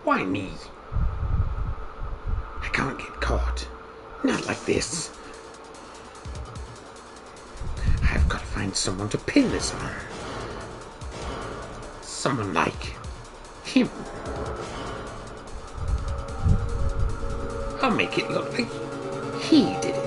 Why me? I can't get caught. Not like this. I've got to find someone to pin this on. Someone like him. I'll make it look like he did it.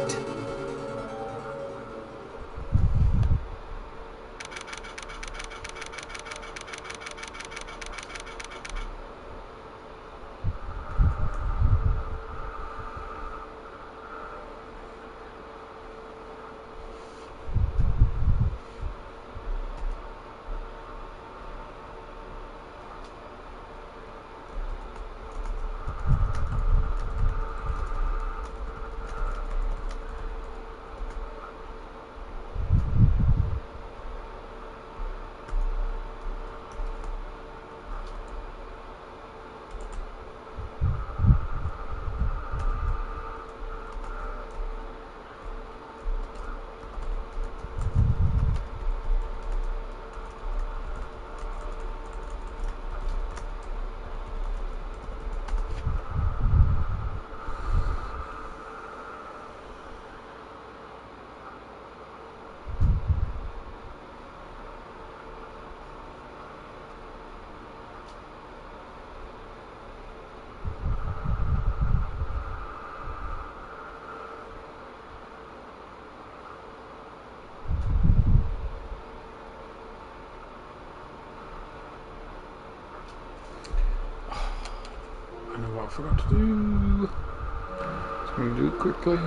I forgot to do. So I'm going to do it quickly.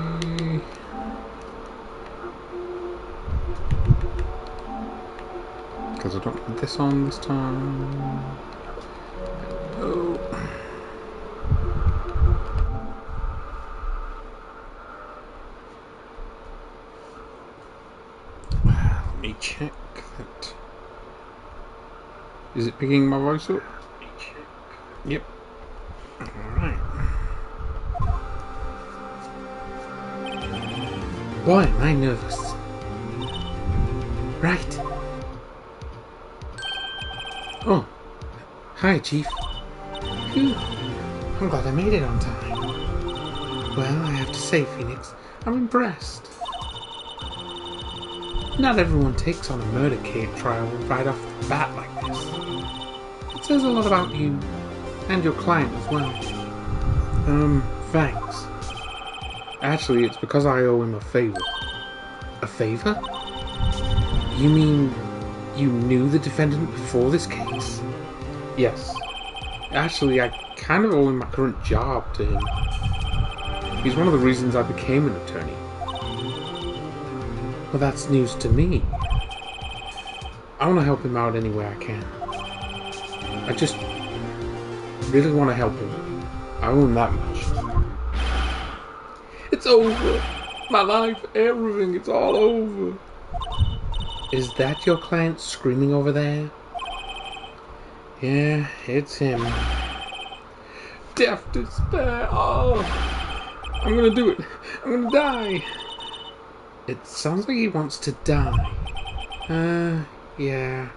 Because I don't need this on this time. Oh. Let me check that. Is it picking my voice up? Yep. Alright. Boy, am I nervous. Right. Oh. Hi, Chief. Phew. I'm glad I made it on time. Well, I have to say, Phoenix, I'm impressed. Not everyone takes on a murder trial right off the bat like this. It says a lot about you. And your client as well. Thanks. Actually, it's because I owe him a favor. A favor? You mean you knew the defendant before this case? Yes. Actually, I kind of owe him my current job to him. He's one of the reasons I became an attorney. Well, that's news to me. I want to help him out any way I can. I just really want to help him. I owe him that much. It's over. My life, everything, it's all over. Is that your client screaming over there? Yeah, it's him. Death, despair, oh. I'm gonna do it. I'm gonna die. It sounds like he wants to die. Yeah.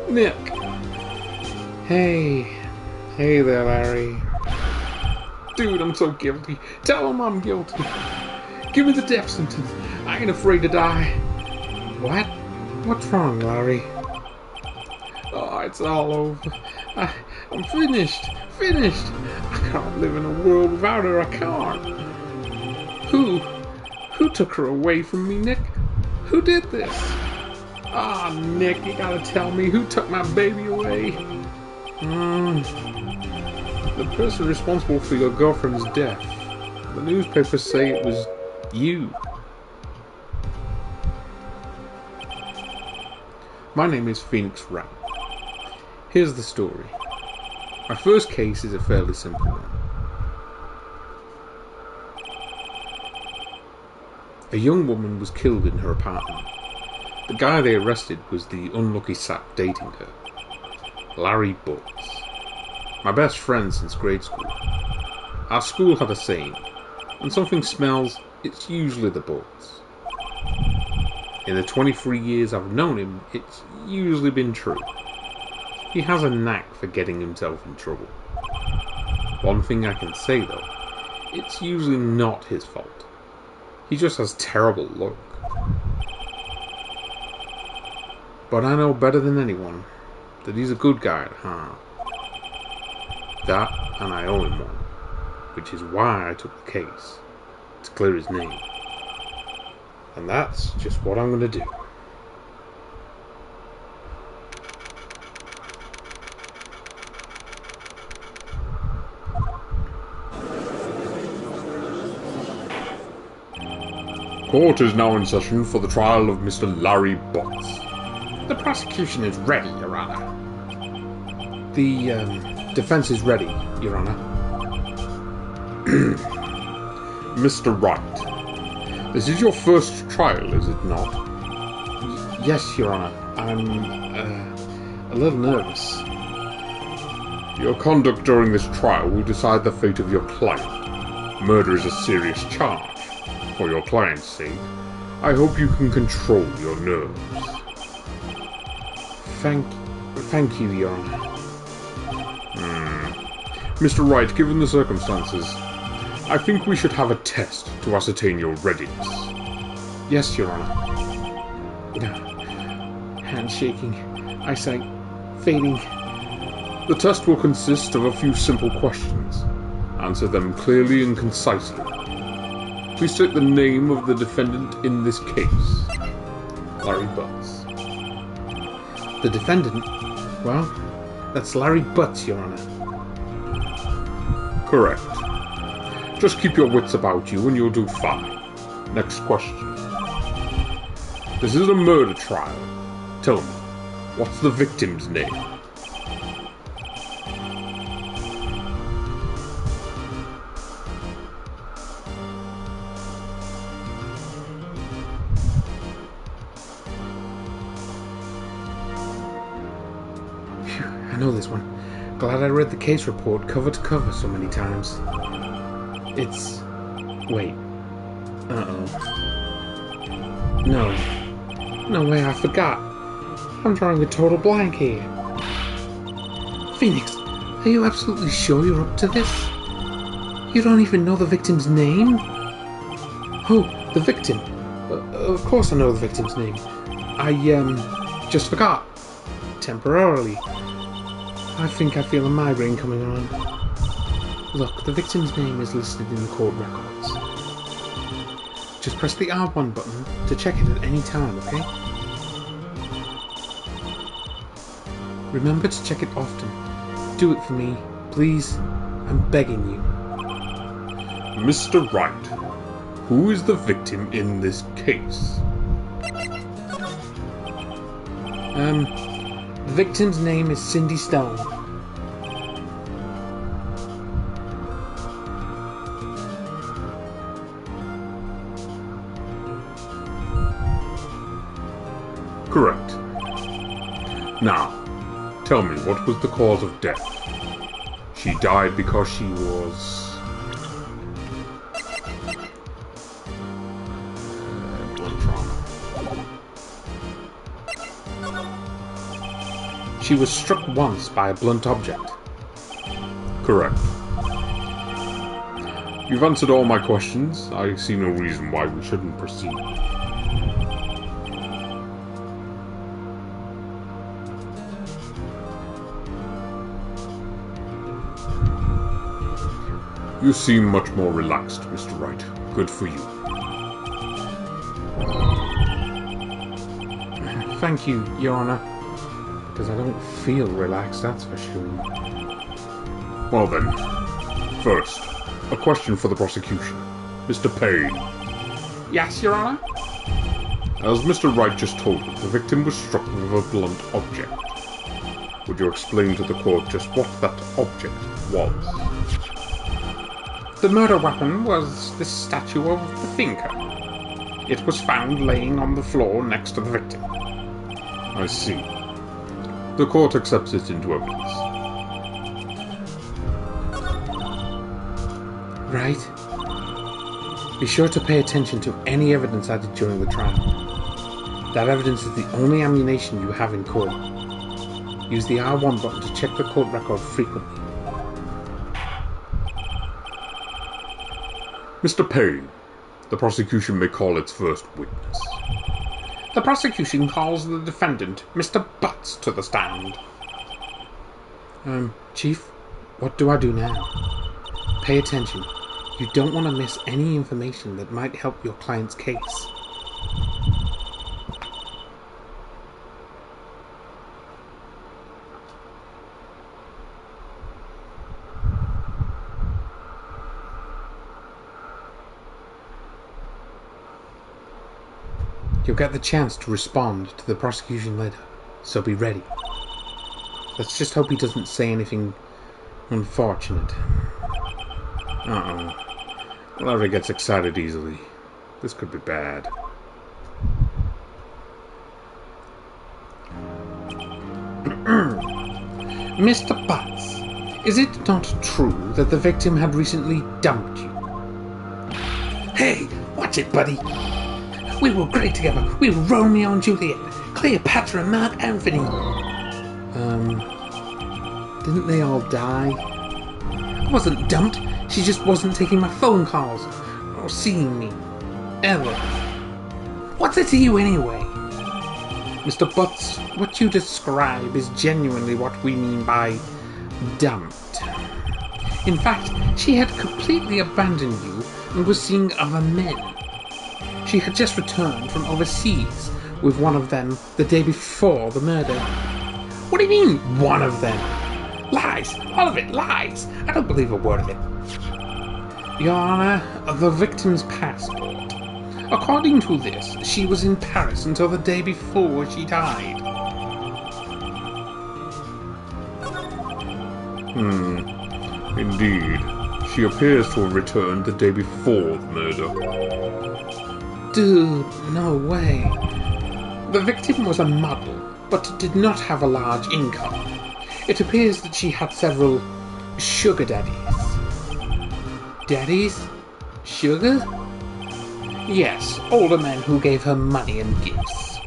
Nick. Hey there, Larry. Dude, I'm so guilty. Tell him I'm guilty. Give me the death sentence. I ain't afraid to die. What? What's wrong, Larry? Oh, it's all over. I'm finished. I can't live in a world without her. I can't. Who took her away from me, Nick? Who did this? Ah, Nick, you gotta tell me who took my baby away. The person responsible for your girlfriend's death. The newspapers say it was you. My name is Phoenix Wright. Here's the story. My first case is a fairly simple one. A young woman was killed in her apartment. The guy they arrested was the unlucky sap dating her, Larry Butts. My best friend since grade school. Our school had a saying, when something smells, it's usually the Butts. In the 23 years I've known him, it's usually been true. He has a knack for getting himself in trouble. One thing I can say, though, it's usually not his fault. He just has terrible luck. But I know better than anyone that he's a good guy at heart. That, and I owe him one, which is why I took the case, to clear his name. And that's just what I'm going to do. Court is now in session for the trial of Mr. Larry Butts. The prosecution is ready, Your Honor. The defense is ready, Your Honor. Mr. Wright, this is your first trial, is it not? Yes, Your Honor. I'm a little nervous. Your conduct during this trial will decide the fate of your client. Murder is a serious charge. For your client's sake, I hope you can control your nerves. Thank you, Your Honor. Mr. Wright, given the circumstances, I think we should have a test to ascertain your readiness. Yes, Your Honor. Hand shaking, eyesight fading. The test will consist of a few simple questions. Answer them clearly and concisely. Please state the name of the defendant in this case. Larry Butts. The defendant? Well, that's Larry Butts, Your Honor. Correct. Just keep your wits about you and you'll do fine. Next question. This is a murder trial. Tell me, what's the victim's name? I know this one. Glad I read the case report cover to cover so many times. It's... Wait. Uh-oh. No. No way, I forgot. I'm drawing a total blank here. Phoenix, are you absolutely sure you're up to this? You don't even know the victim's name? Oh, the victim. Of course I know the victim's name. I, just forgot. Temporarily. I think I feel a migraine coming on. Look, the victim's name is listed in the court records. Just press the R1 button to check it at any time, okay? Remember to check it often. Do it for me, please. I'm begging you. Mr. Wright, who is the victim in this case? The victim's name is Cindy Stone. Correct. Now, tell me, what was the cause of death? She died because she was... blunt trauma. She was struck once by a blunt object. Correct. You've answered all my questions. I see no reason why we shouldn't proceed. You seem much more relaxed, Mr. Wright. Good for you. Thank you, Your Honor. Because I don't feel relaxed, that's for sure. Well then, first, a question for the prosecution. Mr. Payne. Yes, Your Honor? As Mr. Wright just told you, the victim was struck with a blunt object. Would you explain to the court just what that object was? The murder weapon was this statue of the thinker. It was found laying on the floor next to the victim. I see. The court accepts it into evidence. Right. Be sure to pay attention to any evidence added during the trial. That evidence is the only ammunition you have in court. Use the R1 button to check the court record frequently. Mr. Payne, the prosecution may call its first witness. The prosecution calls the defendant, Mr. Butts, to the stand. Chief, what do I do now? Pay attention. You don't want to miss any information that might help your client's case. You'll get the chance to respond to the prosecution later, so be ready. Let's just hope he doesn't say anything unfortunate. Uh-oh. Larry gets excited easily. This could be bad. Mr. Butts, is it not true that the victim had recently dumped you? Hey, watch it, buddy. We were great together. We were Romeo and Juliet, Cleopatra and Mark Anthony. Didn't they all die? I wasn't dumped. She just wasn't taking my phone calls or seeing me. Ever. What's it to you anyway? Mr. Butts, what you describe is genuinely what we mean by dumped. In fact, she had completely abandoned you and was seeing other men. She had just returned from overseas with one of them the day before the murder. What do you mean, one of them? Lies! All of it, lies! I don't believe a word of it. Your Honor, the victim's passport. According to this, she was in Paris until the day before she died. Indeed. She appears to have returned the day before the murder. Dude, no way. The victim was a model, but did not have a large income. It appears that she had several sugar daddies. Daddies? Sugar? Yes, older men who gave her money and gifts.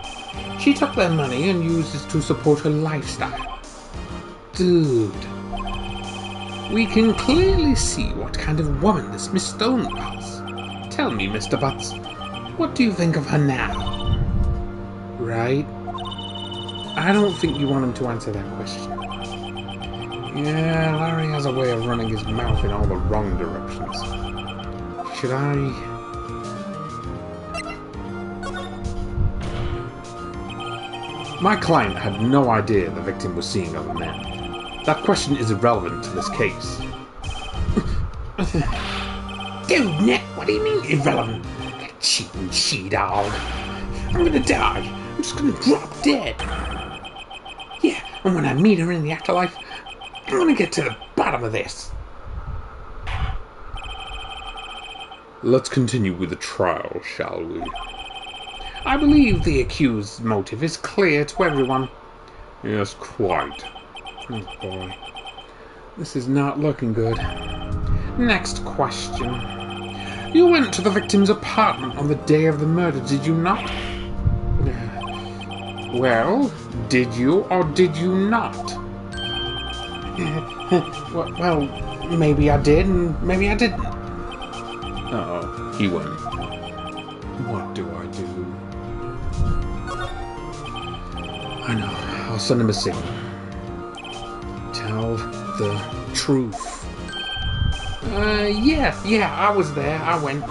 She took their money and used it to support her lifestyle. Dude. We can clearly see what kind of woman this Miss Stone was. Tell me, Mr. Butts, what do you think of her now? Right? I don't think you want him to answer that question. Yeah, Larry has a way of running his mouth in all the wrong directions. Should I... My client had no idea the victim was seeing other men. That question is irrelevant to this case. Dude, Nick, what do you mean irrelevant? That cheating she-dog. I'm gonna die. I'm just gonna drop dead. Yeah, and when I meet her in the afterlife, I'm gonna get to the bottom of this. Let's continue with the trial, shall we? I believe the accused's motive is clear to everyone. Yes, quite. Oh boy. This is not looking good. Next question. You went to the victim's apartment on the day of the murder, did you not? Well, did you or did you not? Well, maybe I did and maybe I didn't. Uh-oh, he went. What do I do? I know. I'll send him a signal. Tell the truth. Yeah, I was there. I went.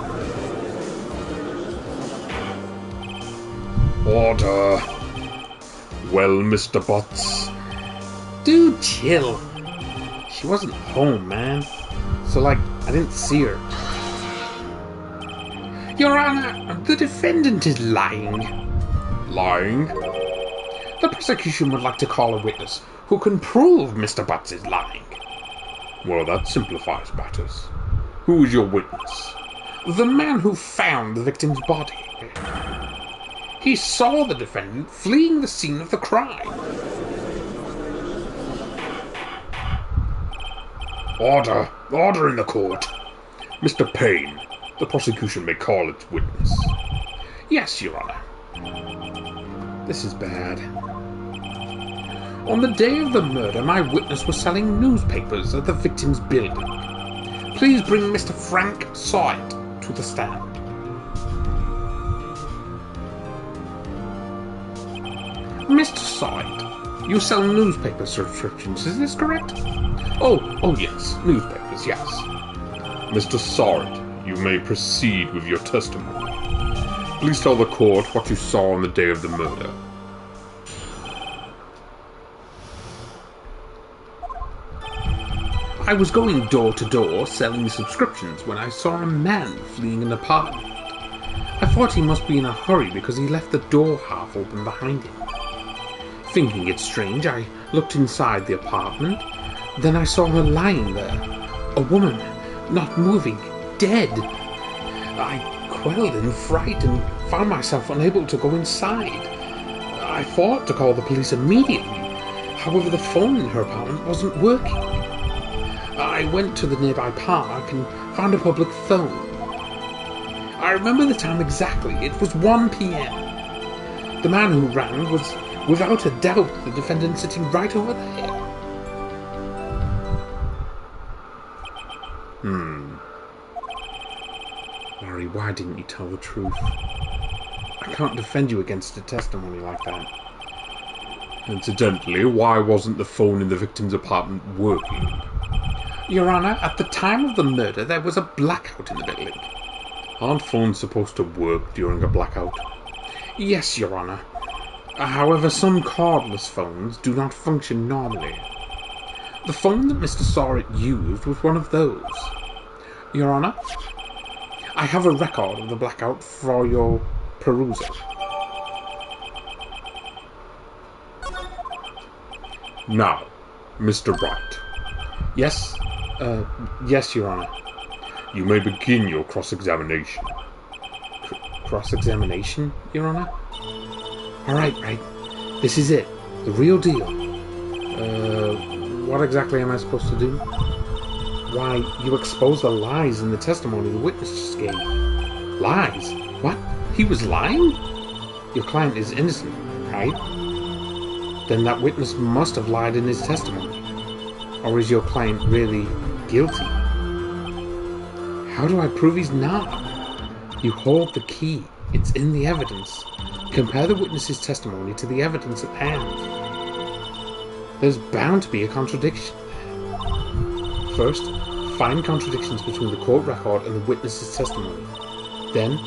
Order. Well, Mr. Butts. Dude, chill. She wasn't home, man. So, I didn't see her. Your Honor, the defendant is lying. Lying? The prosecution would like to call a witness who can prove Mr. Butts is lying. Well, that simplifies matters. Who is your witness? The man who found the victim's body. He saw the defendant fleeing the scene of the crime. Order! Order in the court! Mr. Payne, the prosecution may call its witness. Yes, Your Honor. This is bad. On the day of the murder, my witness was selling newspapers at the victim's building. Please bring Mr. Frank Sawit to the stand. Mr. Sawit, you sell newspaper subscriptions, is this correct? Oh yes, newspapers, yes. Mr. Sawit, you may proceed with your testimony. Please tell the court what you saw on the day of the murder. I was going door to door selling subscriptions when I saw a man fleeing an apartment. I thought he must be in a hurry because he left the door half open behind him. Thinking it strange, I looked inside the apartment. Then I saw her lying there. A woman, not moving, dead. I quailed in fright and found myself unable to go inside. I thought to call the police immediately. However, the phone in her apartment wasn't working. I went to the nearby park and found a public phone. I remember the time exactly. It was 1 p.m. The man who rang was, without a doubt, the defendant sitting right over there. Larry, why didn't you tell the truth? I can't defend you against a testimony like that. Incidentally, why wasn't the phone in the victim's apartment working? Your Honour, at the time of the murder, there was a blackout in the building. Aren't phones supposed to work during a blackout? Yes, Your Honour. However, some cordless phones do not function normally. The phone that Mr. Sawit used was one of those. Your Honour, I have a record of the blackout for your perusal. Now, Mr. Wright. Yes? Yes, Your Honour. You may begin your cross-examination. Cross-examination, Your Honour? Alright, right. This is it. The real deal. What exactly am I supposed to do? Why, you exposed the lies in the testimony the witness just gave. Lies? What? He was lying? Your client is innocent, right? Then that witness must have lied in his testimony. Or is your client really guilty? How do I prove he's not? You hold the key. It's in the evidence. Compare the witness's testimony to the evidence at hand. There's bound to be a contradiction. First, find contradictions between the court record and the witness's testimony. Then,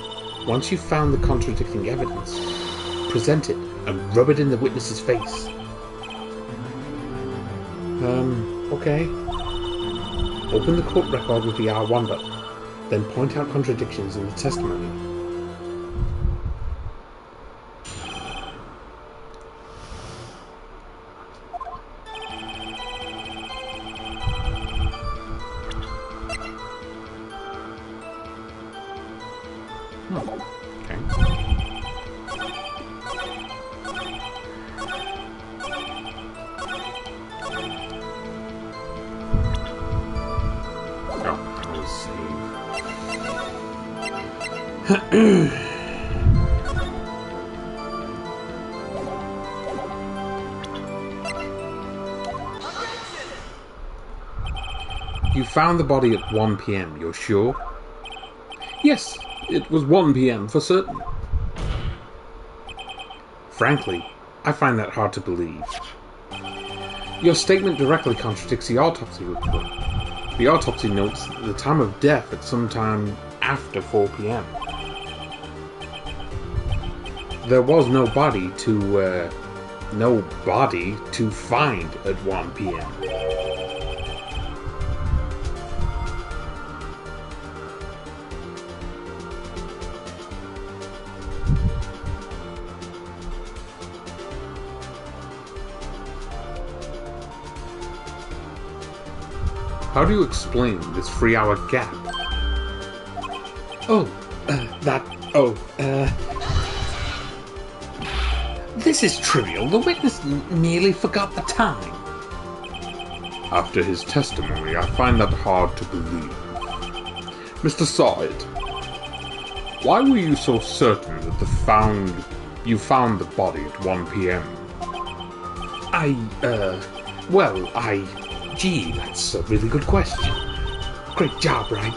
once you've found the contradicting evidence, present it and rub it in the witness's face. Okay. Open the court record with the R1 button, then point out contradictions in the testimony. Okay. You found the body at 1 p.m., you're sure? Yes, it was 1 p.m. for certain. Frankly, I find that hard to believe. Your statement directly contradicts the autopsy report. The autopsy notes the time of death at some time after 4 p.m. There was no body to find at 1 p.m. How do you explain this 3-hour gap? This is trivial. The witness merely forgot the time. After his testimony, I find that hard to believe. Mr. Sawit, why were you so certain that you found the body at 1 p.m.? Gee, that's a really good question. Great job, Wright.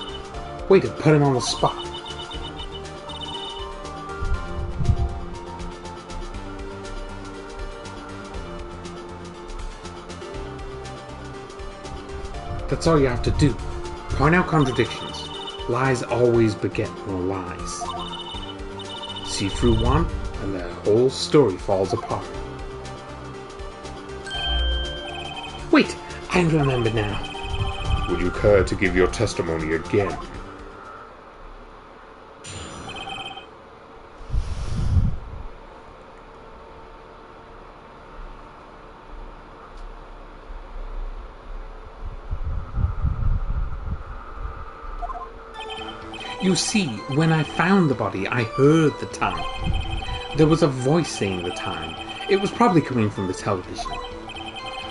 Way to put him on the spot. That's all you have to do. Point out contradictions. Lies always beget more lies. See through one, and the whole story falls apart. Wait, I remember now. Would you care to give your testimony again? You see, when I found the body, I heard the time. There was a voice saying the time. It was probably coming from the television.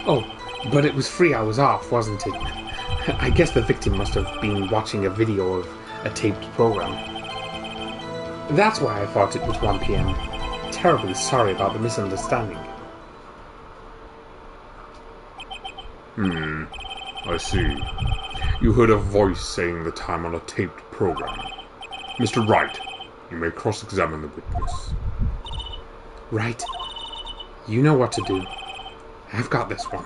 Oh, but it was 3 hours off, wasn't it? I guess the victim must have been watching a video of a taped program. That's why I thought it was 1 p.m. Terribly sorry about the misunderstanding. I see. You heard a voice saying the time on a taped program. Mr. Wright, you may cross-examine the witness. Right. You know what to do. I've got this one.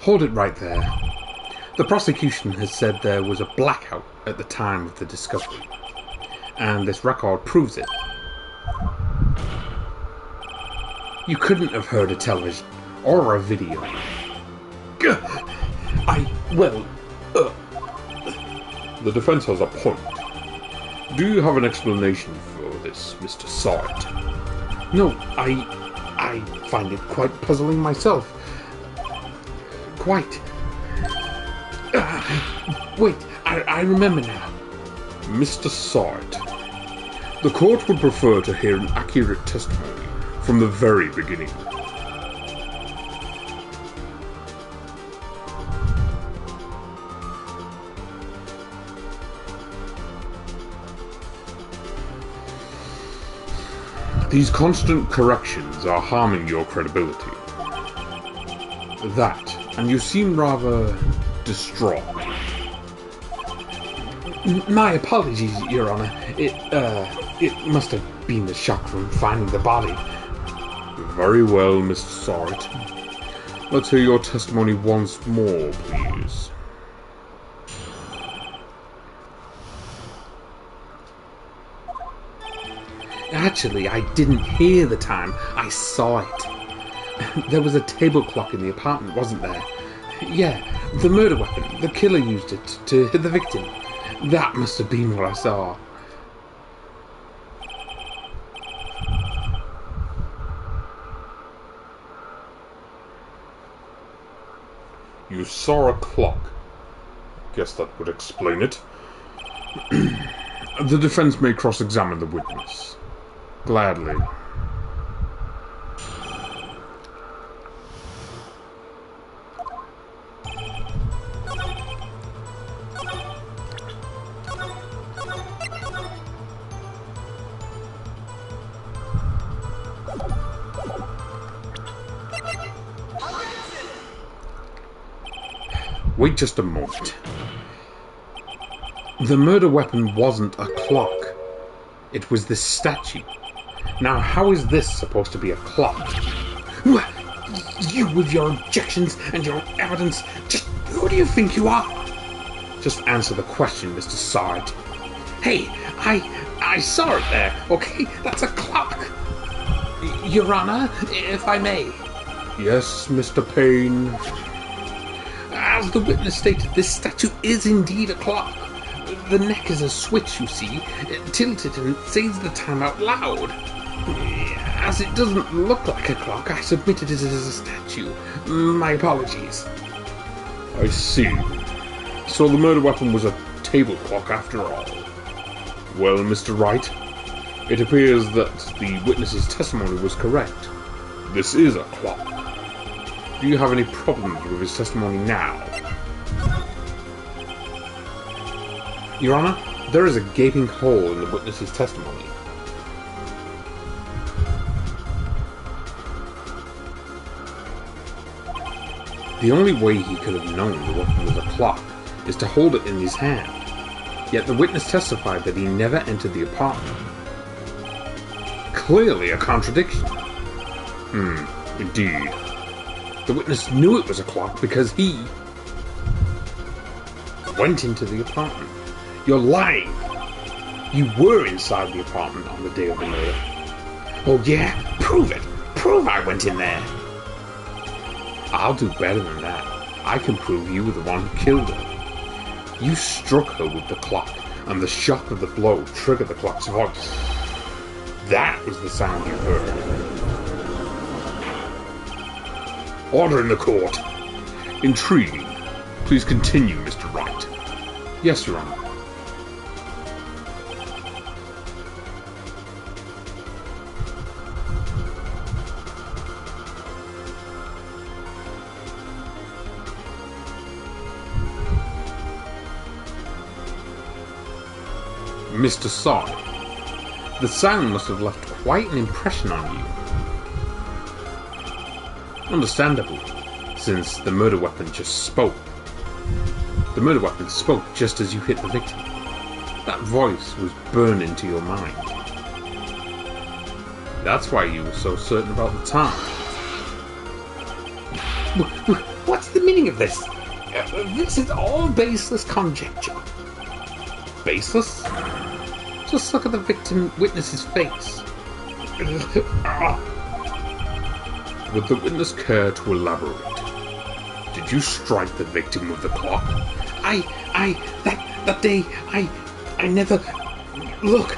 Hold it right there. The prosecution has said there was a blackout at the time of the discovery, and this record proves it. You couldn't have heard a television or a video. The defense has a point. Do you have an explanation for this, Mr. Sard? No, I find it quite puzzling myself. Quite. Wait, I remember now. Mr. Sard, the court would prefer to hear an accurate testimony from the very beginning. These constant corrections are harming your credibility. That, and you seem rather distraught. My apologies, Your Honor. It must have been the shock from finding the body. Very well, Mr. Sard. Let's hear your testimony once more, please. Actually, I didn't hear the time. I saw it. There was a table clock in the apartment, wasn't there? Yeah, the murder weapon. The killer used it to hit the victim. That must have been what I saw. You saw a clock. Guess that would explain it. The defense may cross-examine the witness. Gladly. Wait just a moment. The murder weapon wasn't a clock. It was this statue. Now, how is this supposed to be a clock? You with your objections and your evidence. Just who do you think you are? Just answer the question, Mr. Sard. Hey, I saw it there, okay? That's a clock. Your Honor, if I may. Yes, Mr. Payne. As the witness stated, this statue is indeed a clock. The neck is a switch, you see. Tilt it and it says the time out loud. As it doesn't look like a clock, I submitted it as a statue. My apologies. I see. So the murder weapon was a table clock after all. Well, Mr. Wright, it appears that the witness's testimony was correct. This is a clock. Do you have any problems with his testimony now? Your Honor, there is a gaping hole in the witness's testimony. The only way he could have known the weapon was a clock is to hold it in his hand. Yet the witness testified that he never entered the apartment. Clearly a contradiction. Indeed. The witness knew it was a clock because he went into the apartment. You're lying. You were inside the apartment on the day of the murder. Oh yeah? Prove it. Prove I went in there. I'll do better than that. I can prove you were the one who killed her. You struck her with the clock, and the shock of the blow triggered the clock's voice. That was the sound you heard. Order in the court. Intriguing. Please continue, Mr. Wright. Yes, Your Honor. Mr. Sod, the sound must have left quite an impression on you. Understandably, since the murder weapon just spoke. The murder weapon spoke just as you hit the victim. That voice was burned into your mind. That's why you were so certain about the time. What's the meaning of this? This is all baseless conjecture. Baseless? Just look at the victim witness's face. Would the witness care to elaborate? Did you strike the victim with the clock? That day, I never... Look,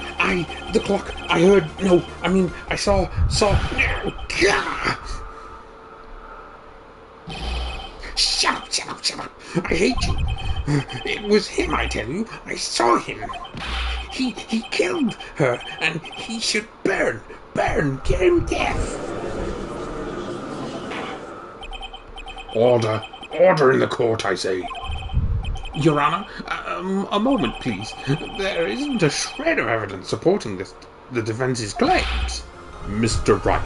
the clock, I heard, no, I mean, I saw... Shut up. I hate you. It was him, I tell you. I saw him. He killed her, and he should burn, get him death. Order in the court, I say. Your Honor, a moment, please. There isn't a shred of evidence supporting the defense's claims. Mr. Wright.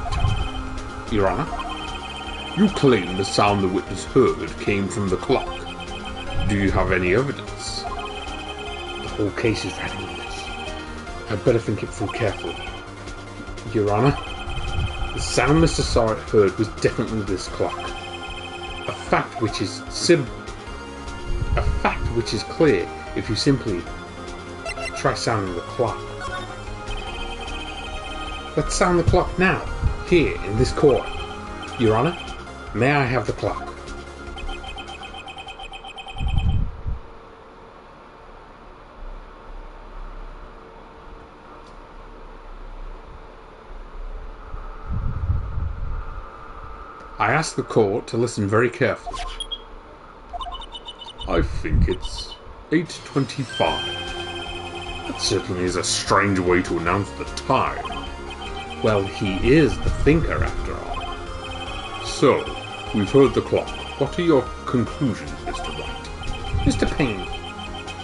Your Honor? You claim the sound the witness heard came from the clock. Do you have any evidence? The whole case is riding on this. I'd better think it through carefully. Your Honor, the sound Mr. Sorrett heard was definitely this clock. A fact which is clear if you simply try sounding the clock. Let's sound the clock now, here in this court. Your Honor, may I have the clock? I ask the court to listen very carefully. I think it's 8:25. That certainly is a strange way to announce the time. Well, he is the thinker, after all. So, we've heard the clock. What are your conclusions, Mr. Wright? Mr. Payne,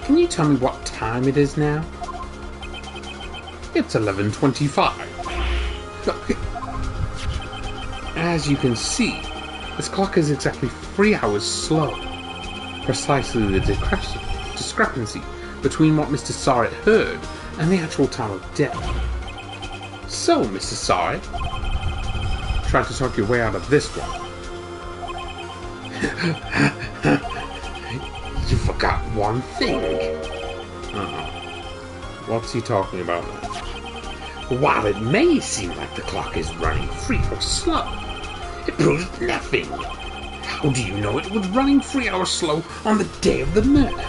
can you tell me what time it is now? It's 11:25. As you can see, this clock is exactly 3 hours slow. Precisely the discrepancy between what Mr. Sorrett heard and the actual time of death. So, Mr. Sorrett, try to talk your way out of this one. You forgot one thing. What's he talking about now? While it may seem like the clock is running 3 hours slow, it proves nothing. How do you know it was running 3 hours slow on the day of the murder?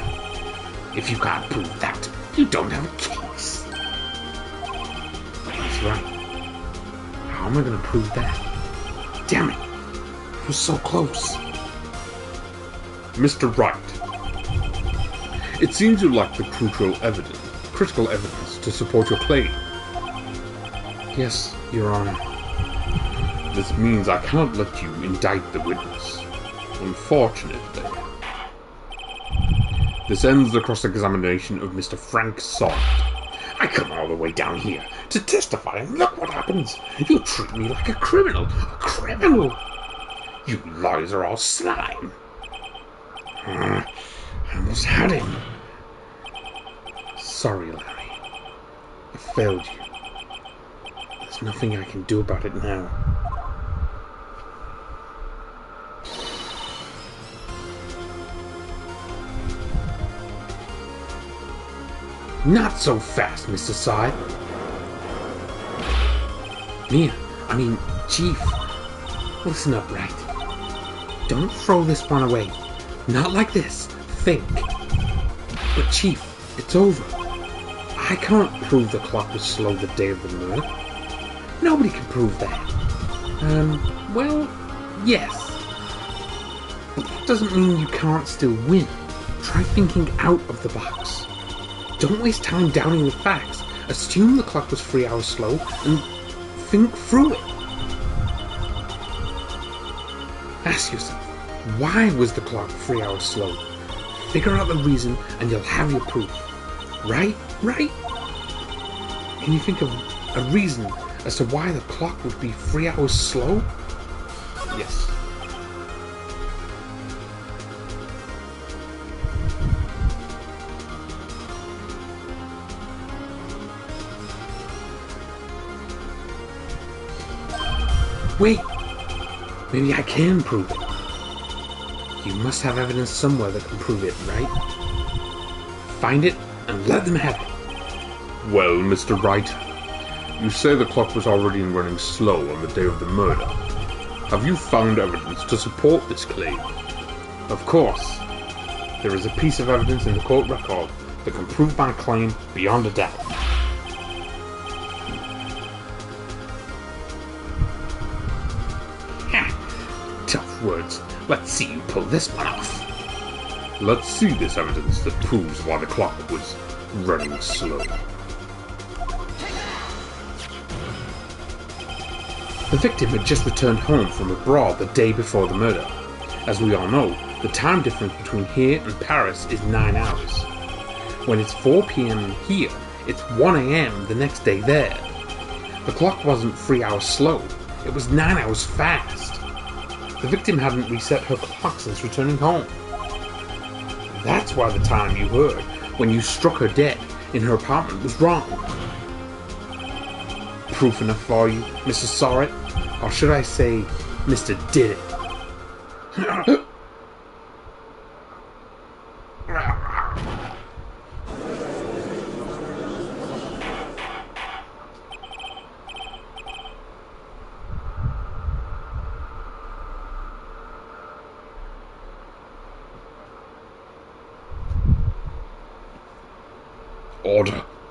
If you can't prove that, you don't have a case. That's right. How am I going to prove that? Damn it. It was so close. Mr. Wright, it seems you lack the critical evidence to support your claim. Yes, Your Honor. This means I cannot let you indict the witness. Unfortunately. This ends the cross-examination of Mr. Frank Sorrett. I come all the way down here to testify, and look what happens. You treat me like a criminal. A criminal! You lawyers are all slime. I almost had him. Sorry, Larry. I failed you. There's nothing I can do about it now. Not so fast, Mr. Side. Chief. Listen up, Wright. Don't throw this one away. Not like this. Think. But Chief, it's over. I can't prove the clock was slow the day of the murder. Nobody can prove that. Well, yes. But that doesn't mean you can't still win. Try thinking out of the box. Don't waste time doubting the facts. Assume the clock was 3 hours slow and think through it. Ask yourself, why was the clock 3 hours slow? Figure out the reason and you'll have your proof. Right? Can you think of a reason as to why the clock would be 3 hours slow? Yes. Wait! Maybe I can prove it. You must have evidence somewhere that can prove it, right? Find it and let them have it. Well, Mr. Wright, you say the clock was already running slow on the day of the murder. Have you found evidence to support this claim? Of course. There is a piece of evidence in the court record that can prove my claim beyond a doubt. Tough words. Let's see you pull this one off. Let's see this evidence that proves why the clock was running slow. The victim had just returned home from abroad the day before the murder. As we all know, the time difference between here and Paris is 9 hours. When it's 4 p.m. here, it's 1 a.m. the next day there. The clock wasn't 3 hours slow, it was 9 hours fast. The victim hadn't reset her clock since returning home. That's why the time you heard when you struck her dead in her apartment was wrong. Proof enough for you, Mr. Sorrett? Or should I say, Mr. Did It?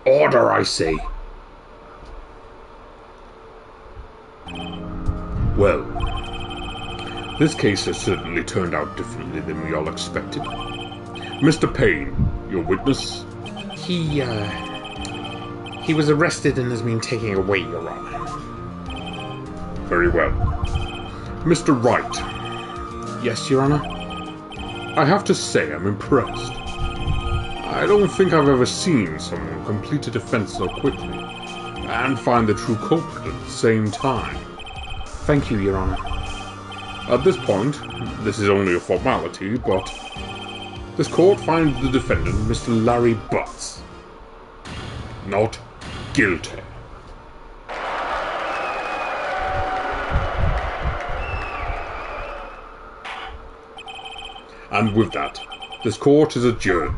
Order, I say. Well, this case has certainly turned out differently than we all expected. Mr. Payne, your witness? He was arrested and has been taken away, Your Honor. Very well. Mr. Wright. Yes, Your Honor? I have to say I'm impressed. I don't think I've ever seen someone complete a defense so quickly and find the true culprit at the same time. Thank you, Your Honor. At this point, this is only a formality, but this court finds the defendant, Mr. Larry Butts, not guilty. And with that, this court is adjourned.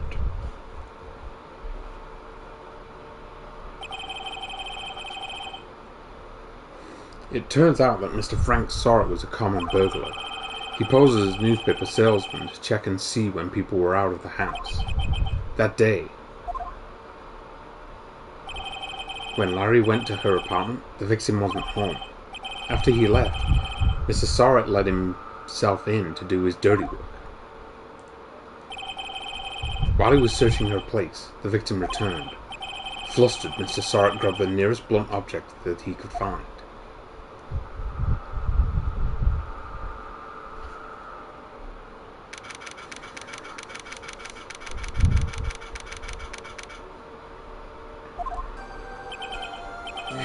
It turns out that Mr. Frank Sorrett was a common burglar. He poses as newspaper salesman to check and see when people were out of the house. that day. When Larry went to her apartment, the victim wasn't home. After he left, Mr. Sorrett let himself in to do his dirty work. While he was searching her place, the victim returned. Flustered, Mr. Sorrett grabbed the nearest blunt object that he could find.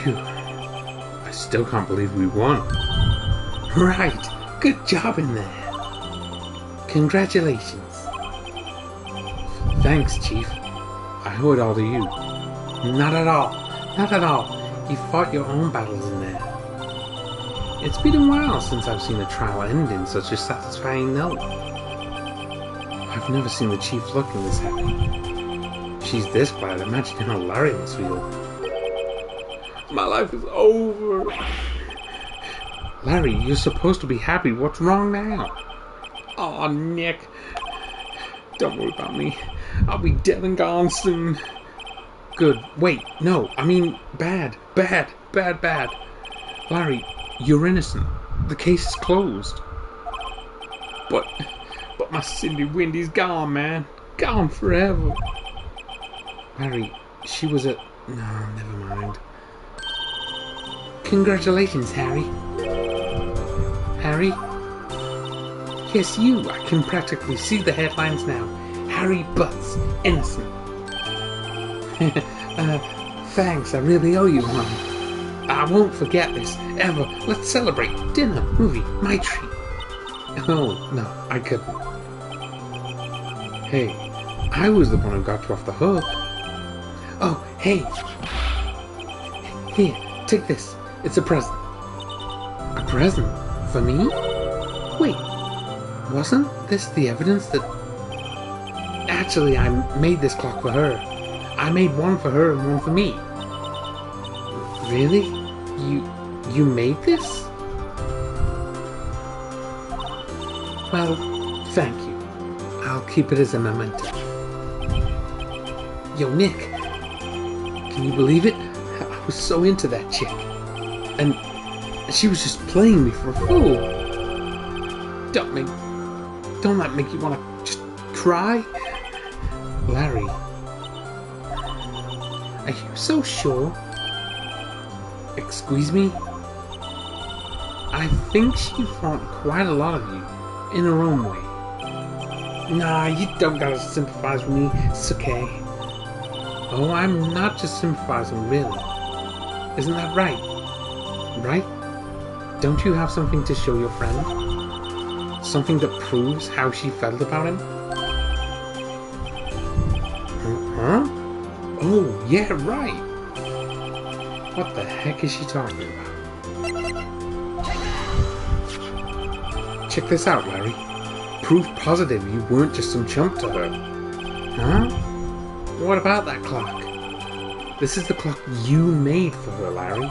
Phew. I still can't believe we won. Right. Good job in there. Congratulations. Thanks, Chief. I owe it all to you. Not at all. Not at all. You fought your own battles in there. It's been a while since I've seen a trial end in such a satisfying note. I've never seen the Chief looking this happy. She's this glad. Imagine how Larry must feel. My life is over. Larry, you're supposed to be happy. What's wrong now? Aw, Nick. Don't worry about me. I'll be dead and gone soon. Good. Wait, no. I mean, bad. Bad. Bad, bad. Larry, you're innocent. The case is closed. But my Cindy Windy's gone, man. Gone forever. Larry, she was a... No, never mind. Congratulations, Harry. Harry? Yes, you. I can practically see the headlines now. Harry Butts, innocent. Thanks, I really owe you one. I won't forget this, ever. Let's celebrate. Dinner, movie, my treat. Oh, no, I couldn't. Hey, I was the one who got you off the hook. Oh, hey. Here, take this. It's a present. A present? For me? Wait, wasn't this the evidence that... Actually, I made this clock for her. I made one for her and one for me. Really? You made this? Well, thank you. I'll keep it as a memento. Yo, Nick. Can you believe it? I was so into that chick. And she was just playing me for a fool. Don't that make you want to just cry? Larry. Are you so sure? Excuse me? I think she fought quite a lot of you, in her own way. Nah, you don't gotta sympathize with me, it's okay. Oh, I'm not just sympathizing, really. Isn't that right? Right? Don't you have something to show your friend? Something that proves how she felt about him? Huh? Oh, yeah, right. What the heck is she talking about? Check this out, Larry. Proof positive you weren't just some chump to her. Huh? What about that clock? This is the clock you made for her, Larry.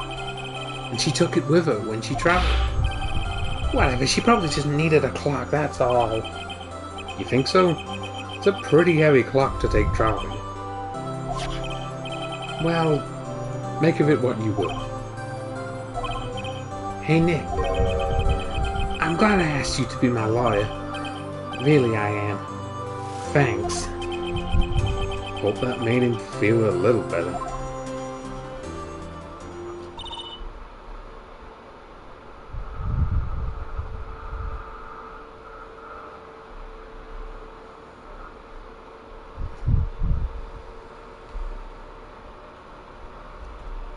And she took it with her when she traveled. Whatever, she probably just needed a clock, that's all. You think so? It's a pretty heavy clock to take traveling. Well, make of it what you will. Hey, Nick. I'm glad I asked you to be my lawyer. Really, I am. Thanks. Hope that made him feel a little better.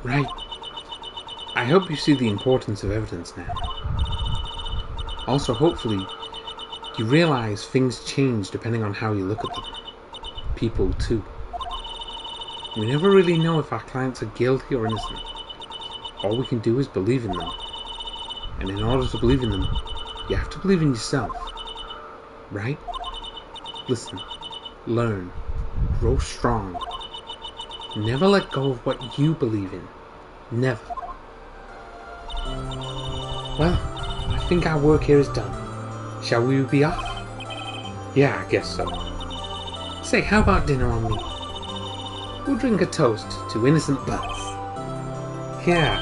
Right. I hope you see the importance of evidence now. Also, hopefully, you realize things change depending on how you look at them. People, too. We never really know if our clients are guilty or innocent. All we can do is believe in them. And in order to believe in them, you have to believe in yourself. Right? Listen. Learn. Grow strong. Never let go of what you believe in. Never. Well, I think our work here is done. Shall we be off? Yeah, I guess so. Say, how about dinner on me? We'll drink a toast to innocent butts. Yeah.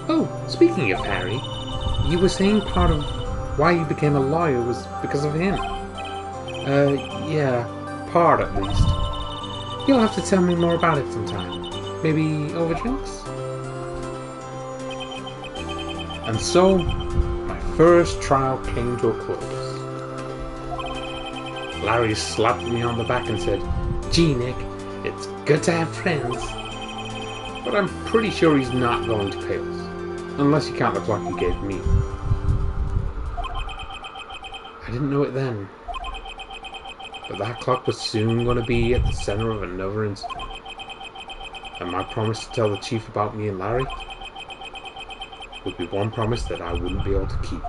Oh, speaking of Harry, you were saying part of why you became a lawyer was because of him. Yeah, part at least. You'll have to tell me more about it sometime. Maybe over drinks? And so, my first trial came to a close. Larry slapped me on the back and said, "Gee, Nick, it's good to have friends." But I'm pretty sure he's not going to pay us, unless you count the clock he gave me. I didn't know it then, but that clock was soon going to be at the center of another incident. And my promise to tell the chief about me and Larry would be one promise that I wouldn't be able to keep.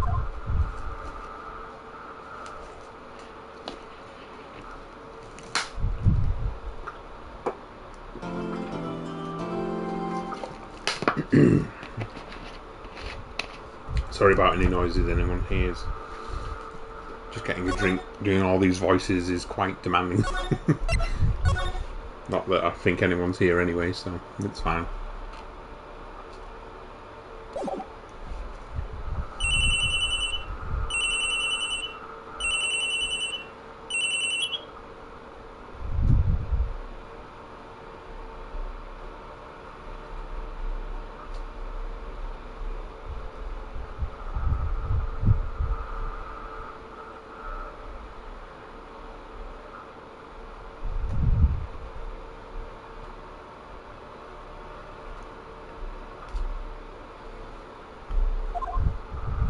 Sorry about any noises anyone hears. Just getting a drink, doing all these voices is quite demanding. Not that I think anyone's here anyway, so it's fine.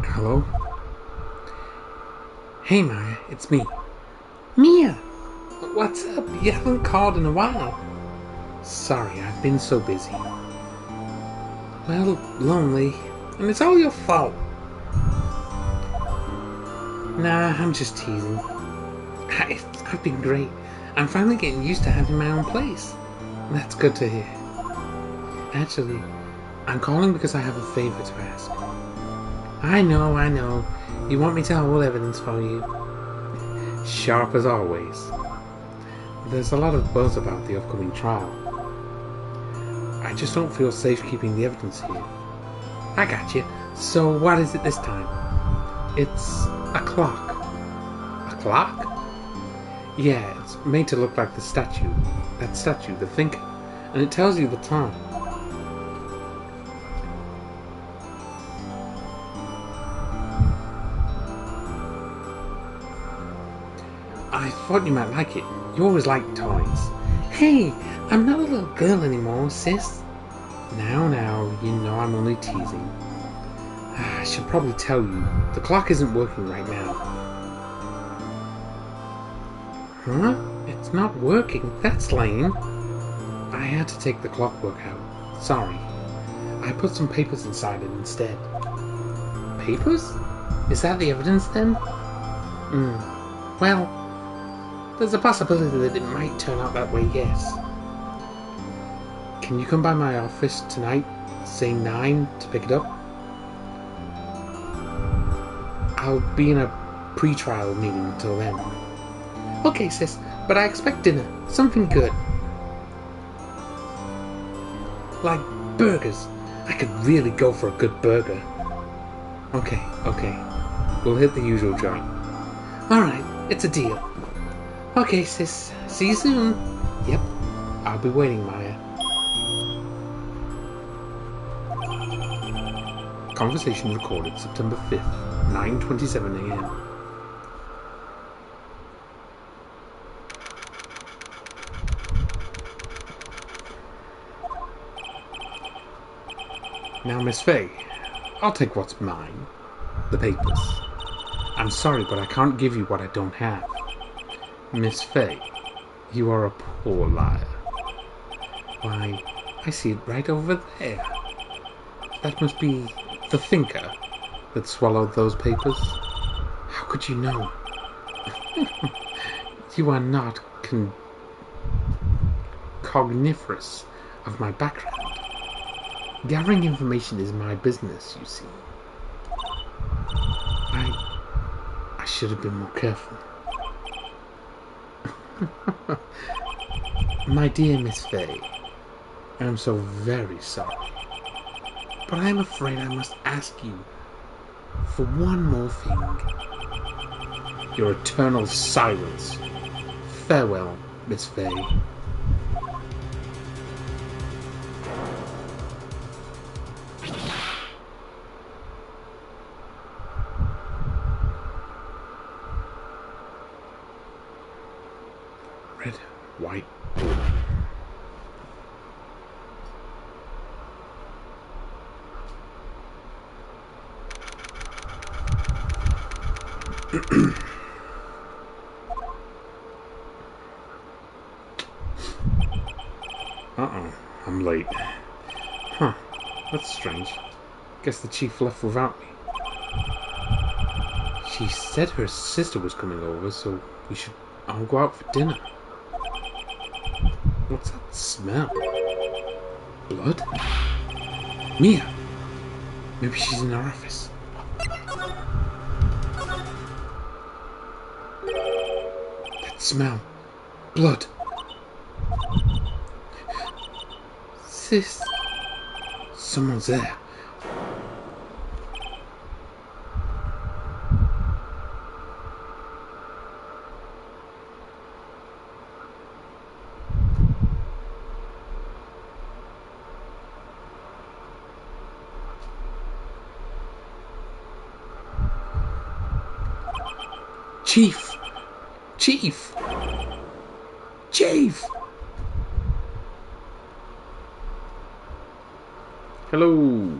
Hello? Hey Maya, it's me. Mia! What's up? You haven't called in a while. Sorry, I've been so busy. Well, lonely. And it's all your fault. Nah, I'm just teasing. I've been great. I'm finally getting used to having my own place. That's good to hear. Actually, I'm calling because I have a favor to ask. I know. You want me to hold evidence for you. Sharp as always. There's a lot of buzz about the upcoming trial. I just don't feel safe keeping the evidence here. I got you. So what is it this time? It's a clock. A clock? Yeah, it's made to look like the statue. That statue, the thinker. And it tells you the time. I thought you might like it. You always liked toys. Hey, I'm not a little girl anymore, sis. Now, you know I'm only teasing. I should probably tell you, the clock isn't working right now. Huh? It's not working? That's lame. I had to take the clockwork out. Sorry. I put some papers inside it instead. Papers? Is that the evidence then? Well, there's a possibility that it might turn out that way, yes. Can you come by my office tonight, say 9, to pick it up? I'll be in a pre-trial meeting until then. Okay, sis, but I expect dinner. Something good. Like burgers. I could really go for a good burger. Okay. We'll hit the usual joint. Alright, it's a deal. Okay, sis. See you soon. Yep. I'll be waiting, Maya. Conversation recorded September 5th, 9:27 a.m. Now, Miss Faye, I'll take what's mine. The papers. I'm sorry, but I can't give you what I don't have. Miss Faye, you are a poor liar. Why, I see it right over there. That must be the thinker that swallowed those papers. How could you know? You are not cogniferous of my background. Gathering information is my business, you see. I should have been more careful. My dear Miss Fay, I am so very sorry, but I am afraid I must ask you for one more thing. Your eternal silence. Farewell, Miss Fay. Red, white, blue. Uh-oh, I'm late. Huh, that's strange. Guess the chief left without me. She said her sister was coming over, so we should all go out for dinner. What's that smell? Blood? Mia! Maybe she's in her office. That smell. Blood. Sis. Someone's there. Chief! Chief! Chief! Hello.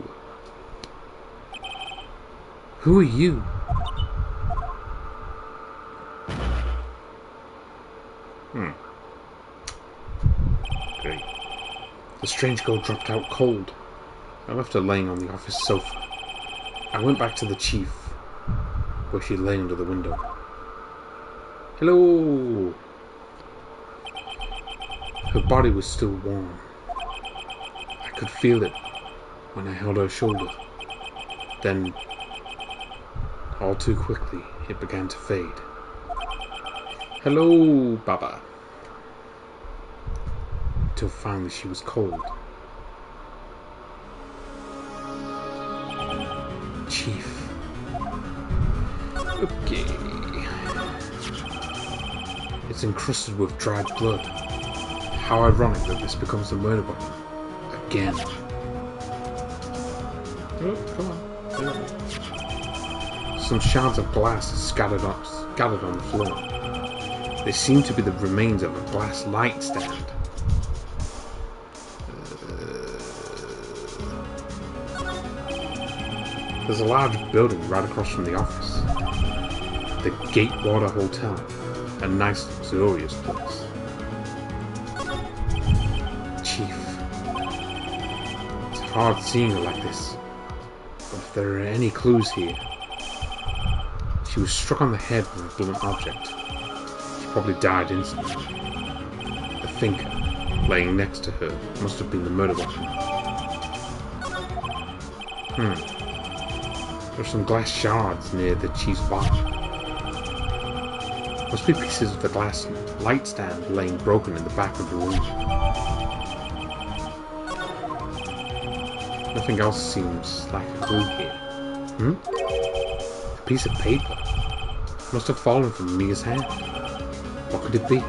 Who are you? Great. The strange girl dropped out cold. I left her laying on the office sofa. I went back to the chief, where she lay under the window. Hello. Her body was still warm. I could feel it when I held her shoulder. Then, all too quickly, it began to fade. Hello, Baba. Until finally she was cold. Chief. Okay. It's encrusted with dried blood. How ironic that this becomes the murder weapon. Again. Oh, come on. Some shards of glass are scattered on the floor. They seem to be the remains of a glass light stand. There's a large building right across from the office. The Gatewater Hotel. A nice, luxurious place. Chief. It's hard seeing her like this. But if there are any clues here... She was struck on the head with a blunt object. She probably died instantly. The thinker, laying next to her, must have been the murder weapon. There are some glass shards near the chief's body. Must be pieces of the glass light stand laying broken in the back of the room. Nothing else seems like a clue here. A piece of paper. Must have fallen from Mia's hand. What could it be?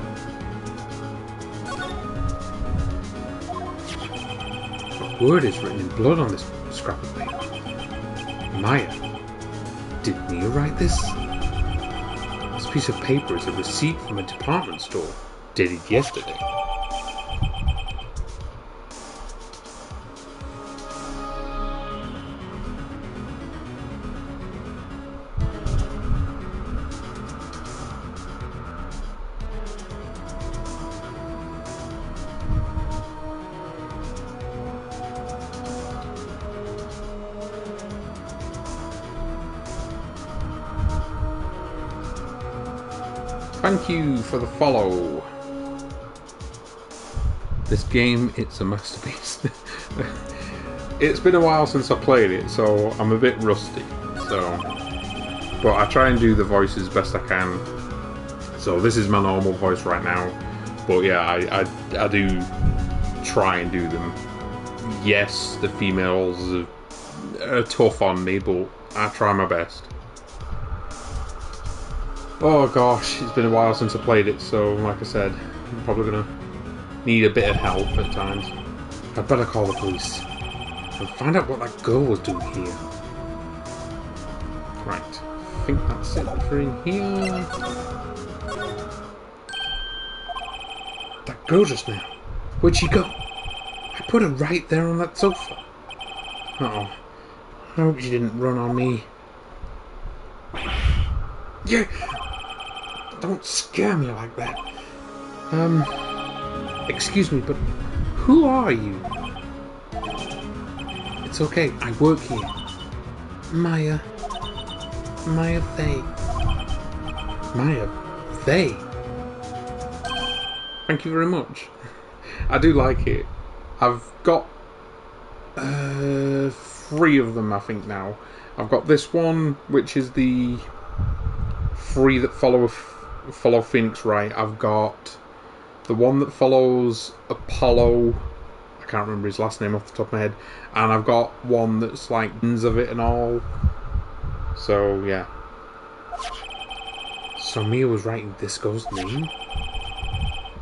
A word is written in blood on this scrap of paper. Maya. Did Mia write this? This piece of paper is a receipt from a department store, dated yesterday. Thank you for the follow. This game, it's a masterpiece. It's been a while since I played it, so I'm a bit rusty. But I try and do the voices best I can. So this is my normal voice right now, but yeah, I do try and do them. Yes, the females are tough on me, but I try my best. Oh gosh, it's been a while since I played it, so like I said, I'm probably gonna need a bit of help at times. I'd better call the police and find out what that girl was doing here. Right, I think that's it for in here. That girl just now, where'd she go? I put her right there on that sofa. Uh-oh, I hope she didn't run on me. Yeah, don't scare me like that. Excuse me, but who are you? It's okay, I work here. Maya Fey. Maya Fey? Thank you very much. I do like it. I've got 3 of them, I think, now. I've got this one, which is the 3 that follow Phoenix Wright. I've got the one that follows Apollo. I can't remember his last name off the top of my head. And I've got one that's like ends of it and all. So yeah. So Mia was writing this girl's name?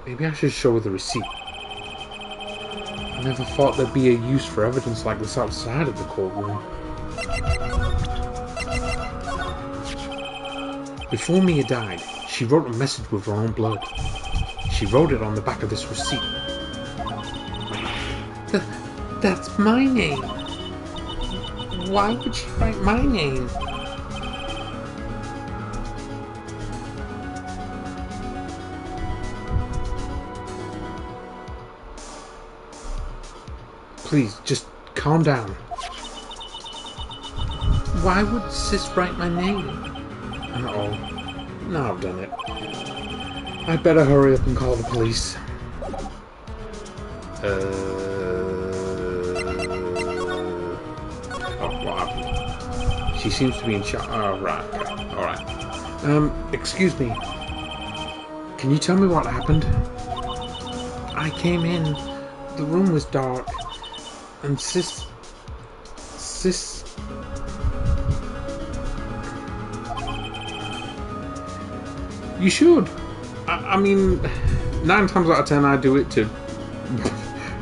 Maybe I should show her the receipt. I never thought there'd be a use for evidence like this outside of the courtroom. Before Mia died, she wrote a message with her own blood. She wrote it on the back of this receipt. That's my name. Why would she write my name? Please, just calm down. Why would Sis write my name? Uh-oh. Now I've done it. I'd better hurry up and call the police. Oh, what happened? She seems to be in shock. Oh, right. Okay. Alright. Excuse me. Can you tell me what happened? I came in. The room was dark. And Sis... You should. I mean, 9 times out of 10 I do it to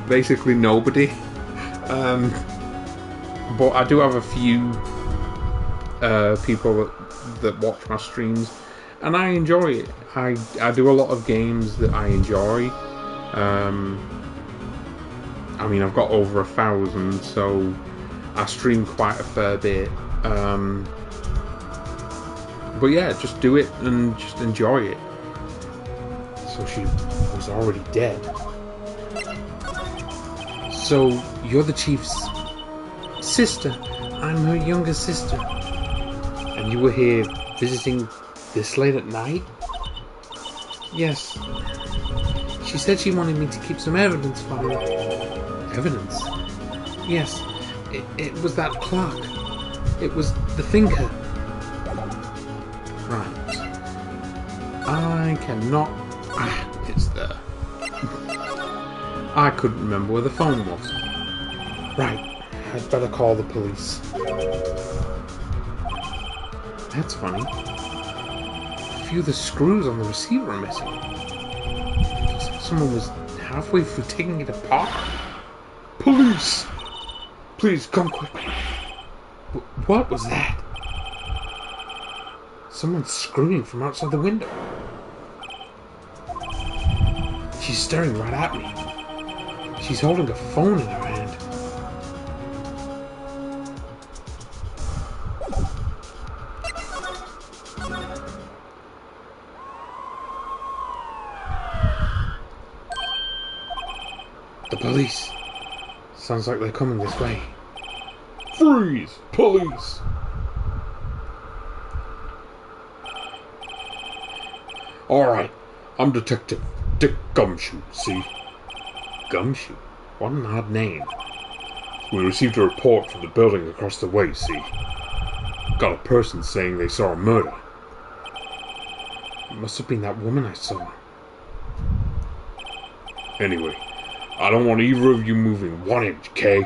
basically nobody. But I do have a few people that watch my streams, and I enjoy it. I do a lot of games that I enjoy. I mean, I've got over 1,000, so I stream quite a fair bit. But yeah, just do it and just enjoy it. So she was already dead. So you're the chief's sister. I'm her younger sister. And you were here visiting this late at night? Yes. She said she wanted me to keep some evidence for her. Evidence? Yes. It was that clock. It was the thinker. Right. I cannot... Ah, it's there. I couldn't remember where the phone was. Right. I'd better call the police. That's funny. A few of the screws on the receiver are missing. Looks like someone was halfway through taking it apart. Police! Please, come quick. What was that? Someone's screaming from outside the window. She's staring right at me. She's holding a phone in her hand. The police. Sounds like they're coming this way. Freeze! Police! Alright, I'm Detective Dick Gumshoe, see? Gumshoe? What an odd name. We received a report from the building across the way, see? Got a person saying they saw a murder. It must have been that woman I saw. Anyway, I don't want either of you moving 1 inch, okay?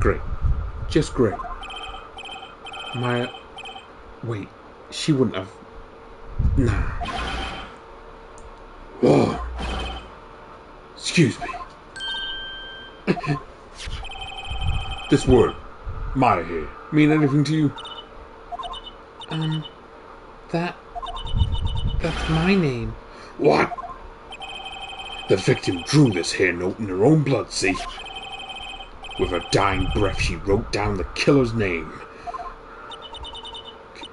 Great. Just great. Maya... Wait, she wouldn't have... Nah. Whoa. Excuse me. This word, Maya here, mean anything to you? That's my name. What? The victim drew this here note in her own blood, see? With her dying breath, she wrote down the killer's name.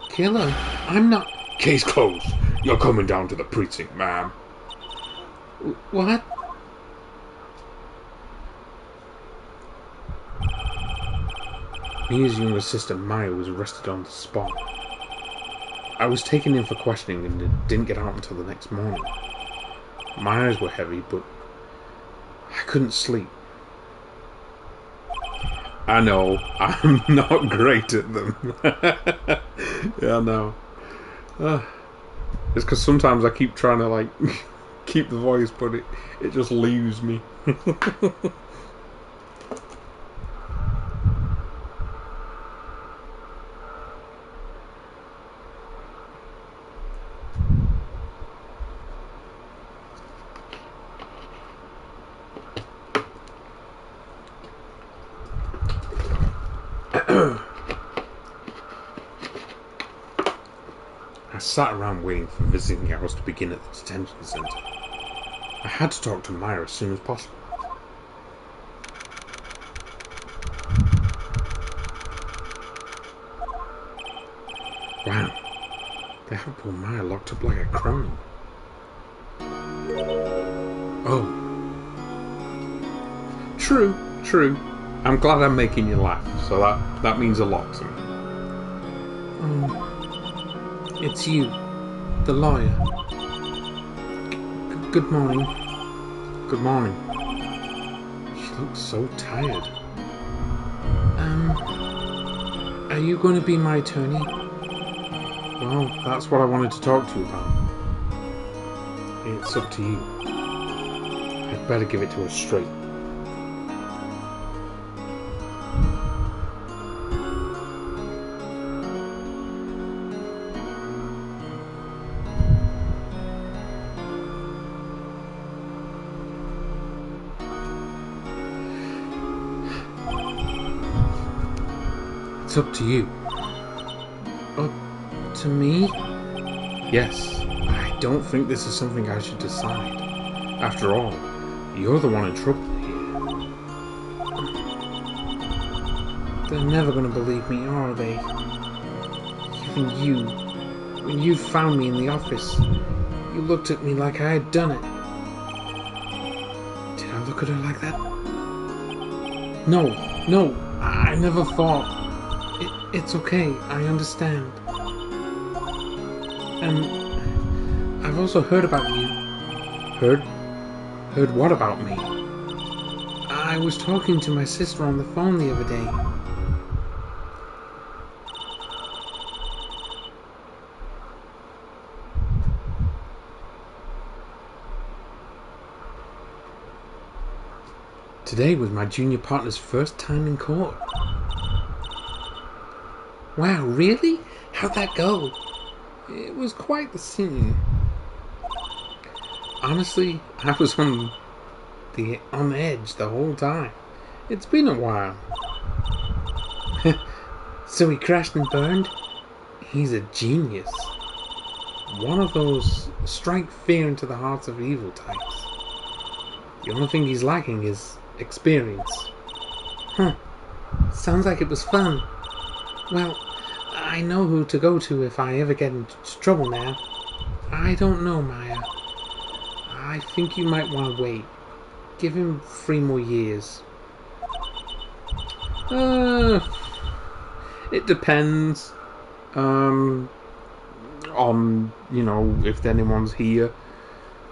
Killer? I'm not... Case closed. You're coming down to the precinct, ma'am. What? Mia's younger sister, Maya, was arrested on the spot. I was taken in for questioning and didn't get out until the next morning. My eyes were heavy, but I couldn't sleep. I know, I'm not great at them. Yeah, I know. It's because sometimes I keep trying to, like, keep the voice, but it just leaves me. I sat around waiting for visiting hours to begin at the detention centre. I had to talk to Maya as soon as possible. Wow, they have poor Maya locked up like a criminal. Oh. True. I'm glad I'm making you laugh, so that means a lot to me. It's you, the lawyer. Good morning. Good morning. She looks so tired. Are you going to be my attorney? Well, that's what I wanted to talk to you about. It's up to you. I'd better give it to her straight. It's up to you. Up to me? Yes. I don't think this is something I should decide. After all, you're the one in trouble here. They're never going to believe me, are they? Even you. When you found me in the office, you looked at me like I had done it. Did I look at her like that? No, I never thought. It's okay, I understand. And I've also heard about you. Heard? Heard what about me? I was talking to my sister on the phone the other day. Today was my junior partner's first time in court. Wow, really? How'd that go? It was quite the scene. Honestly, I was on edge the whole time. It's been a while. So he crashed and burned? He's a genius. One of those strike fear into the hearts of evil types. The only thing he's lacking is experience. Huh. Sounds like it was fun. Well, I know who to go to if I ever get into trouble now. I don't know, Maya. I think you might want to wait. Give him 3 more years. It depends. On, if anyone's here.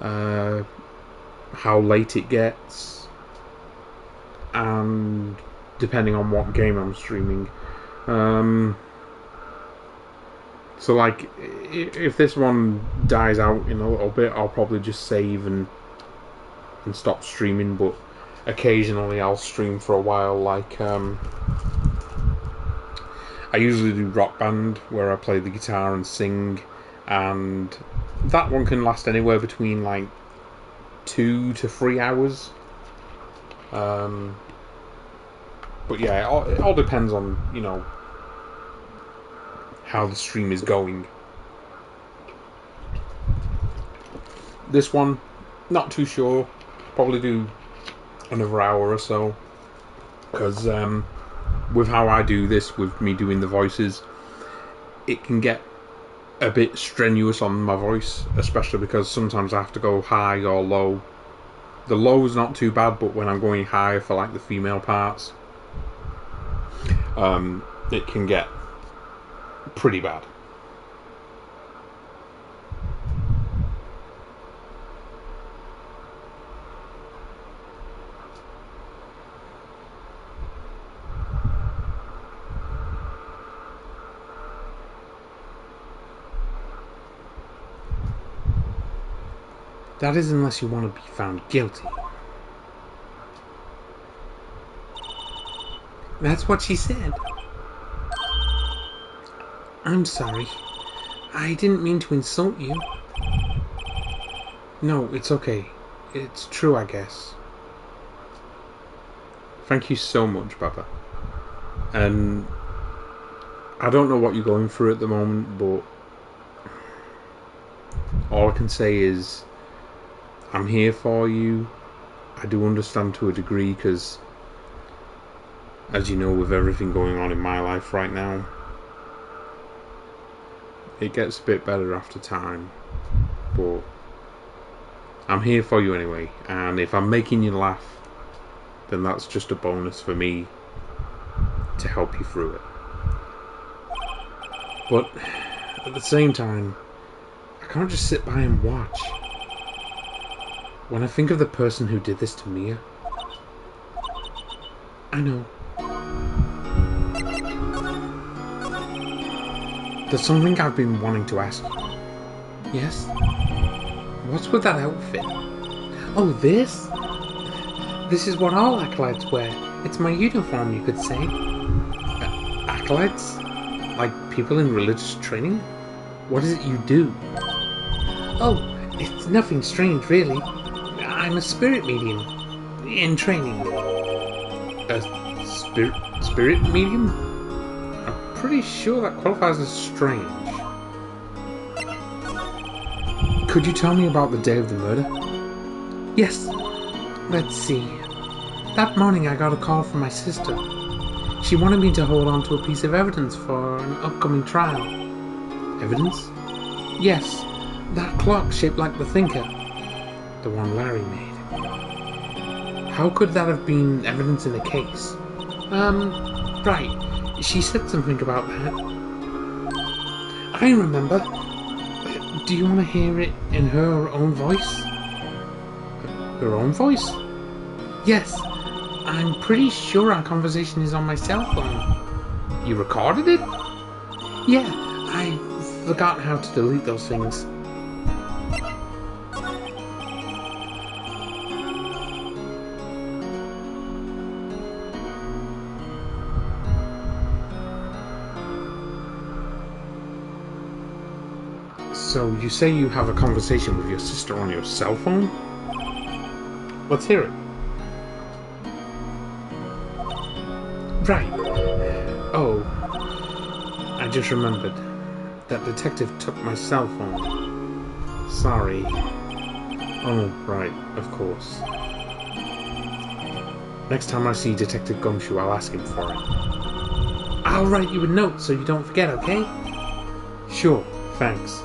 How late it gets. And depending on what game I'm streaming. So, like, if this one dies out in a little bit, I'll probably just save and stop streaming. But occasionally, I'll stream for a while. Like, I usually do Rock Band, where I play the guitar and sing, and that one can last anywhere between like 2 to 3 hours. But yeah, it all depends on, you know, how the stream is going. This one, not too sure. Probably do another hour or so, because with how I do this, with me doing the voices, it can get a bit strenuous on my voice, especially because sometimes I have to go high or low. The low is not too bad, but when I'm going high for like the female parts, it can get pretty bad. That is unless you want to be found guilty. That's what she said. I'm sorry. I didn't mean to insult you. No, it's okay. It's true, I guess. Thank you so much, Papa. And I don't know what you're going through at the moment, but all I can say is I'm here for you. I do understand to a degree, because as you know, with everything going on in my life right now, it gets a bit better after time, but I'm here for you anyway, and if I'm making you laugh, then that's just a bonus for me to help you through it. But at the same time, I can't just sit by and watch. When I think of the person who did this to Mia, I know. There's something I've been wanting to ask you. Yes? What's with that outfit? Oh, this? This is what all acolytes wear. It's my uniform, you could say. Acolytes? Like people in religious training? What is it you do? Oh, it's nothing strange, really. I'm a spirit medium. In training. A spirit medium? I'm pretty sure that qualifies as strange. Could you tell me about the day of the murder? Yes. Let's see. That morning I got a call from my sister. She wanted me to hold on to a piece of evidence for an upcoming trial. Evidence? Yes. That clock shaped like the Thinker. The one Larry made. How could that have been evidence in a case? Right. She said something about that. I remember. Do you want to hear it in her own voice? Her own voice? Yes. I'm pretty sure our conversation is on my cell phone. You recorded it? Yeah. I forgot how to delete those things. So you say you have a conversation with your sister on your cell phone? Let's hear it. Right. Oh, I just remembered. That detective took my cell phone. Sorry. Oh, right, of course. Next time I see Detective Gumshoe, I'll ask him for it. I'll write you a note so you don't forget, okay? Sure, thanks.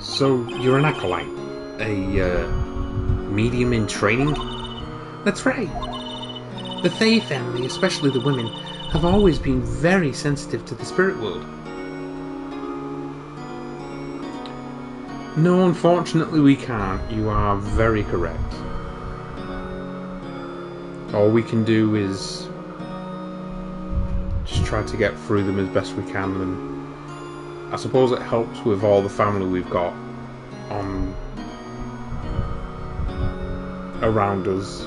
So, you're an acolyte? A, medium in training? That's right. The Faye family, especially the women, have always been very sensitive to the spirit world. No, unfortunately we can't. You are very correct. All we can do is just try to get through them as best we can, and I suppose it helps with all the family we've got on around us,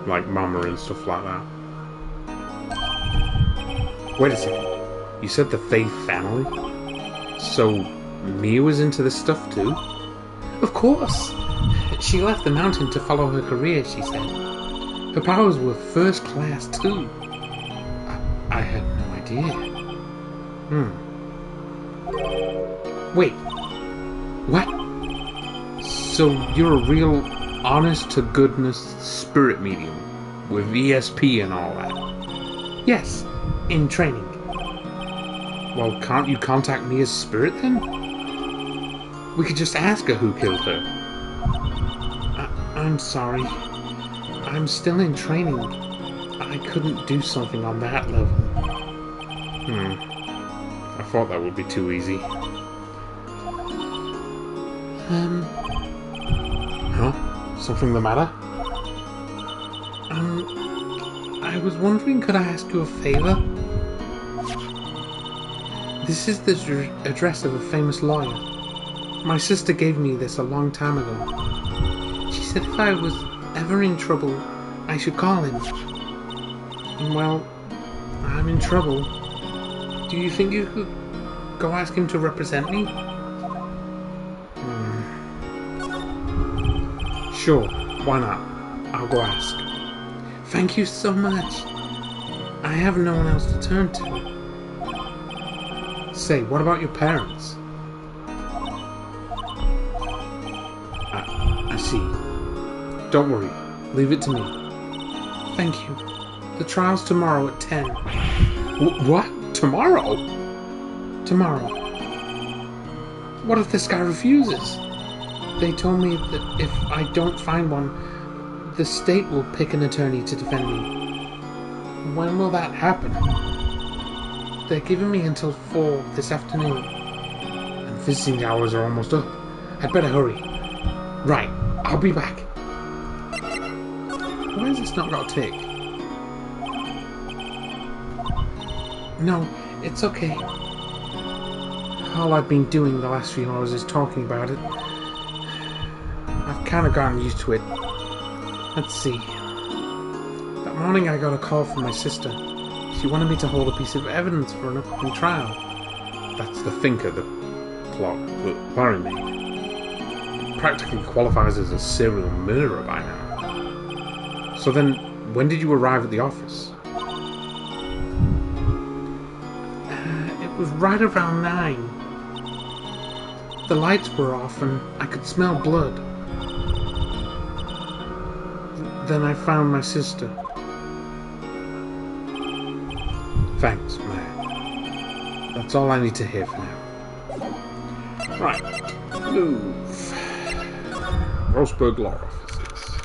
like Mama and stuff like that. Wait a second, you said the Faith family? So Mia was into this stuff too? Of course! She left the mountain to follow her career, she said. Her powers were first class too. I had no idea. Wait. What? So you're a real honest-to-goodness spirit medium with ESP and all that? Yes, in training. Well, can't you contact Mia's spirit then? We could just ask her who killed her. I'm sorry. I'm still in training. I couldn't do something on that level. I thought that would be too easy. Huh? Something the matter? I was wondering, could I ask you a favor? This is the address of a famous lawyer. My sister gave me this a long time ago. She said if I was ever in trouble, I should call him. Well, I'm in trouble. Do you think you could go ask him to represent me? Sure, why not? I'll go ask. Thank you so much. I have no one else to turn to. Say, what about your parents? I see. Don't worry. Leave it to me. Thank you. The trial's tomorrow at 10. What? Tomorrow? Tomorrow. What if this guy refuses? They told me that if I don't find one, the state will pick an attorney to defend me. When will that happen? They're giving me until 4 this afternoon. And visiting hours are almost up. I'd better hurry. Right, I'll be back. Why has this not got a tick? No, it's okay. All I've been doing the last few hours is talking about it. I've kind of gotten used to it. Let's see. That morning I got a call from my sister. She wanted me to hold a piece of evidence for an upcoming trial. That's the thinker, the plot that Larry made. It practically qualifies as a serial murderer by now. So then, when did you arrive at the office? It was right around 9. The lights were off and I could smell blood. Then I found my sister. Thanks, man. That's all I need to hear for now. Right. Move. Roseburg Law Offices.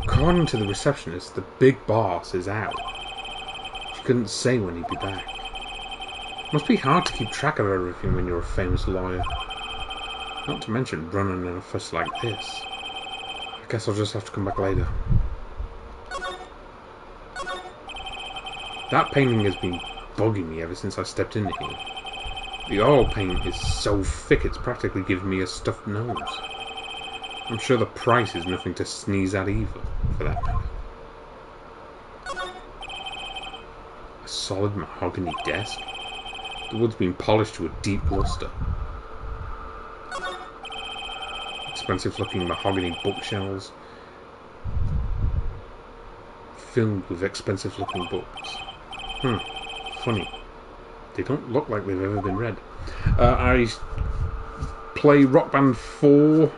According to the receptionist, the big boss is out. She couldn't say when he'd be back. Must be hard to keep track of everything when you're a famous lawyer. Not to mention running an office like this. I guess I'll just have to come back later. That painting has been bugging me ever since I stepped in here. The oil paint is so thick it's practically giving me a stuffed nose. I'm sure the price is nothing to sneeze at either, for that matter. A solid mahogany desk. The wood's been polished to a deep luster. Expensive looking mahogany bookshelves filled with expensive looking books. Funny. They don't look like they've ever been read. I play Rock Band 4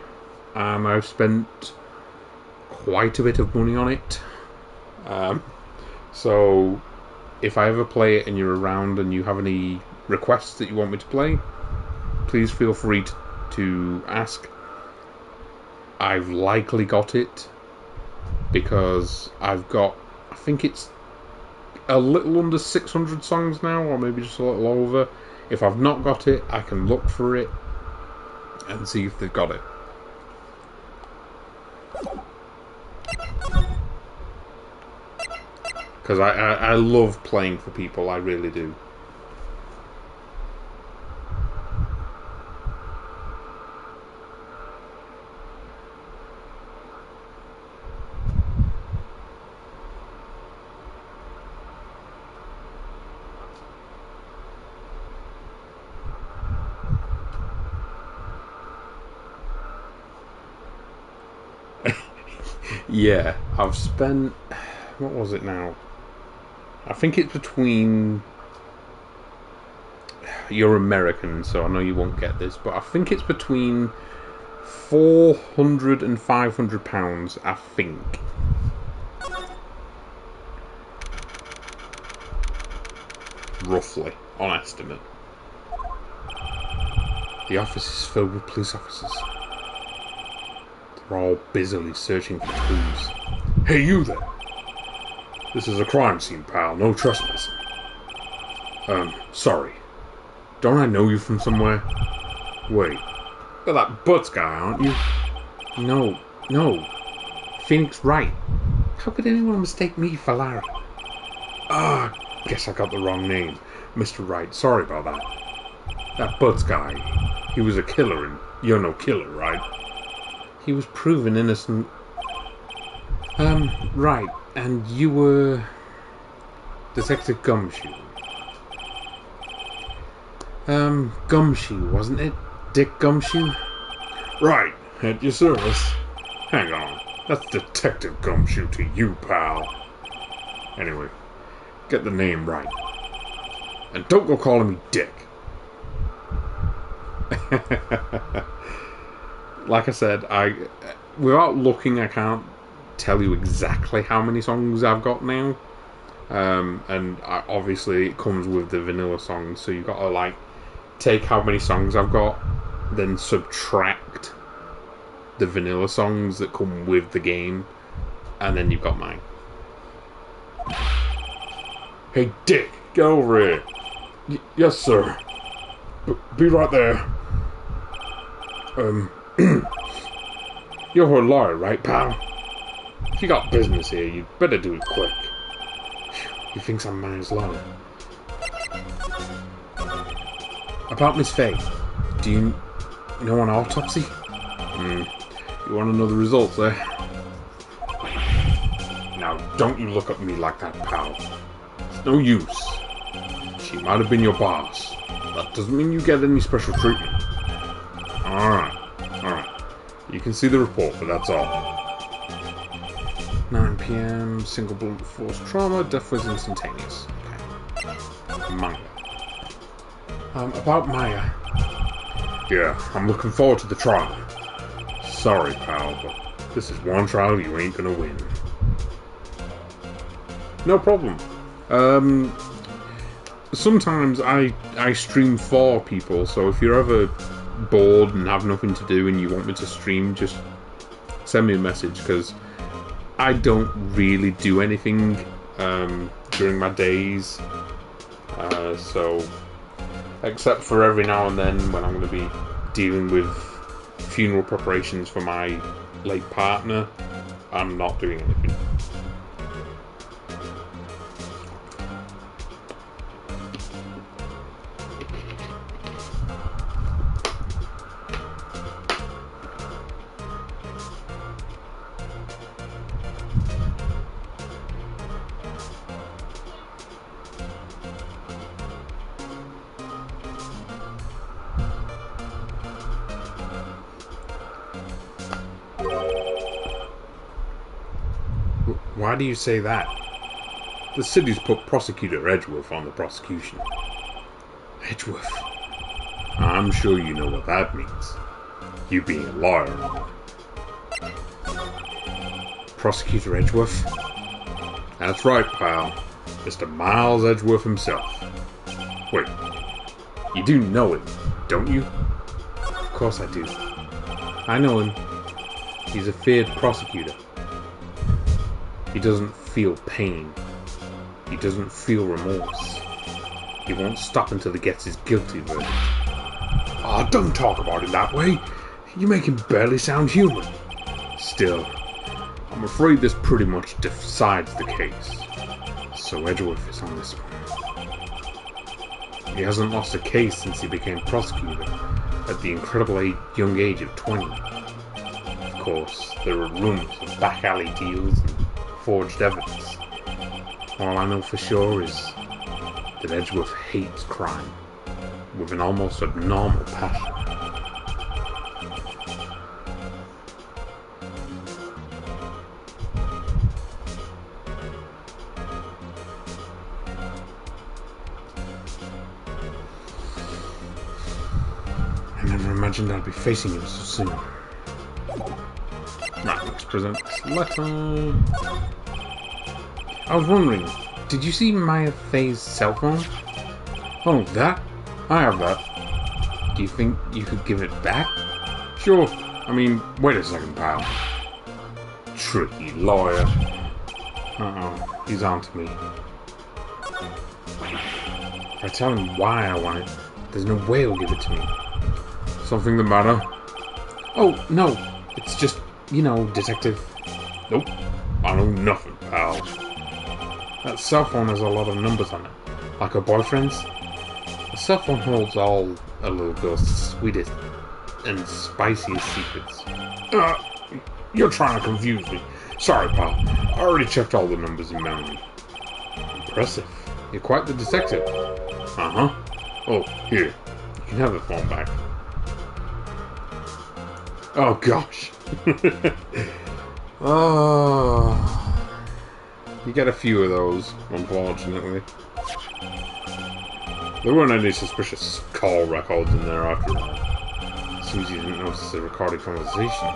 and I've spent quite a bit of money on it. So if I ever play it and you're around and you have any requests that you want me to play, please feel free to ask. I've likely got it because I've got, I think it's a little under 600 songs now, or maybe just a little over. If I've not got it, I can look for it and see if they've got it. Because I love playing for people, I really do. Yeah, I've spent... What was it now? I think it's between... You're American, so I know you won't get this, but I think it's between £400 and £500, I think. Roughly, on estimate. The office is filled with police officers. They're all busily searching for clues. Hey, you there! This is a crime scene, pal. No trespassing. Sorry. Don't I know you from somewhere? Wait. You're that Butts guy, aren't you? No. Phoenix Wright. How could anyone mistake me for Larry? Guess I got the wrong name. Mr. Wright, sorry about that. That Butts guy, he was a killer, and you're no killer, right? He was proven innocent. Right, and you were... Detective Gumshoe. Gumshoe, wasn't it? Dick Gumshoe? Right, at your service. Hang on, that's Detective Gumshoe to you, pal. Anyway, get the name right. And don't go calling me Dick. Like I said, without looking, I can't tell you exactly how many songs I've got now. And obviously it comes with the vanilla songs, so you've got to like take how many songs I've got, then subtract the vanilla songs that come with the game, and then you've got mine. Hey Dick, get over here. Yes sir. Be right there. You're a lawyer, right, pal? If you got business here, you'd better do it quick. He thinks I'm man's lawyer. About Miss Faye, do you know an autopsy? You want to know the results, eh? Now, don't you look at me like that, pal. It's no use. She might have been your boss. That doesn't mean you get any special treatment. Alright. You can see the report, but that's all. 9 PM, single blunt force trauma, death was instantaneous. Okay. Maya. About Maya. Yeah, I'm looking forward to the trial. Sorry, pal, but this is one trial you ain't gonna win. No problem. Sometimes I stream for people, so if you're ever bored and have nothing to do and you want me to stream, just send me a message, because I don't really do anything during my days, so except for every now and then when I'm going to be dealing with funeral preparations for my late partner, I'm not doing anything. Why do you say that? The city's put Prosecutor Edgeworth on the prosecution. Edgeworth? I'm sure you know what that means. You being a lawyer. Prosecutor Edgeworth? That's right, pal. Mr. Miles Edgeworth himself. Wait, you do know him, don't you? Of course I do. I know him. He's a feared prosecutor. He doesn't feel pain. He doesn't feel remorse. He won't stop until he gets his guilty verdict. Ah, don't talk about it that way. You make him barely sound human. Still, I'm afraid this pretty much decides the case. So Edgeworth is on this one. He hasn't lost a case since he became prosecutor at the incredible young age of 20. Of course, there are rumours of back alley deals and forged evidence. All I know for sure is that Edgeworth hates crime with an almost abnormal passion. I never imagined I'd be facing him so soon. Right, let's present this letter. I was wondering, did you see Maya Fey's cell phone? Oh, that? I have that. Do you think you could give it back? Sure. I mean, wait a second, pal. Tricky lawyer. Uh-oh, he's on to me. If I tell him why I want it, there's no way he'll give it to me. Something the matter? Oh, no. It's just, you know, detective. Nope. I know nothing, pal. That cell phone has a lot of numbers on it. Like her boyfriend's. The cell phone holds all a little girl's sweetest and spiciest secrets. You're trying to confuse me. Sorry, pal. I already checked all the numbers in memory. Impressive. You're quite the detective. Uh-huh. Oh, here. You can have the phone back. Oh, gosh. Oh. You get a few of those, unfortunately. There weren't any suspicious call records in there after all. Seems you didn't notice the recorded conversation.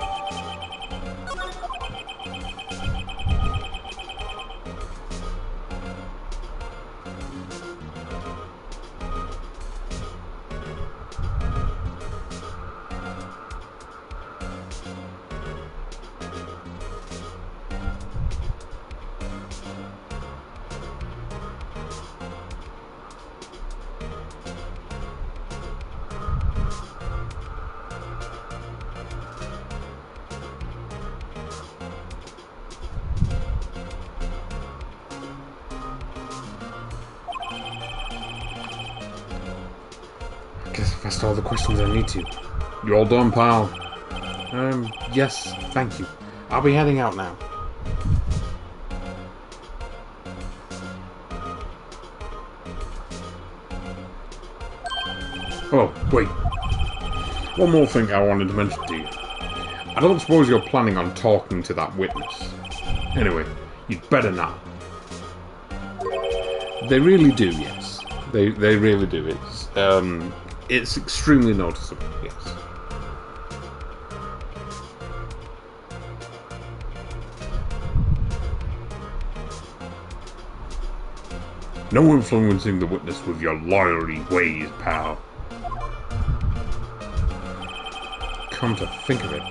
Guess I've asked all the questions I need to. You all done, pal? Yes, thank you. I'll be heading out now. Oh, wait. One more thing I wanted to mention to you. I don't suppose you're planning on talking to that witness. Anyway, you'd better not. They really do, yes. They really do. It's extremely noticeable, yes. No influencing the witness with your lawyery ways, pal. Come to think of it,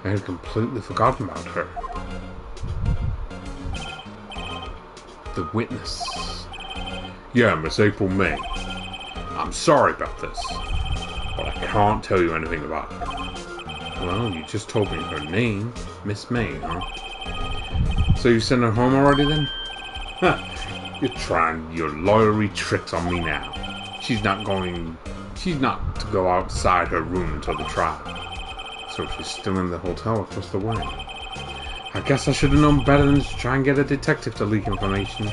I had completely forgotten about her. The witness. Yeah, Miss April May. I'm sorry about this, but I can't tell you anything about her. Well, you just told me her name, Miss May, huh? So you sent her home already then? Huh. You're trying your lawyery tricks on me now. She's not to go outside her room until the trial. So she's still in the hotel across the way. I guess I should have known better than to try and get a detective to leak information.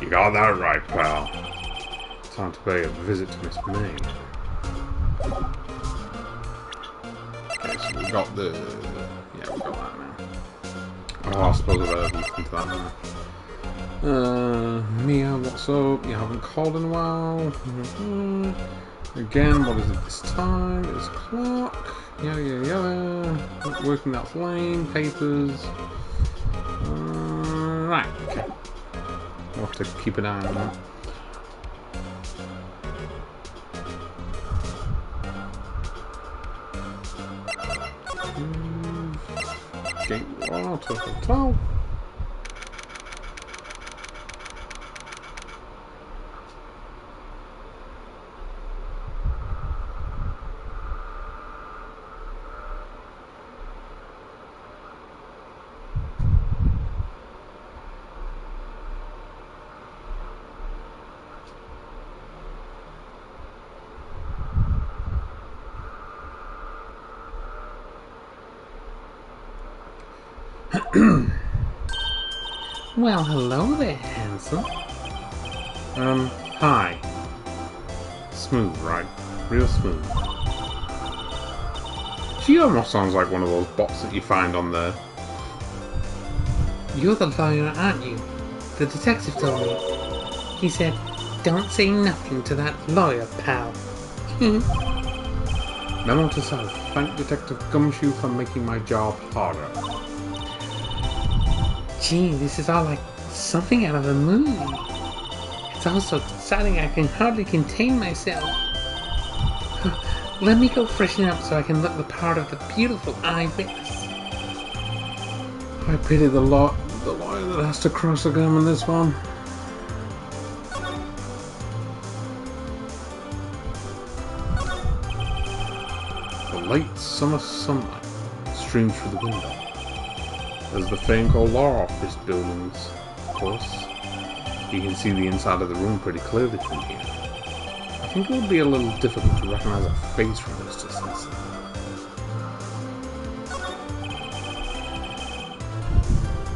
You got that right, pal. Time to pay a visit to Miss May. Okay, so we got the... Yeah, we got that now. Oh, I suppose I better look into that now. Mia, what's up? You haven't called in a while. Again, what is it this time? It's o'clock. Yeah. Not working, that's lame. Papers. Right, okay. We'll have to keep an eye on that. Gate water hotel. Well, hello there, handsome. Hi. Smooth, right? Real smooth. She almost sounds like one of those bots that you find on there. You're the lawyer, aren't you? The detective told me. He said, don't say nothing to that lawyer, pal. Memo to self. Thank Detective Gumshoe for making my job harder. Gee, this is all like something out of a movie. It's all so exciting I can hardly contain myself. Let me go freshen up so I can look the part of the beautiful eyewitness. I pity the lawyer that has to cross examine this one. The late summer sunlight streams through the window. There's the famed law office buildings, of course. You can see the inside of the room pretty clearly from here. I think it would be a little difficult to recognize a face from this distance.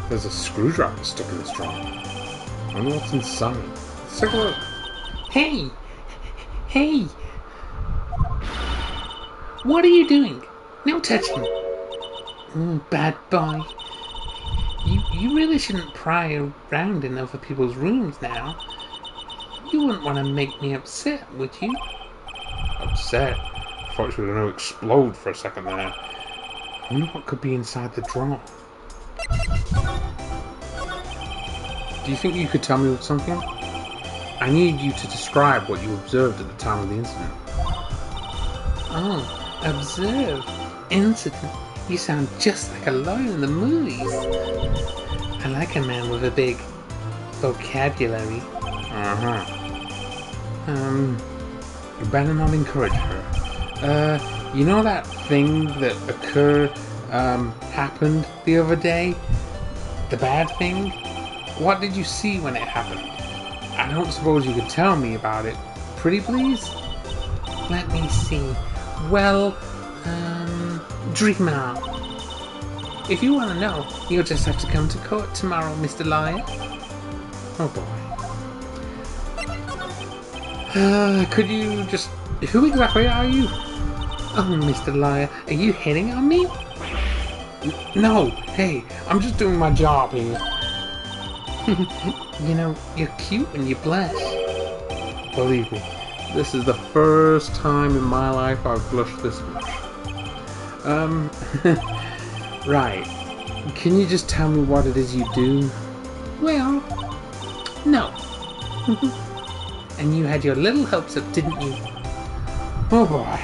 There's a screwdriver stuck in this drawer. I wonder what's inside. Let's take a look. Hey! Hey! What are you doing? No touching. Bad boy. You really shouldn't pry around in other people's rooms now. You wouldn't want to make me upset, would you? Upset? I thought she was going to explode for a second there. I wonder what could be inside the drawer. Do you think you could tell me something? I need you to describe what you observed at the time of the incident. Oh, observe. Incident. You sound just like a lawyer in the movies. I like a man with a big vocabulary. You better not encourage her. You know that thing that happened the other day? The bad thing? What did you see when it happened? I don't suppose you could tell me about it. Pretty please? Let me see. Well, dream out. If you want to know, you'll just have to come to court tomorrow, Mr. Liar. Oh boy. Could you just... Who exactly are you? Oh, Mr. Liar, are you hitting on me? No, hey, I'm just doing my job here. You know, you're cute when you blush. Believe me, this is the first time in my life I've blushed this much. Right. Can you just tell me what it is you do? Well, no. And you had your little hopes up, didn't you? Oh boy.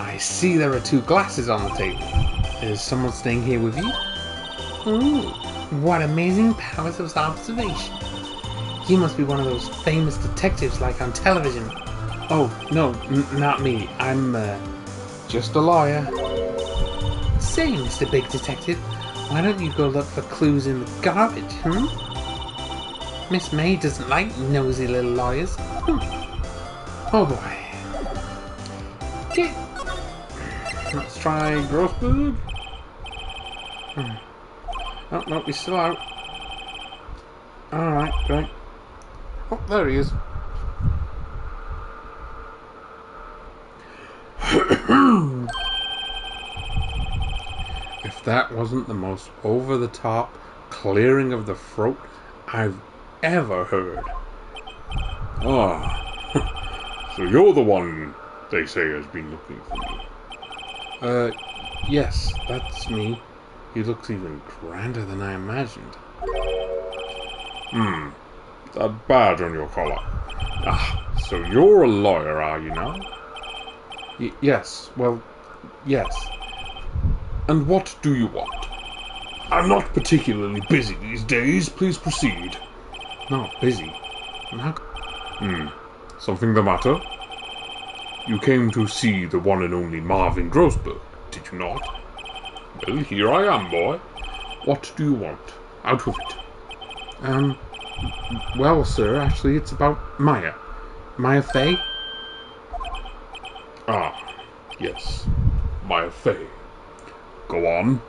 I see there are 2 glasses on the table. Is someone staying here with you? Ooh, what amazing powers of observation. You must be one of those famous detectives like on television. Oh, no, not me. I'm, just a lawyer. Say, Mr. Big Detective, why don't you go look for clues in the garbage, Miss May doesn't like nosy little lawyers. Oh boy. Get. Let's try Grossberg. Oh, no, he's still out. Alright, great. Oh, there he is. If that wasn't the most over-the-top clearing of the throat I've ever heard. Ah, so you're the one they say has been looking for me. Yes, that's me. He looks even grander than I imagined. That badge on your collar. Ah, so you're a lawyer, are you now? Yes, well, yes. And what do you want? I'm not particularly busy these days. Please proceed. Not busy? Something the matter? You came to see the one and only Marvin Grossberg, did you not? Well, here I am, boy. What do you want? Out with it. Well, sir, actually, it's about Maya. Maya Fey? Ah, yes. Maya Fey. Go on.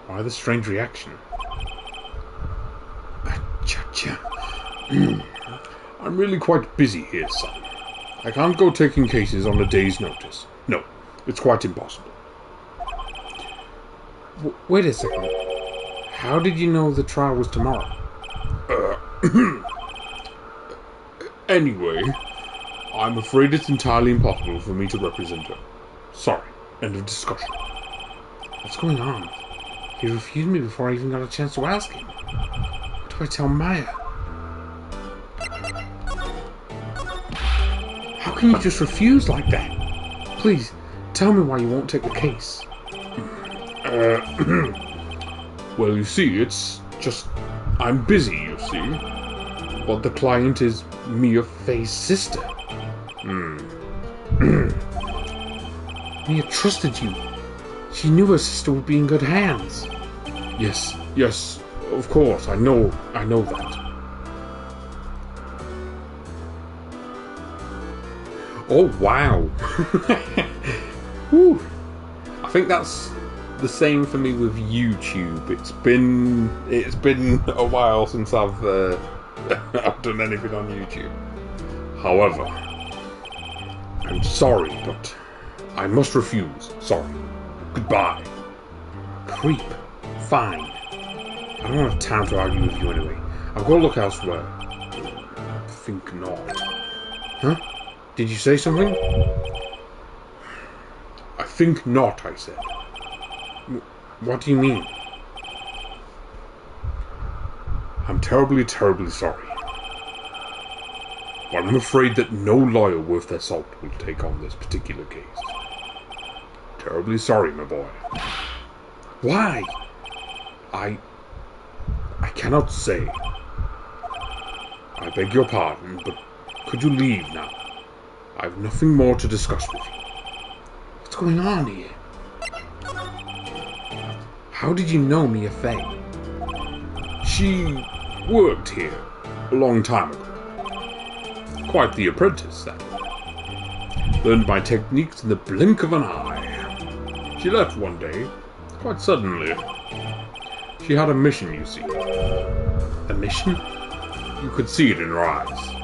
Why the strange reaction? Cha-cha. I'm really quite busy here, son. I can't go taking cases on a day's notice. No, it's quite impossible. Wait a second. How did you know the trial was tomorrow? Anyway, I'm afraid it's entirely impossible for me to represent her. Sorry, end of discussion. What's going on? He refused me before I even got a chance to ask him. What do I tell Maya? How can you just refuse like that? Please, tell me why you won't take the case. Well, you see, it's just... I'm busy, you see. But the client is Mia Fey's sister. Mia trusted you. She knew her sister would be in good hands. Yes, of course, I know that. Oh, wow. Whew. I think that's the same for me with YouTube. It's been a while since I've done anything on YouTube. However, I'm sorry, but I must refuse. Sorry. Goodbye. Creep. Fine. I don't have time to argue with you anyway. I'll go look elsewhere. Think not. Huh? Did you say something? I think not, I said. What do you mean? I'm terribly, terribly sorry. But I'm afraid that no lawyer worth their salt will take on this particular case. Terribly sorry, my boy. Why? I cannot say. I beg your pardon, but could you leave now? I have nothing more to discuss with you. What's going on here? How did you know Mia Fey? She worked here a long time ago. Quite the apprentice, that. Learned my techniques in the blink of an eye. She left one day, quite suddenly. She had a mission, you see. A mission? You could see it in her eyes.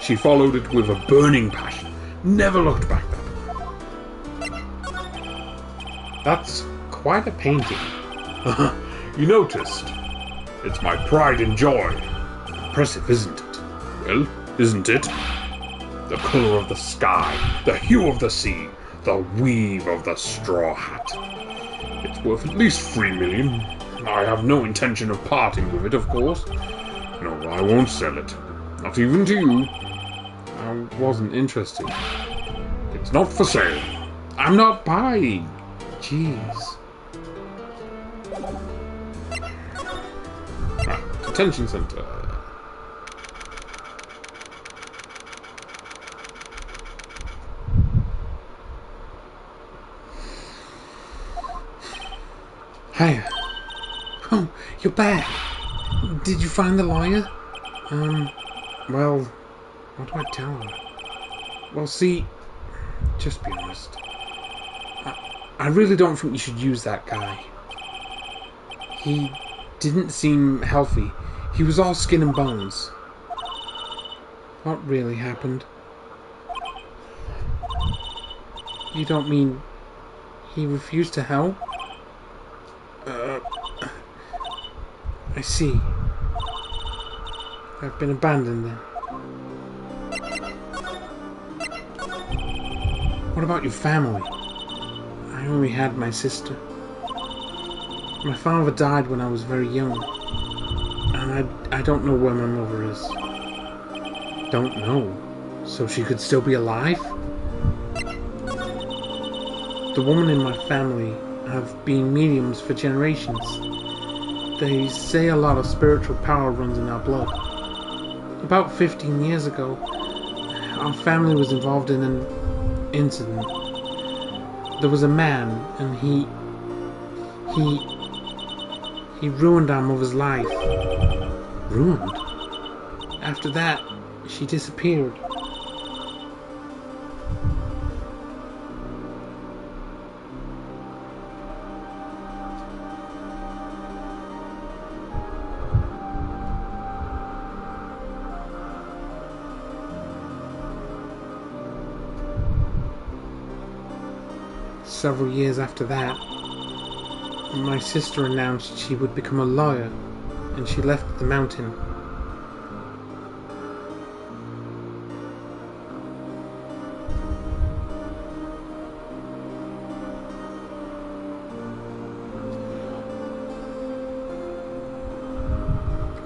She followed it with a burning passion, never looked back that way. That's quite a painting. You noticed? It's my pride and joy. Impressive, isn't it? Well, isn't it? The colour of the sky, the hue of the sea, the weave of the straw hat. It's worth at least 3 million. I have no intention of parting with it, of course. No, I won't sell it. Not even to you. I wasn't interested. It's not for sale. I'm not buying. Jeez. Right, detention center. Hiya. Oh, you're back. Did you find the lawyer? Well, what do I tell her? Well, see, just be honest. I really don't think you should use that guy. He didn't seem healthy. He was all skin and bones. What really happened? You don't mean he refused to help? I see. I've been abandoned then. What about your family? I only had my sister. My father died when I was very young. And I don't know where my mother is. Don't know? So she could still be alive? The women in my family have been mediums for generations. They say a lot of spiritual power runs in our blood. About 15 years ago, our family was involved in an incident. There was a man, and he ruined our mother's life. Ruined? After that, she disappeared. Several years after that, my sister announced she would become a lawyer, and she left the mountain.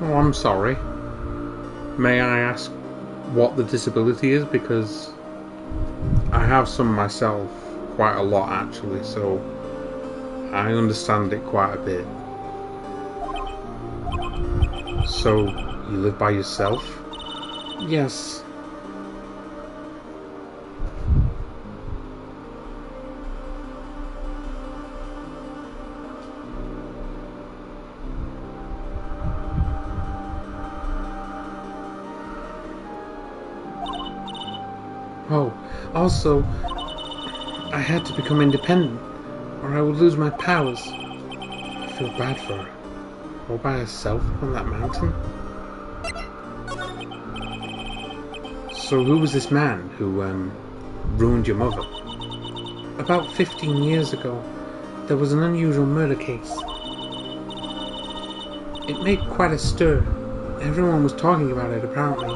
Oh, I'm sorry. May I ask what the disability is? Because I have some myself, quite a lot actually, so I understand it quite a bit. So, you live by yourself? Yes. Oh, also, I had to become independent, or I would lose my powers. I feel bad for her. All by herself on that mountain. So who was this man who, ruined your mother? About 15 years ago, there was an unusual murder case. It made quite a stir. Everyone was talking about it, apparently.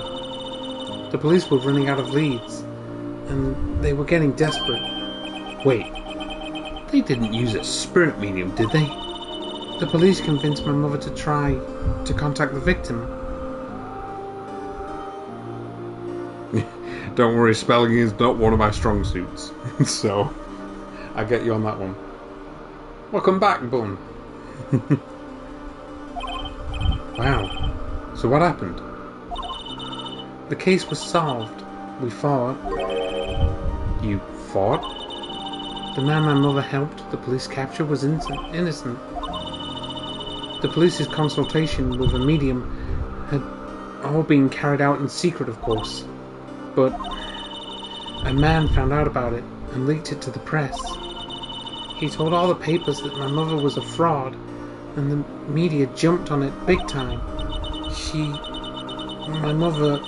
The police were running out of leads, and they were getting desperate. Wait, they didn't use a spirit medium, did they? The police convinced my mother to try to contact the victim. Don't worry, spelling is not one of my strong suits, so I get you on that one. Welcome back, Bun. Wow. So what happened? The case was solved. We fought. You fought? The man my mother helped the police capture was innocent. The police's consultation with a medium had all been carried out in secret, of course. But a man found out about it and leaked it to the press. He told all the papers that my mother was a fraud, and the media jumped on it big time. My mother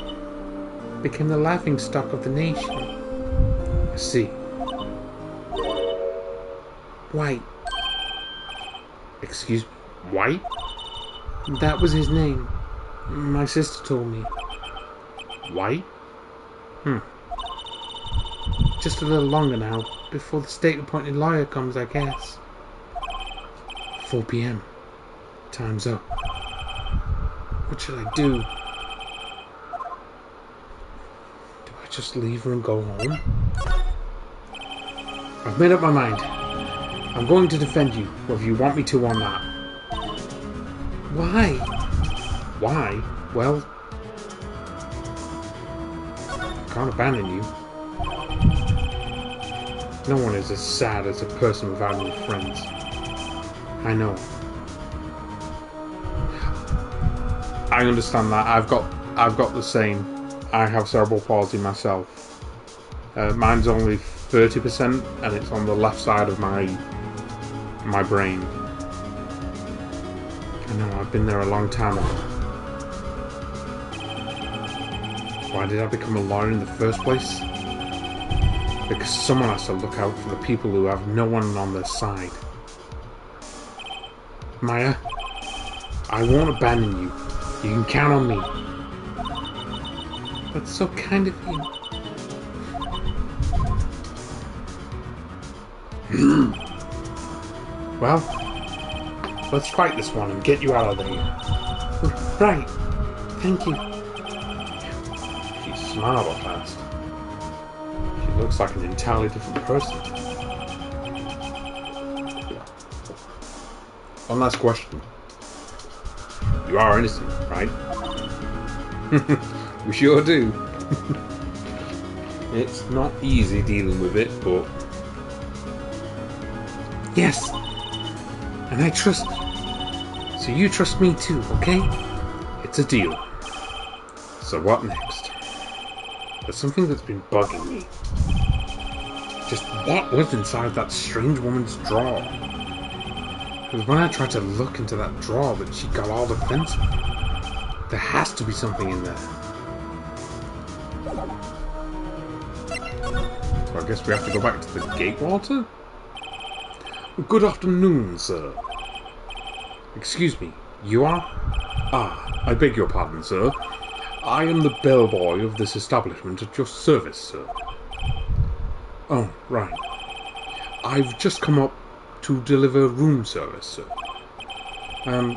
became the laughingstock of the nation. I see. White. Excuse me? White? That was his name. My sister told me. White? Just a little longer now, before the state-appointed lawyer comes, I guess. 4 p.m. Time's up. What should I do? Do I just leave her and go home? I've made up my mind. I'm going to defend you, whether you want me to or not. Why? Why? Well, I can't abandon you. No one is as sad as a person without any friends. I know. I understand that. I've got the same. I have cerebral palsy myself. Mine's only 30%, and it's on the left side of my brain. I know, I've been there a long time ago. Why did I become a lawyer in the first place? Because someone has to look out for the people who have no one on their side. Maya, I won't abandon you. You can count on me. That's so kind of you. Well, let's fight this one and get you out of there. Right. Thank you. She's smart or fast. She looks like an entirely different person. One last question. You are innocent, right? We sure do. It's not easy dealing with it, but... Yes. And I trust you. So you trust me too, okay? It's a deal. So what next? There's something that's been bugging me. Just what was inside that strange woman's drawer? It was when I tried to look into that drawer that she got all defensive. There has to be something in there. So I guess we have to go back to the Gatewater? Good afternoon, sir. Excuse me, you are? Ah, I beg your pardon, sir. I am the bellboy of this establishment at your service, sir. Oh, right. I've just come up to deliver room service, sir. Do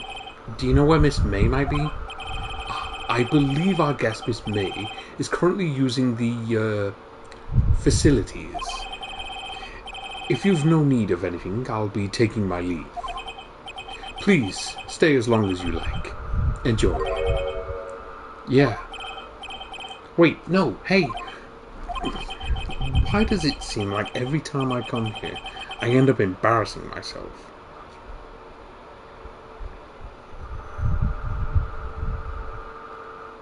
you know where Miss May might be? I believe our guest, Miss May, is currently using the, facilities. If you've no need of anything, I'll be taking my leave. Please, stay as long as you like. Enjoy. Yeah. Wait, no, hey! Why does it seem like every time I come here, I end up embarrassing myself?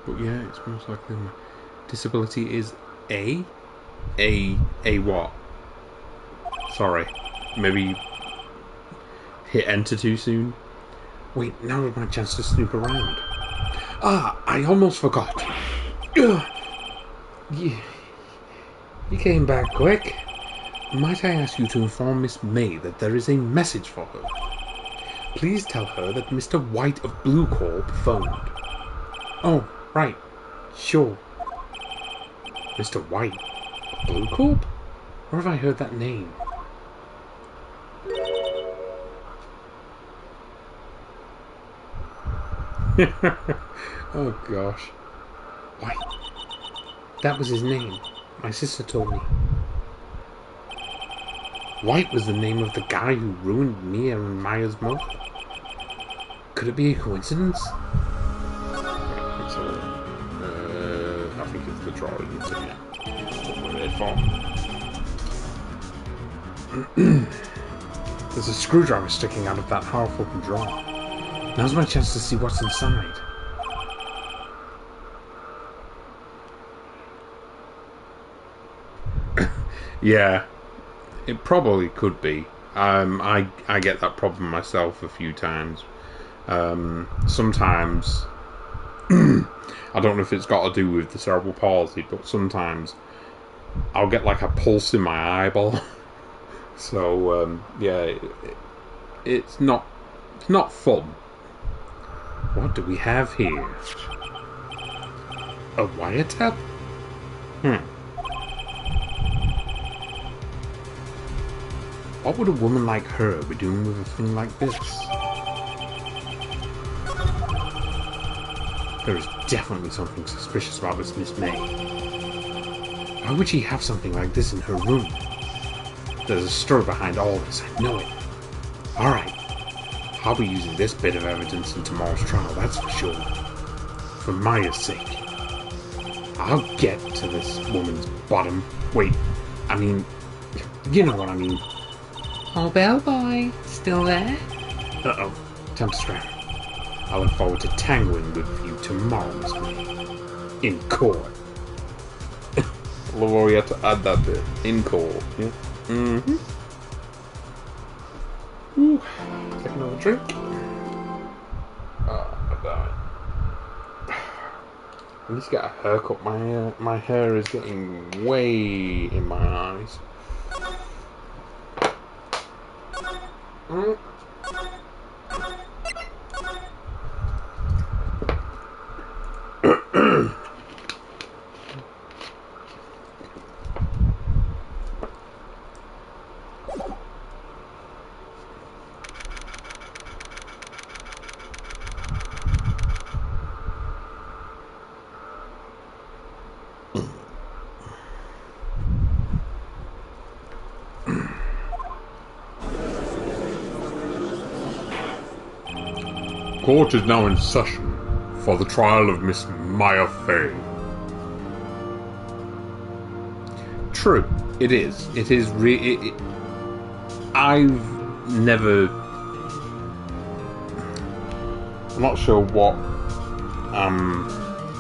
But yeah, it's most likely my disability is A? A what? Sorry. Maybe hit enter too soon? Wait, now is my chance to snoop around. Ah, I almost forgot. Ugh. You came back quick. Might I ask you to inform Miss May that there is a message for her? Please tell her that Mr. White of Blue Corp phoned. Oh, right. Sure. Mr. White of Blue Corp? Where have I heard that name? Oh gosh. White. That was his name. My sister told me. White was the name of the guy who ruined Mia and Maya's mother. Could it be a coincidence? I think it's the drawing. So yeah. That's what we're there for. There's a screwdriver sticking out of that half-open drawer. Now's my chance to see what's inside. Yeah, it probably could be. I get that problem myself a few times. Sometimes I don't know if it's got to do with the cerebral palsy, but sometimes I'll get like a pulse in my eyeball. So yeah, it's not fun. What do we have here? A wiretap? What would a woman like her be doing with a thing like this? There is definitely something suspicious about this Miss May. Why would she have something like this in her room? There's a story behind all this, I know it. Alright, I'll be using this bit of evidence in tomorrow's trial, that's for sure. For Maya's sake. I'll get to this woman's bottom. Wait, I mean, you know what I mean. Oh, bellboy, still there? Uh-oh, time to scram. I look forward to tangling with you tomorrow, Miss May. In court. I love how we had to add that bit. In court, yeah. Mm-hmm. Ooh. Take another drink. Oh, I died. I need to get a haircut. My hair is getting way in my eyes. Court is now in session for the trial of Miss Maya Fey. True, it is. It is I've never... I'm not sure what I'm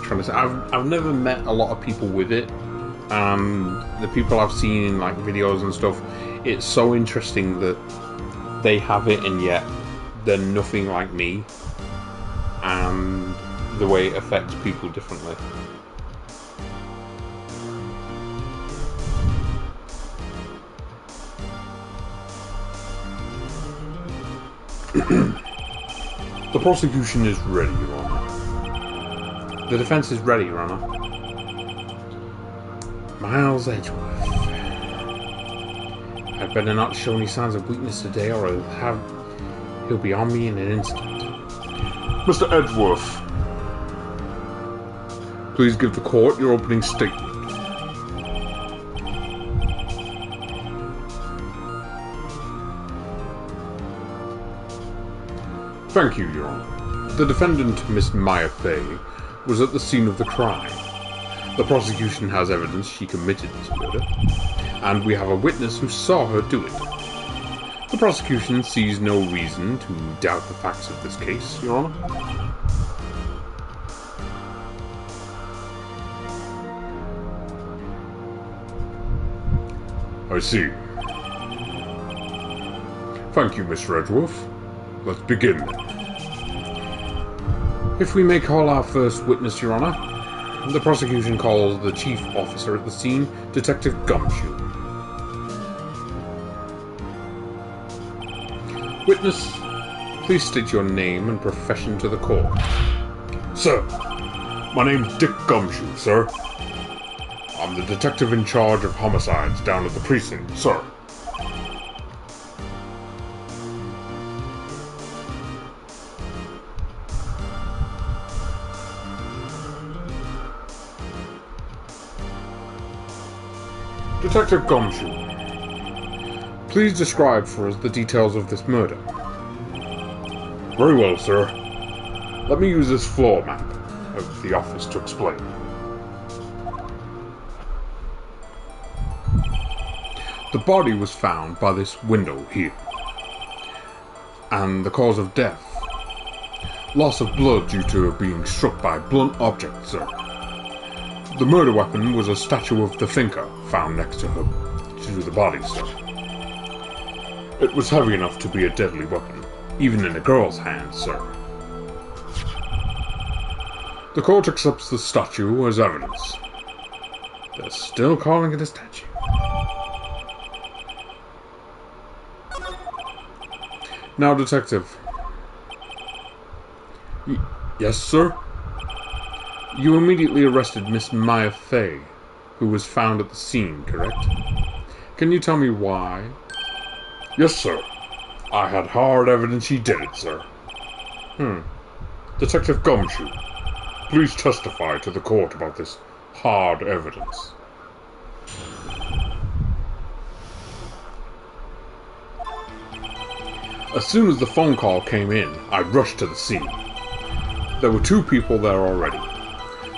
trying to say. I've never met a lot of people with it. The people I've seen in like videos and stuff, it's so interesting that they have it and yet they're nothing like me. And the way it affects people differently. The prosecution is ready, Your Honor. The defense is ready, Your Honor. Miles Edgeworth. I'd better not show any signs of weakness today, or he'll be on me in an instant. Mr. Edgeworth, please give the court your opening statement. Thank you, Your Honor. The defendant, Miss Maya Fey, was at the scene of the crime. The prosecution has evidence she committed this murder, and we have a witness who saw her do it. The prosecution sees no reason to doubt the facts of this case, Your Honor. I see. Thank you, Mr. Edgeworth. Let's begin then. If we may call our first witness, Your Honor. The prosecution calls the chief officer at the scene, Detective Gumshoe. Witness, please state your name and profession to the court. Sir, my name's Dick Gumshoe, sir. I'm the detective in charge of homicides down at the precinct, sir. Detective Gumshoe, please describe for us the details of this murder. Very well, sir. Let me use this floor map of the office to explain. The body was found by this window here. And the cause of death? Loss of blood due to being struck by blunt objects, sir. The murder weapon was a statue of the thinker found next to the body, sir. It was heavy enough to be a deadly weapon, even in a girl's hands, sir. The court accepts the statue as evidence. They're still calling it a statue. Now, Detective. Yes, sir? You immediately arrested Miss Maya Fey, who was found at the scene, correct? Can you tell me why? Yes, sir. I had hard evidence she did it, sir. Detective Gumshoe, please testify to the court about this hard evidence. As soon as the phone call came in, I rushed to the scene. There were two people there already.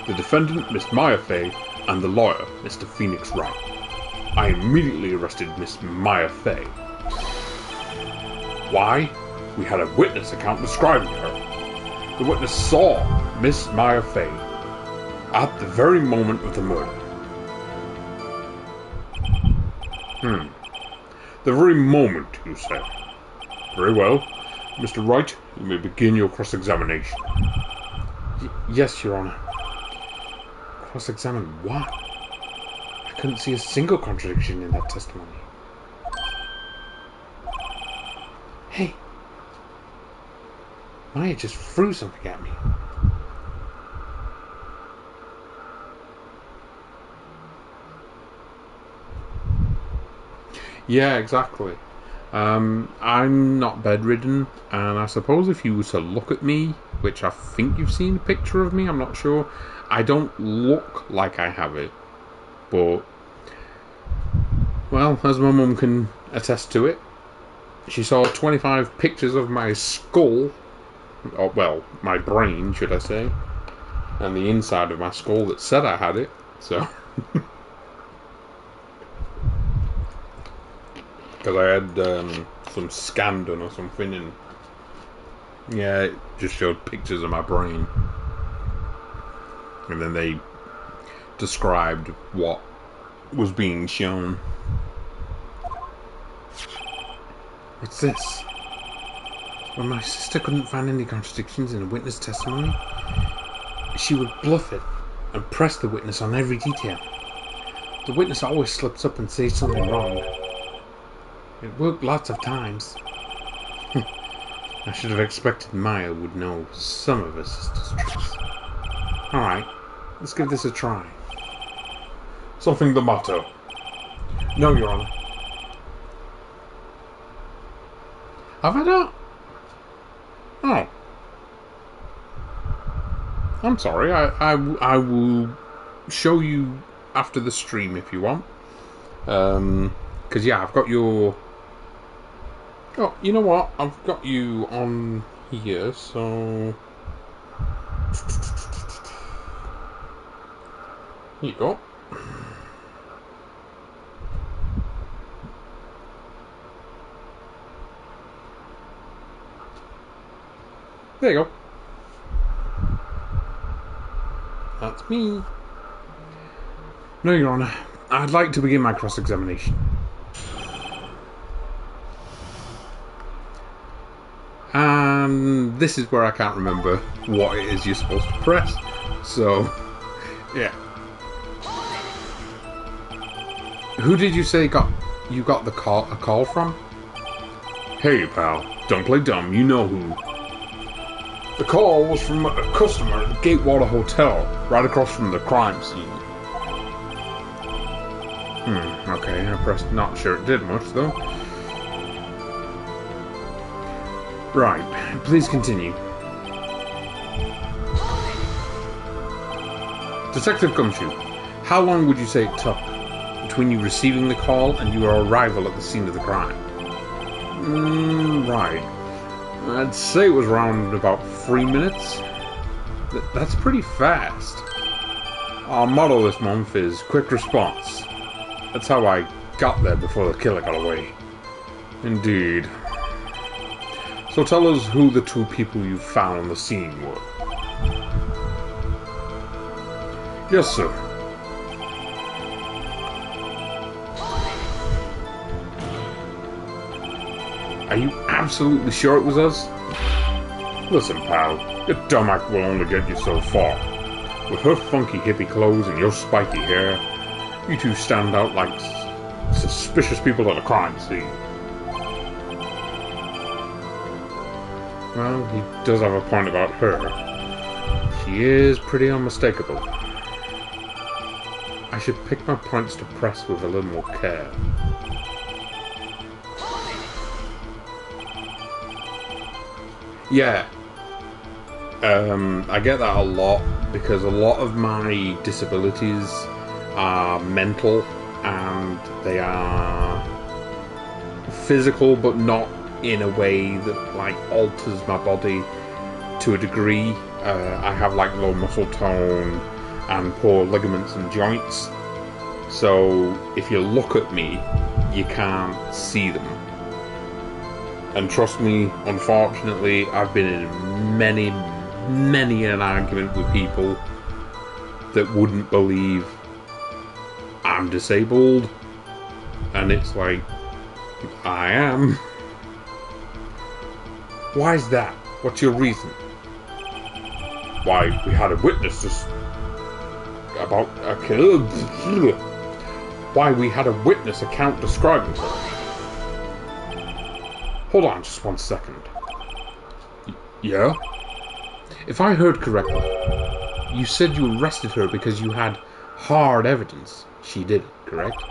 The defendant, Miss Maya Fey, and the lawyer, Mr. Phoenix Wright. I immediately arrested Miss Maya Fey. Why? We had a witness account describing her. The witness saw Miss Maya Fey at the very moment of the murder. The very moment, you say? Very well. Mr. Wright, you may begin your cross-examination. Yes, Your Honor. Cross-examine what? I couldn't see a single contradiction in that testimony. Hey! Maya just threw something at me. Yeah, exactly. I'm not bedridden, and I suppose if you were to look at me, which I think you've seen a picture of me, I'm not sure, I don't look like I have it, but, well, as my mum can attest to it, she saw 25 pictures of my skull, or, well, my brain, should I say, and the inside of my skull that said I had it, so... Because I had some scan done or something, and yeah, it just showed pictures of my brain. And then they described what was being shown. What's this? When my sister couldn't find any contradictions in a witness testimony, she would bluff it and press the witness on every detail. The witness always slips up and says something wrong. It worked lots of times. I should have expected Maya would know some of her sister's tricks. Alright, let's give this a try. Something the matter? No, Your Honor. Have I not? Oh. I'm sorry. I will show you after the stream if you want. Because, yeah, I've got your... Oh, you know what? I've got you on here, so... Here you go. There you go. That's me. No, Your Honor. I'd like to begin my cross-examination. And this is where I can't remember what it is you're supposed to press. So, yeah. Who did you say you got a call from? Hey, pal. Don't play dumb. You know who. The call was from a customer at the Gatewater Hotel, right across from the crime scene. Okay, I pressed not sure it did much, though. Right, please continue. Detective Gumshoe, how long would you say it took between you receiving the call and your arrival at the scene of the crime? Right. I'd say it was around about 3 minutes. That's pretty fast. Our motto this month is quick response. That's how I got there before the killer got away. Indeed. So tell us who the two people you found on the scene were. Yes, sir. Are you absolutely sure it was us? Listen, pal, your dumb act will only get you so far. With her funky hippie clothes and your spiky hair, you two stand out like suspicious people at a crime scene. Well, he does have a point about her. She is pretty unmistakable. I should pick my points to press with a little more care. Yeah. I get that a lot because a lot of my disabilities are mental and they are physical, but not in a way that like alters my body to a degree. I have like low muscle tone and poor ligaments and joints, so if you look at me you can't see them. And trust me, unfortunately, I've been in many an argument with people that wouldn't believe I'm disabled, and it's like, I am. Why is that? What's your reason? Why, we had a witness just about a killer. Why, we had a witness account describing her. Hold on just 1 second. Yeah? If I heard correctly, you said you arrested her because you had hard evidence she did it, correct?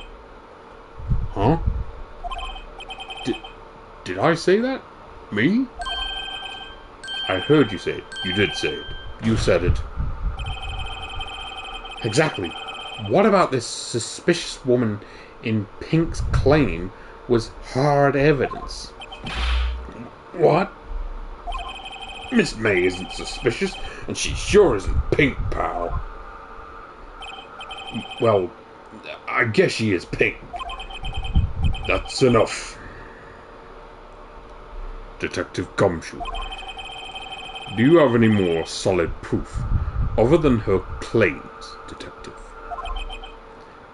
Huh? Did I say that? Me? I heard you say it. You did say it. You said it. Exactly. What about this suspicious woman in pink's claim was hard evidence? What? Miss May isn't suspicious, and she sure isn't pink, pal. Well, I guess she is pink. That's enough. Detective Gumshoe, do you have any more solid proof other than her claims, Detective?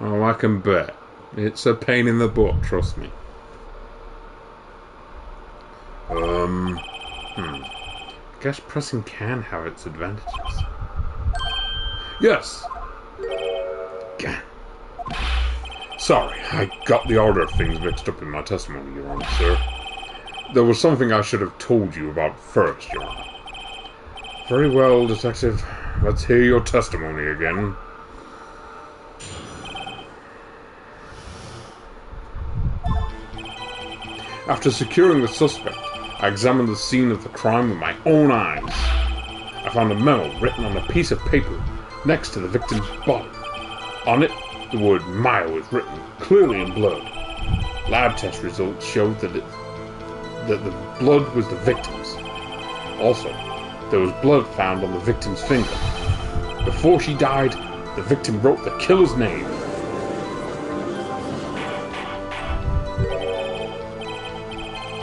Oh, I can bet. It's a pain in the butt, trust me. Guess pressing can have its advantages. Yes. Sorry, I got the order of things mixed up in my testimony, Your Honor, sir. There was something I should have told you about first, Your Honor. Very well, Detective. Let's hear your testimony again. After securing the suspect, I examined the scene of the crime with my own eyes. I found a memo written on a piece of paper next to the victim's body. On it, the word Maya was written, clearly in blood. Lab test results showed that the blood was the victim's. Also, there was blood found on the victim's finger. Before she died, the victim wrote the killer's name.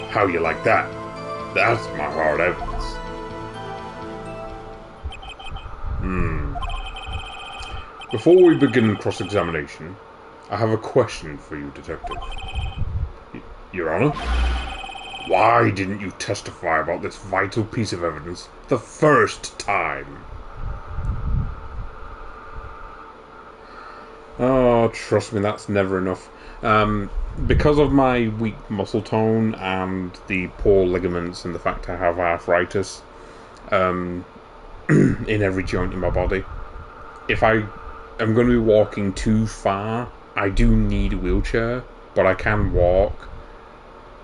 How you like that? That's my hard evidence. Before we begin cross-examination, I have a question for you, Detective. Your Honor? Why didn't you testify about this vital piece of evidence the first time? Oh, trust me, that's never enough. Because of my weak muscle tone and the poor ligaments and the fact I have arthritis in every joint in my body, if I am going to be walking too far, I do need a wheelchair, but I can walk.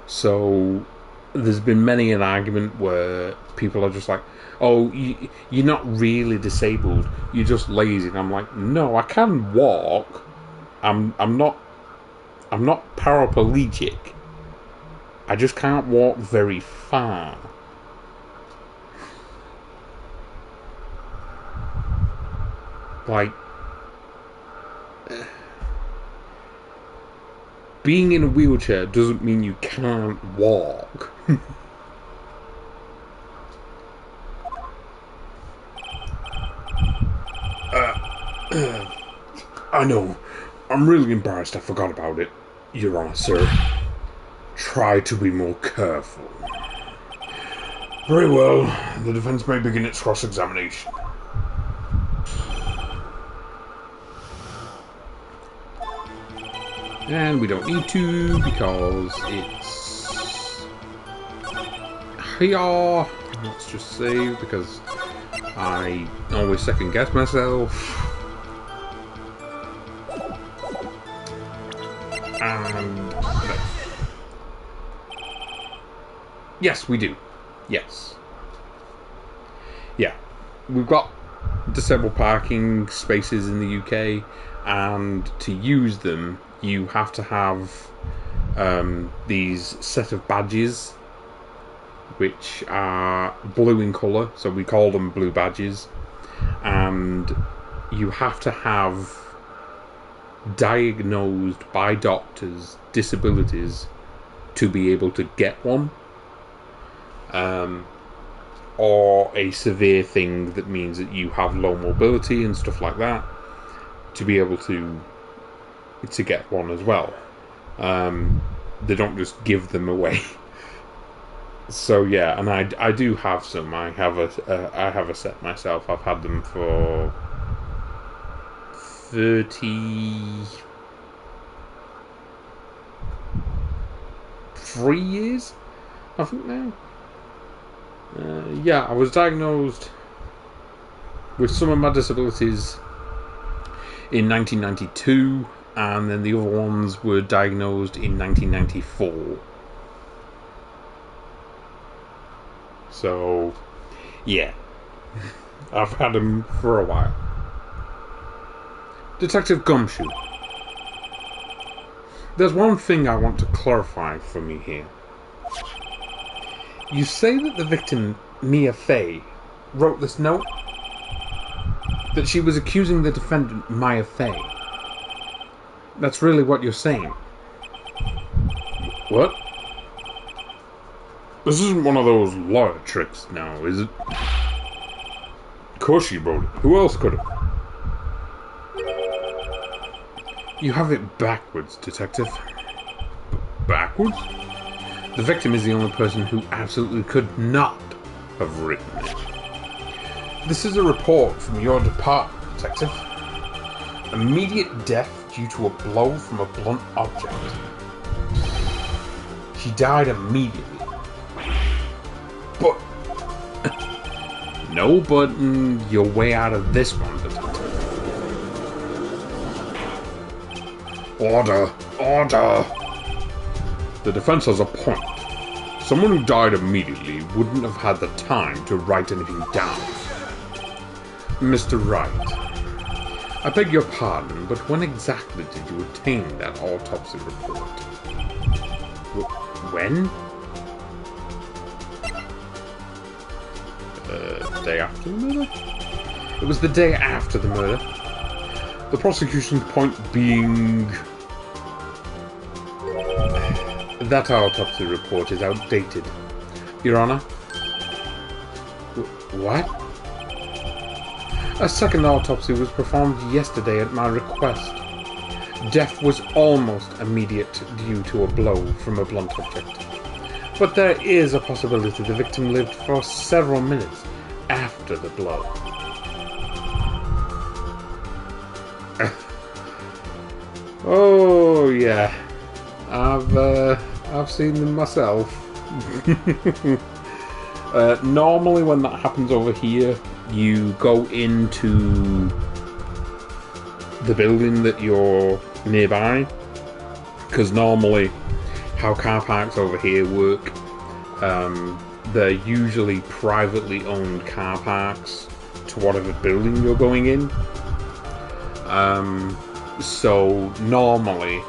So there's been many an argument where people are just like, oh, you're not really disabled, you're just lazy. And I'm like, no, I can walk. I'm not paraplegic. I just can't walk very far. Like, being in a wheelchair doesn't mean you can't walk. I know. I'm really embarrassed I forgot about it, Your Honor, sir. Try to be more careful. Very well. The defense may begin its cross-examination. And we don't need to because it's here. Let's just save because I always second guess myself. And no. Yes, we do. Yes. Yeah. We've got disabled parking spaces in the UK, and to use them you have to have these set of badges which are blue in colour, so we call them blue badges, and you have to have diagnosed by doctors disabilities to be able to get one, or a severe thing that means that you have low mobility and stuff like that to be able to get one as well. They don't just give them away. So yeah, and I do have some. I have a set myself. I've had them for 33 years, I think now. Yeah, I was diagnosed with some of my disabilities in 1992, and then the other ones were diagnosed in 1994. So, yeah, I've had them for a while. Detective Gumshoe, there's one thing I want to clarify from you here. You say that the victim, Mia Fey, wrote this note? That she was accusing the defendant, Maya Fey. That's really what you're saying. What? This isn't one of those lawyer tricks now, is it? Of course she wrote it. Who else could have? You have it backwards, Detective. Backwards? The victim is the only person who absolutely could not have written it. This is a report from your department, Detective. Immediate death due to a blow from a blunt object. She died immediately. No, but you're way out of this one, Detective. Order! Order! The defense has a point. Someone who died immediately wouldn't have had the time to write anything down. Mr. Wright, I beg your pardon, but when exactly did you obtain that autopsy report? When? The day after the murder? It was the day after the murder. The prosecution's point being... That autopsy report is outdated, Your Honor. What? A second autopsy was performed yesterday at my request. Death was almost immediate due to a blow from a blunt object. But there is a possibility the victim lived for several minutes after the blow. Oh, yeah. I've seen them myself. Normally when that happens over here, you go into the building that you're nearby, because normally how car parks over here work, they're usually privately owned car parks to whatever building you're going in. So normally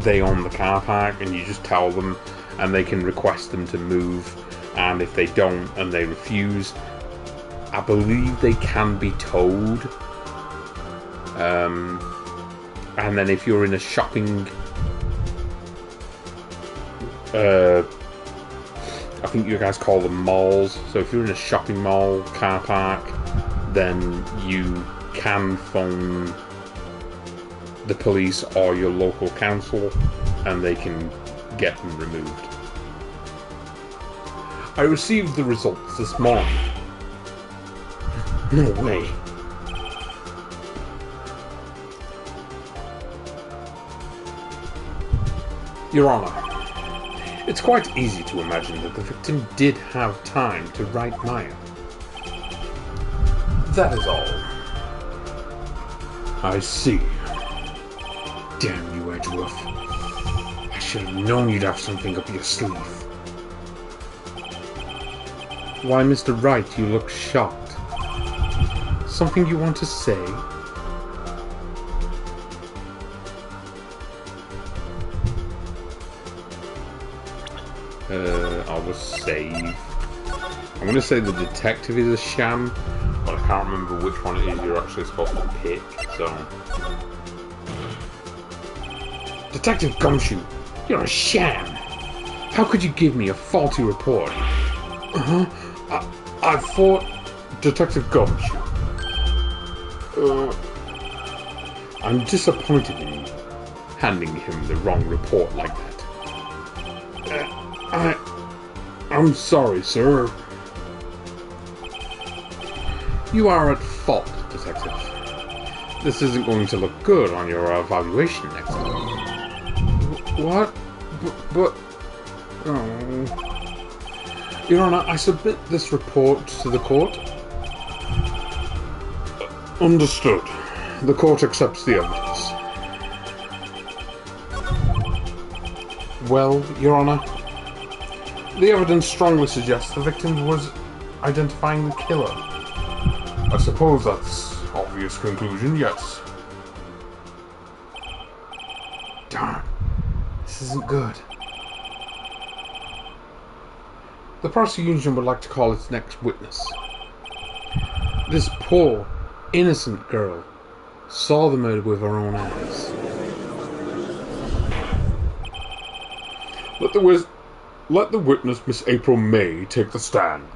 they own the car park and you just tell them and they can request them to move, and if they don't and they refuse, I believe they can be towed. And then if you're in a shopping, I think you guys call them malls, so if you're in a shopping mall car park, then you can phone the police or your local council and they can get them removed. I received the results this morning. No way. Your Honor, it's quite easy to imagine that the victim did have time to write Maya. That is all. I see. Damn you, Edgeworth. I should have known you'd have something up your sleeve. Why, Mr. Wright, you look shocked. Something you want to say? I'll just save. I'm going to say the detective is a sham, but I can't remember which one it is you're actually supposed to pick, so... Detective Gumshoe, you're a sham! How could you give me a faulty report? I thought... Detective Gumshoe. I'm disappointed in you, handing him the wrong report like that. I'm sorry, sir. You are at fault, Detective. This isn't going to look good on your evaluation next time. What? But... Oh... Your Honor, I submit this report to the court. Understood. The court accepts the evidence. Well, Your Honor, the evidence strongly suggests the victim was identifying the killer. I suppose that's obvious conclusion, yes. Darn. This isn't good. The prosecution would like to call its next witness. This poor, innocent girl saw the murder with her own eyes. Let the witness, Miss April May, take the stand.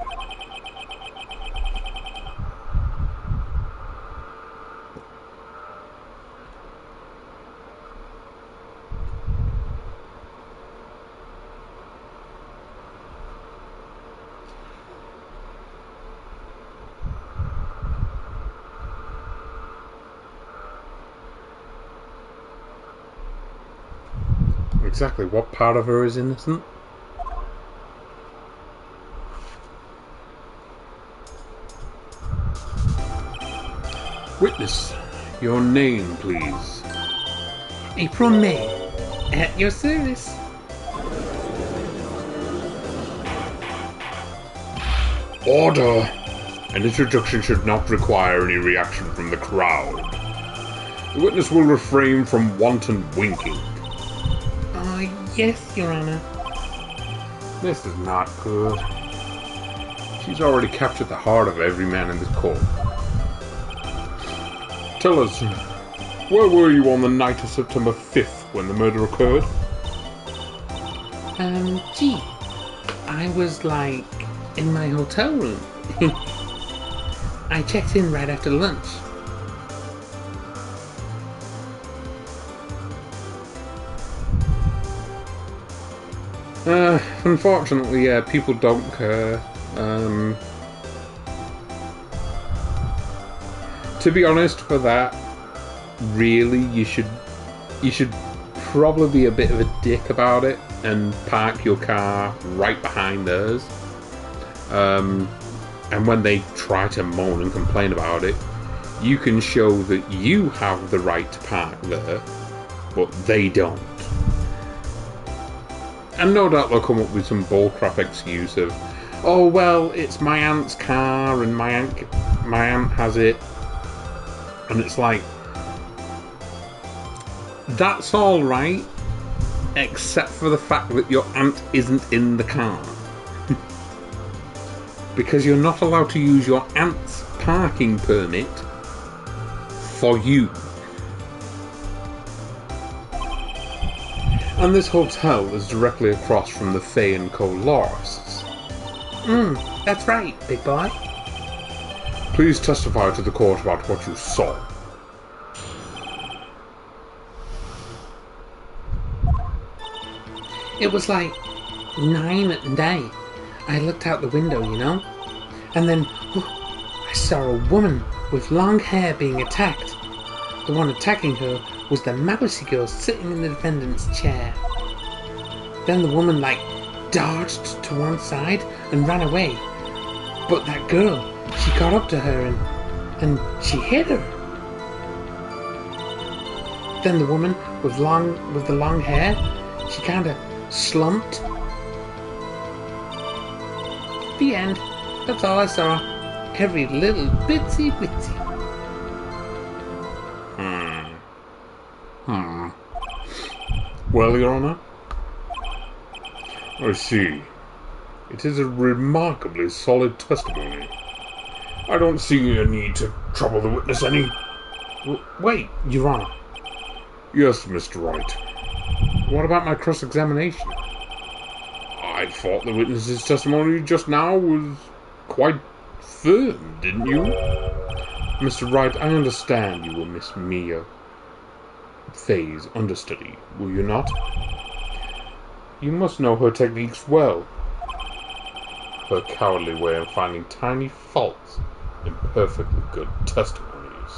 Exactly what part of her is innocent? Witness, your name, please. April May, at your service. Order! An introduction should not require any reaction from the crowd. The witness will refrain from wanton winking. Yes, Your Honor. This is not good. She's already captured the heart of every man in this court. Tell us, where were you on the night of September 5th when the murder occurred? Gee, I was, in my hotel room. I checked in right after lunch. Unfortunately, yeah, people don't care. To be honest, for that, really, you should probably be a bit of a dick about it and park your car right behind theirs. And when they try to moan and complain about it, you can show that you have the right to park there, but they don't. And no doubt they'll come up with some bullcrap excuse of, oh well, it's my aunt's car and my aunt has it. And it's like, that's all right, except for the fact that your aunt isn't in the car. Because you're not allowed to use your aunt's parking permit for you. And this hotel is directly across from the Fay & Co. Lawrists. That's right, big boy. Please testify to the court about what you saw. It was 9 at day. I looked out the window, and then I saw a woman with long hair being attacked. The one attacking her was the Mabusy girl sitting in the defendant's chair. Then the woman, dodged to one side and ran away. But that girl, she got up to her and she hit her. Then the woman with the long hair, she kind of slumped. The end. That's all I saw. Every little bitsy bitsy. Well, Your Honour, I see. It is a remarkably solid testimony. I don't see a need to trouble the witness any. Wait, Your Honour. Yes, Mr. Wright. What about my cross-examination? I thought the witness's testimony just now was quite firm, didn't you? Mr. Wright, I understand you were Miss Mia Fay's understudy, were you not? You must know her techniques well. Her cowardly way of finding tiny faults in perfectly good testimonies.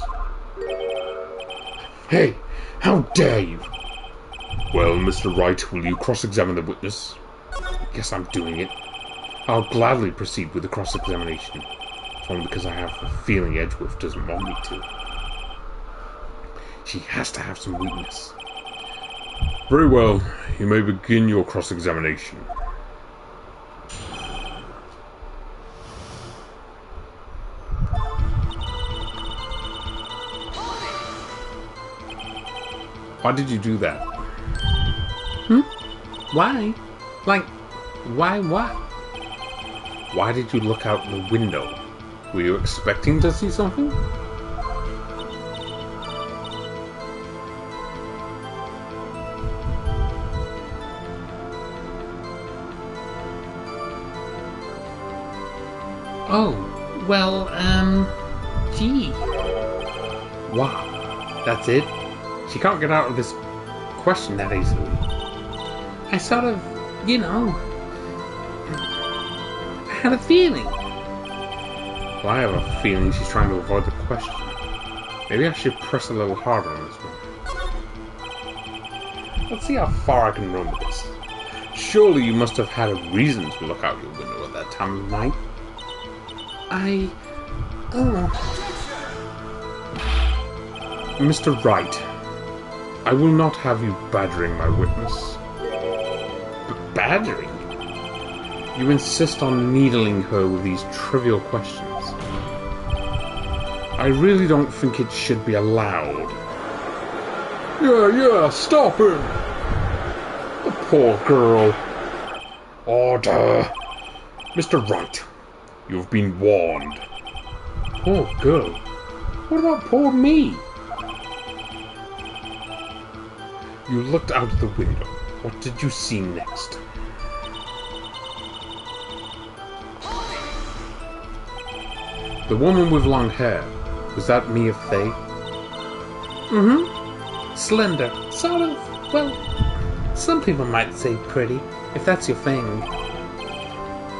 Hey, how dare you! Well, Mr. Wright, will you cross-examine the witness? Yes, I'm doing it. I'll gladly proceed with the cross-examination. Only because I have a feeling Edgeworth doesn't want me to. She has to have some weakness. Very well. You may begin your cross-examination. Why did you do that? Why? Why what? Why did you look out the window? Were you expecting to see something? Oh, well, gee. Wow, that's it? She can't get out of this question that easily. I sort of, I had a feeling. Well, I have a feeling she's trying to avoid the question. Maybe I should press a little harder on this one. Let's see how far I can run with this. Surely you must have had a reason to look out your window at that time of night. Mr. Wright, I will not have you badgering my witness. Badgering? You insist on needling her with these trivial questions. I really don't think it should be allowed. Yeah, stop him! The poor girl. Order! Mr. Wright, you've been warned. Poor girl? What about poor me? You looked out the window. What did you see next? The woman with long hair, was that Mia Fey? Mm-hmm. Slender. Sort of. Well, some people might say pretty, if that's your thing.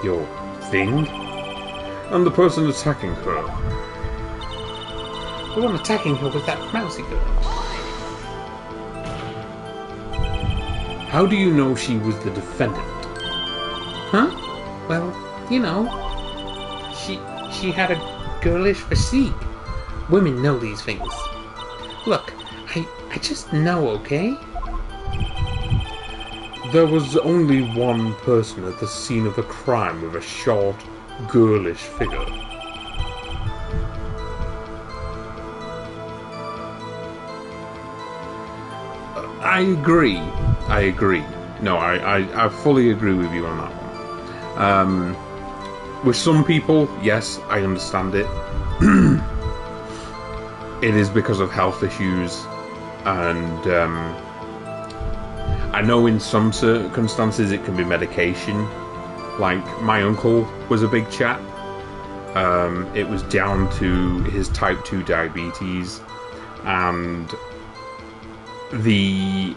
Your thing? And the person attacking her? The one attacking her was that mousy girl. How do you know she was the defendant? Huh? Well, you know, she had a girlish physique. Women know these things. Look, I just know, okay? There was only one person at the scene of the crime with a short, girlish figure. I agree. No, I fully agree with you on that one. With some people, yes, I understand it. It is because of health issues, and I know in some circumstances it can be medication. Like, my uncle was a big chap. It was down to his type 2 diabetes, and the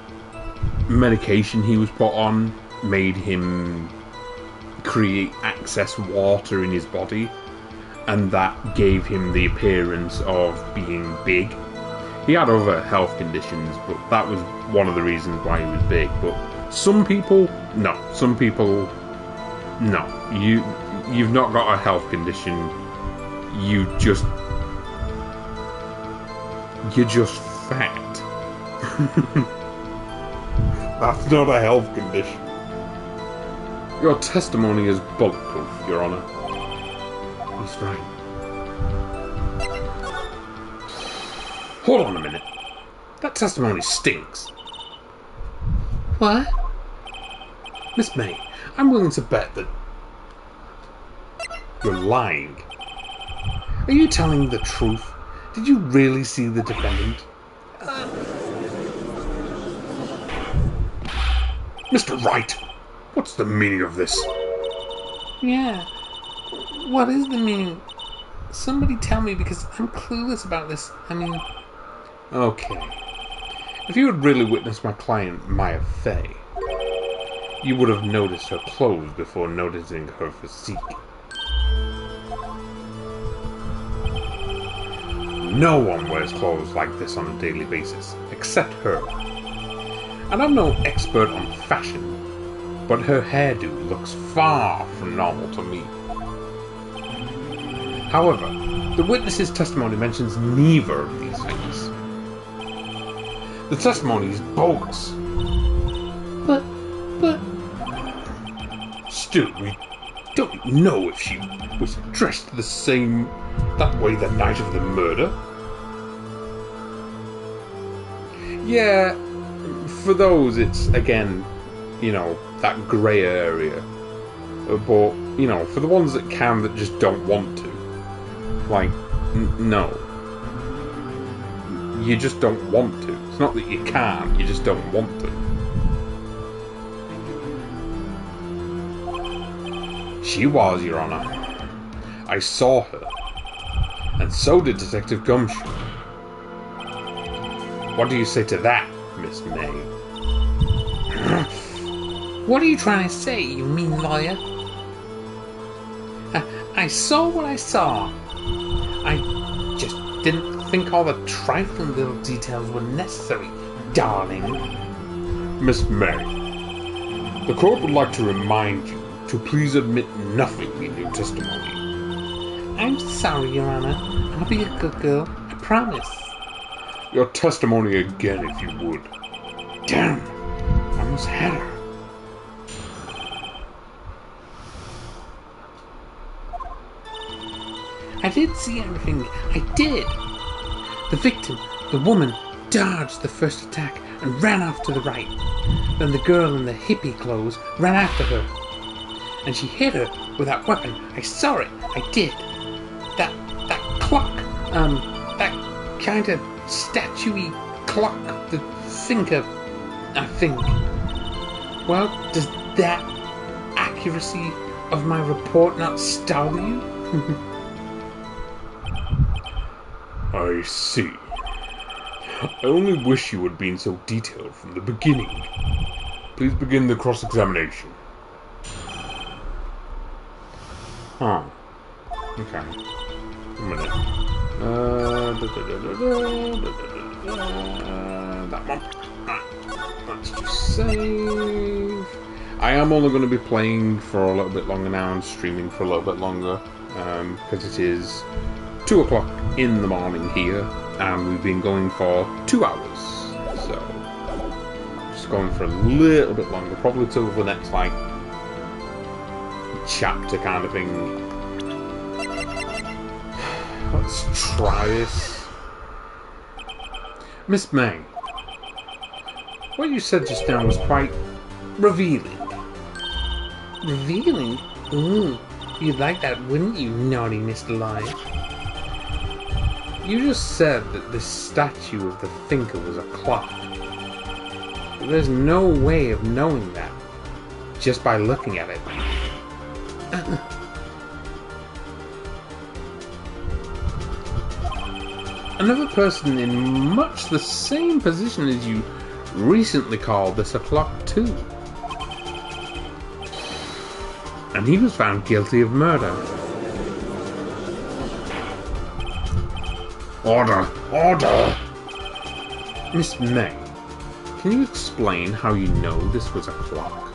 medication he was put on made him create excess water in his body, and that gave him the appearance of being big. He had other health conditions, but that was one of the reasons why he was big. But some people, no. Some people, no. You've not got a health condition. You're just fat. That's not a health condition. Your testimony is bulletproof, Your Honor. He's right. Hold on a minute. That testimony stinks. What? Miss May, I'm willing to bet that you're lying. Are you telling the truth? Did you really see the defendant? Mr. Wright, what's the meaning of this? Yeah. What is the meaning? Somebody tell me, because I'm clueless about this. I mean... Okay. If you had really witnessed my client, Mia Fey, you would have noticed her clothes before noticing her physique. No one wears clothes like this on a daily basis, except her. And I'm no expert on fashion, but her hairdo looks far from normal to me. However, the witness's testimony mentions neither of these things. The testimony is bogus. But... Still, we don't know if she was dressed that way the night of the murder. Yeah, for those, it's, again, that grey area. But, for the ones that can, that just don't want to. No. You just don't want to. It's not that you can't, you just don't want to. She was, Your Honor. I saw her. And so did Detective Gumshoe. What do you say to that, Miss May? What are you trying to say, you mean lawyer? I saw what I saw. I just didn't think all the trifling little details were necessary, darling. Miss May, the court would like to remind you to please admit nothing in your testimony. I'm sorry, Your Honor. I'll be a good girl. I promise. Your testimony again, if you would. Damn! I almost had her. I did see everything. I did. The victim, the woman, dodged the first attack and ran off to the right. Then the girl in the hippie clothes ran after her. And she hit her with that weapon. I saw it. I did. That clock. That kind of statuey clock. The thinker, I think. Well, does that accuracy of my report not startle you? I see. I only wish you had been so detailed from the beginning. Please begin the cross-examination. Huh. Okay. A minute. That one. Let's just save. I am only going to be playing for a little bit longer now and streaming for a little bit longer. Because it is 2 o'clock in the morning here. And we've been going for 2 hours. So, just going for a little bit longer. Probably till the next, like, chapter kind of thing. Let's try this. Miss May, what you said just now was quite revealing. Revealing? Ooh, you'd like that, wouldn't you, naughty Mr. Lion? You just said that this statue of the thinker was a clock. But there's no way of knowing that just by looking at it. Another person in much the same position as you recently called this a clock too. And he was found guilty of murder. Order! Order! Miss May, can you explain how you know this was a clock?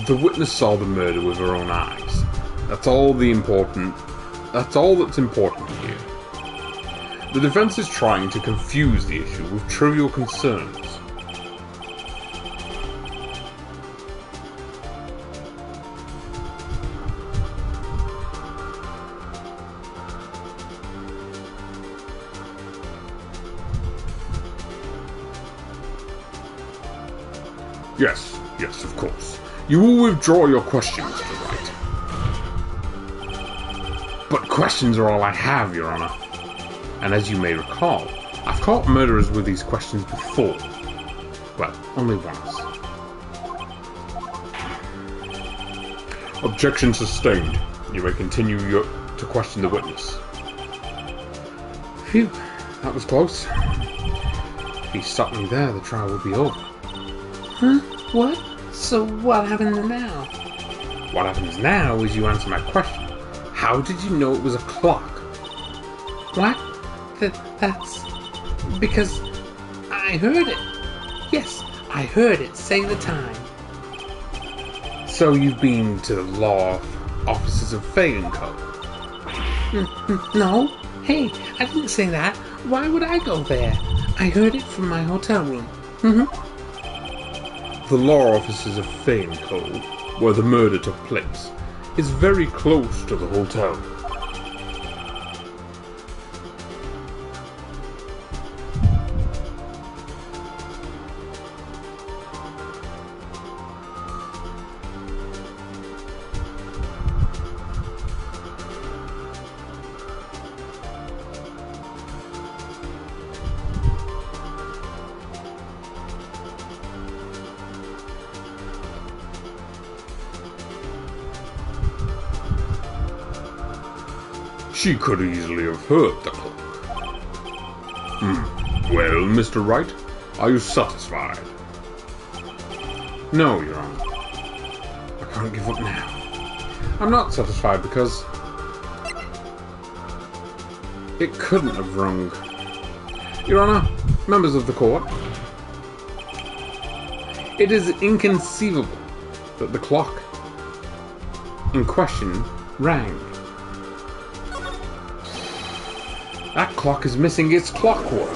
The witness saw the murder with her own eyes. That's all that's important here. The defense is trying to confuse the issue with trivial concerns. Yes, of course. You will withdraw your question, Mr. Wright. But questions are all I have, Your Honor. And as you may recall, I've caught murderers with these questions before. Well, only once. Objection sustained. You may continue to question the witness. Phew, that was close. If he stopped me there, the trial would be over. Huh? What? So what happens now? What happens now is you answer my question. How did you know it was a clock? What? That's... because I heard it. Yes, I heard it say the time. So you've been to the law offices of Fay & Co? No. Hey, I didn't say that. Why would I go there? I heard it from my hotel room. The law offices of Fay & Co, where the murder took place, is very close to the hotel. She could easily have heard the clock. Well, Mr. Wright, are you satisfied? No, Your Honor. I can't give up now. I'm not satisfied because it couldn't have rung. Your Honor, members of the court, it is inconceivable that the clock in question rang. That clock is missing its clockwork.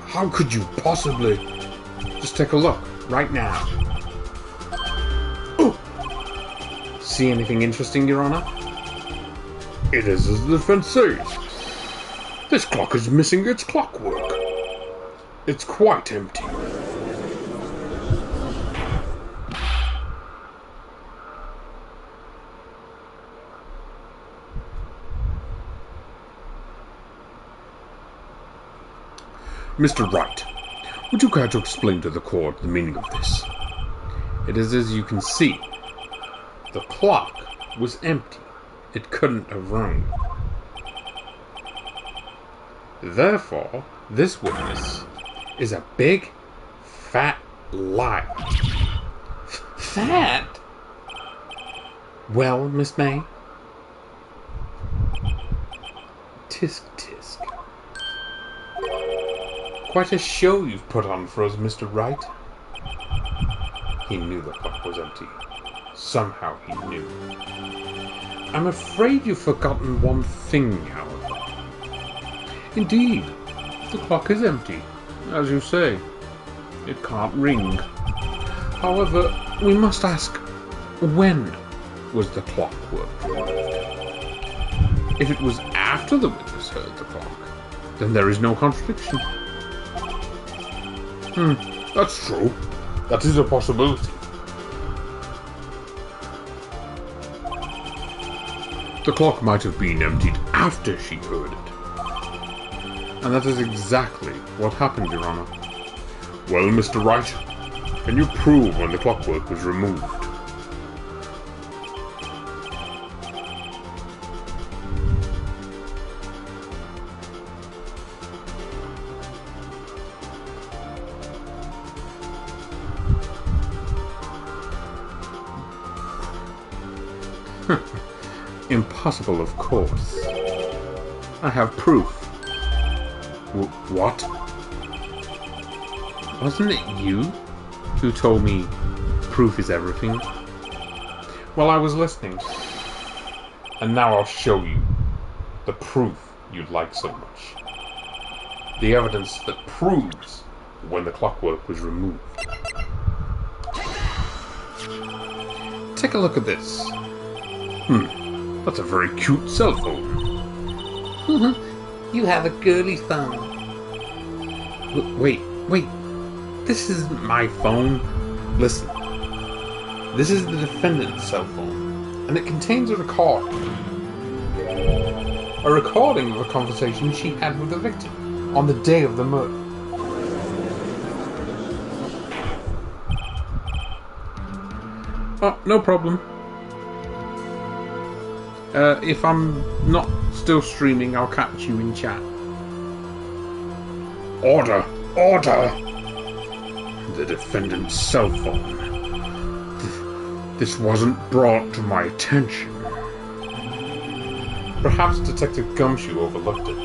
How could you possibly? Just take a look, right now. Ooh. See anything interesting, Your Honor? It is as the defense says. This clock is missing its clockwork. It's quite empty. Mr. Wright, would you care to explain to the court the meaning of this? It is as you can see. The clock was empty. It couldn't have rung. Therefore, this witness is a big, fat liar. Fat? Well, Miss May? Tisk tisk. Quite a show you've put on for us, Mr. Wright. He knew the clock was empty. Somehow he knew. I'm afraid you've forgotten one thing, however. Indeed, the clock is empty, as you say. It can't ring. However, we must ask, when was the clockwork removed? If it was after the witness heard the clock, then there is no contradiction. That's true. That is a possibility. The clock might have been emptied after she heard it. And that is exactly what happened, Your Honor. Well, Mr. Wright, can you prove when the clockwork was removed? Impossible, of course. I have proof. What? Wasn't it you who told me proof is everything? Well, I was listening. And now I'll show you the proof you'd like so much. The evidence that proves when the clockwork was removed. Take a look at this. That's a very cute cell phone. You have a girly phone. Wait. This isn't my phone. Listen. This is the defendant's cell phone, and it contains a recording. A recording of a conversation she had with the victim on the day of the murder. Oh, no problem. If I'm not still streaming, I'll catch you in chat. Order! Order! The defendant's cell phone. This wasn't brought to my attention. Perhaps Detective Gumshoe overlooked it.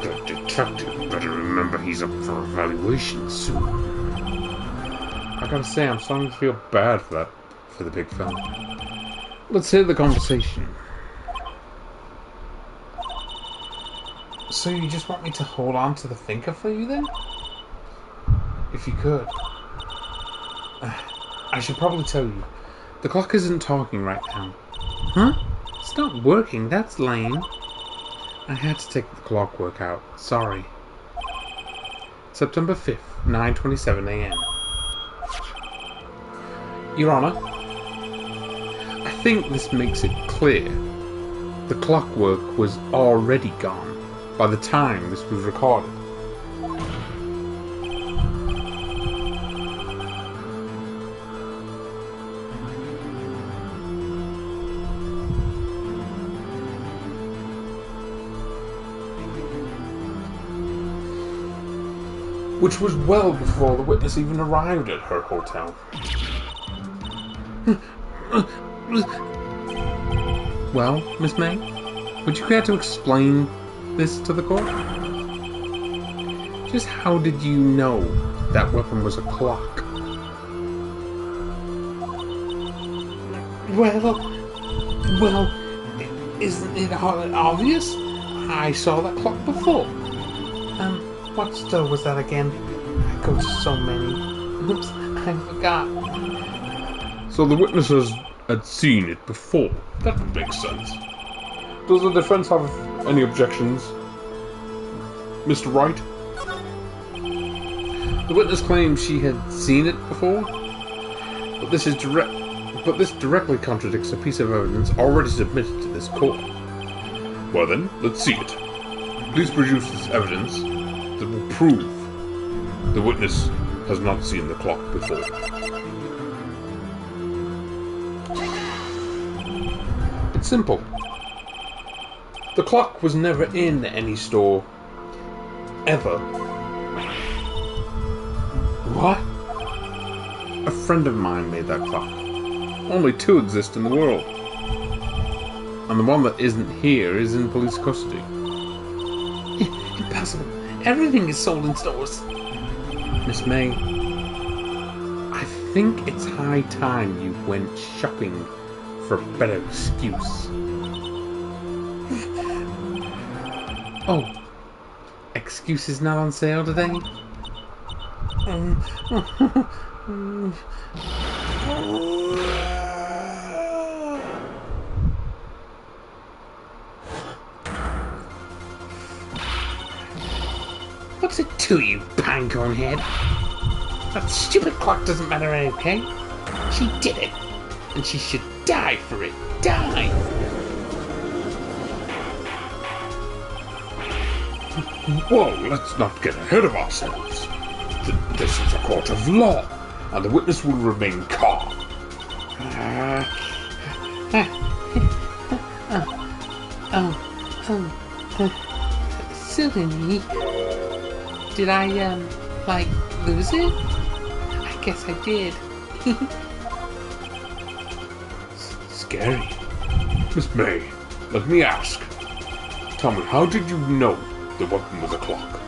The detective better remember he's up for evaluation soon. I gotta say, I'm starting to feel bad for the big fella. Let's hear the conversation. So you just want me to hold on to the thinker for you then? If you could. I should probably tell you, the clock isn't talking right now. Huh? It's not working, that's lame. I had to take the clockwork out, sorry. September 5th, 9:27 a.m. Your Honor, I think this makes it clear. The clockwork was already gone by the time this was recorded. Which was well before the witness even arrived at her hotel. Well, Miss May, would you care to explain this to the court? Just how did you know that weapon was a clock? Well, isn't it obvious? I saw that clock before. What store was that again? I go to so many. Oops, I forgot. So the witnesses had seen it before. That would make sense. Does the defense have any objections? Mr. Wright? The witness claims she had seen it before, but this directly contradicts a piece of evidence already submitted to this court. Well then, let's see it. Please produce this evidence that will prove the witness has not seen the clock before. It's simple. The clock was never in any store. Ever. What? A friend of mine made that clock. Only 2 exist in the world. And the one that isn't here is in police custody. Impossible. Everything is sold in stores. Miss May, I think it's high time you went shopping for a better excuse. Oh, excuse is not on sale today? What's it to you, pinecone head? That stupid clock doesn't matter, okay? She did it, and she should die for it. Die! Whoa, let's not get ahead of ourselves. This is a court of law, and the witness will remain calm. Silly me. Did I, lose it? I guess I did. Scary. Miss May, let me ask. Tell me, how did you know the weapon was a clock?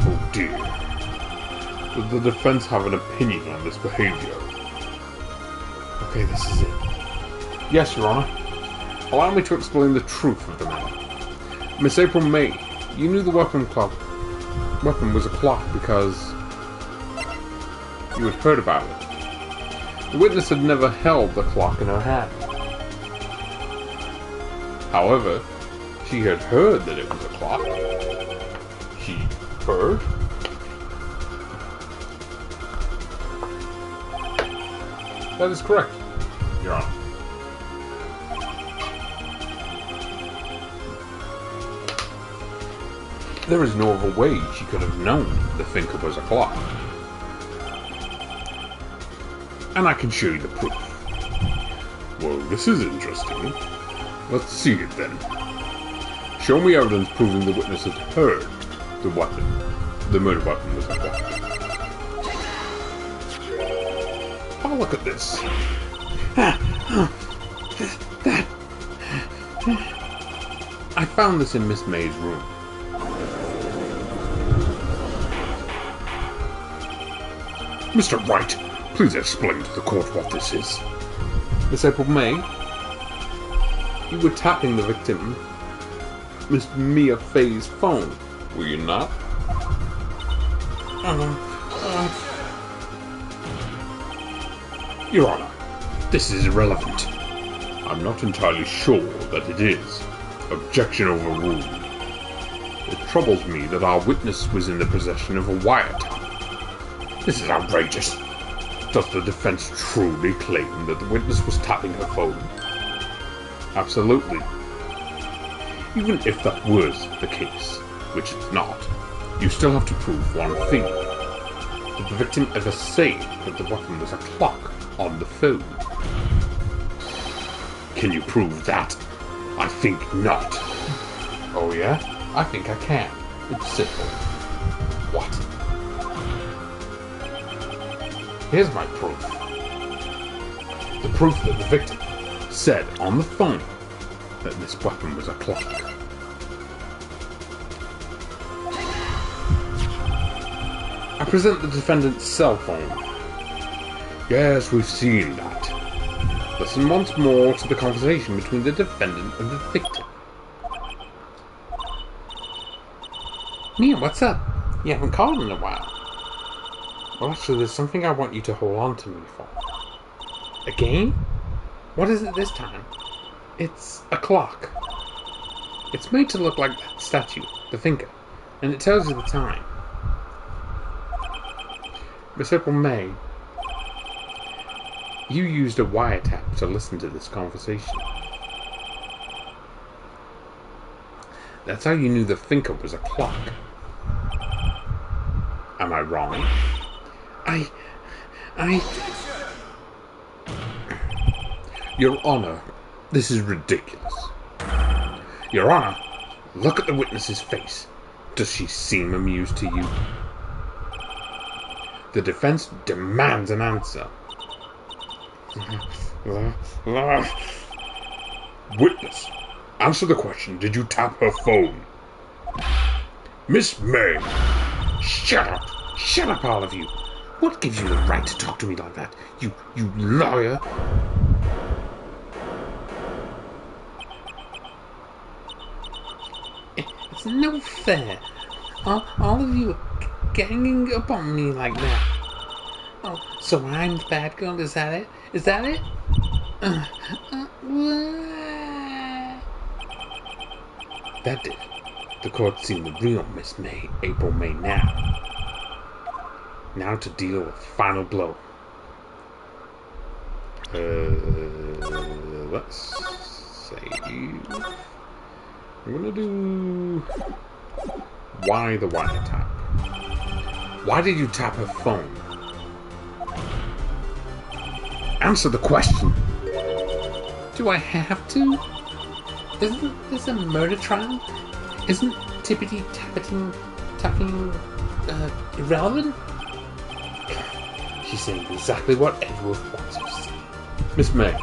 Oh dear. Does the defense have an opinion on this behavior? Okay, this is it. Yes, Your Honor. Allow me to explain the truth of the matter. Miss April May, you knew the weapon was a clock because you had heard about it. The witness had never held the clock in her hand. However, she had heard that it was a clock. She heard? That is correct, Your Honor. There is no other way she could have known the thinker was a clock. And I can show you the proof. Well, this is interesting. Let's see it then. Show me evidence proving the witness had heard the murder weapon was a clock. Have a look at this. I found this in Miss May's room. Mr. Wright, please explain to the court what this is. Miss April May, you were tapping the victim, Miss Mia Fey's phone, were you not? Your Honor, this is irrelevant. I'm not entirely sure that it is. Objection overruled. It troubles me that our witness was in the possession of a wiretap. This is outrageous. Does the defense truly claim that the witness was tapping her phone? Absolutely. Even if that was the case, which it's not, you still have to prove one thing. Did the victim ever say that the weapon was a clock on the phone? Can you prove that? I think not. Oh yeah? I think I can. It's simple. What? Here's my proof. The proof that the victim said on the phone that this weapon was a clock. I present the defendant's cell phone. Yes, we've seen that. Listen once more to the conversation between the defendant and the victim. Mia, what's up? You haven't called in a while. Well, actually, there's something I want you to hold on to me for. A game? What is it this time? It's a clock. It's made to look like that statue, the thinker, and it tells you the time. Miss April May, you used a wiretap to listen to this conversation. That's how you knew the thinker was a clock. Am I wrong? Your Honor, this is ridiculous. Your Honor, look at the witness's face. Does she seem amused to you? The defense demands an answer. Witness, answer the question. Did you tap her phone? Miss May. Shut up! Shut up, all of you! What gives you the right to talk to me like that? You lawyer! It's no fair. All of you are ganging up on me like that. Oh, so I'm the bad girl, is that it? Is that it? That did. The court's seen the real Miss May, April May now. Now to deal with the final blow. Let's save. I'm gonna do... Why the wiretap? Why did you tap her phone? Answer the question! Do I have to? Isn't this a murder trial? Isn't tippity-tapping irrelevant? She's saying exactly what Edgeworth wants her to say. Miss May,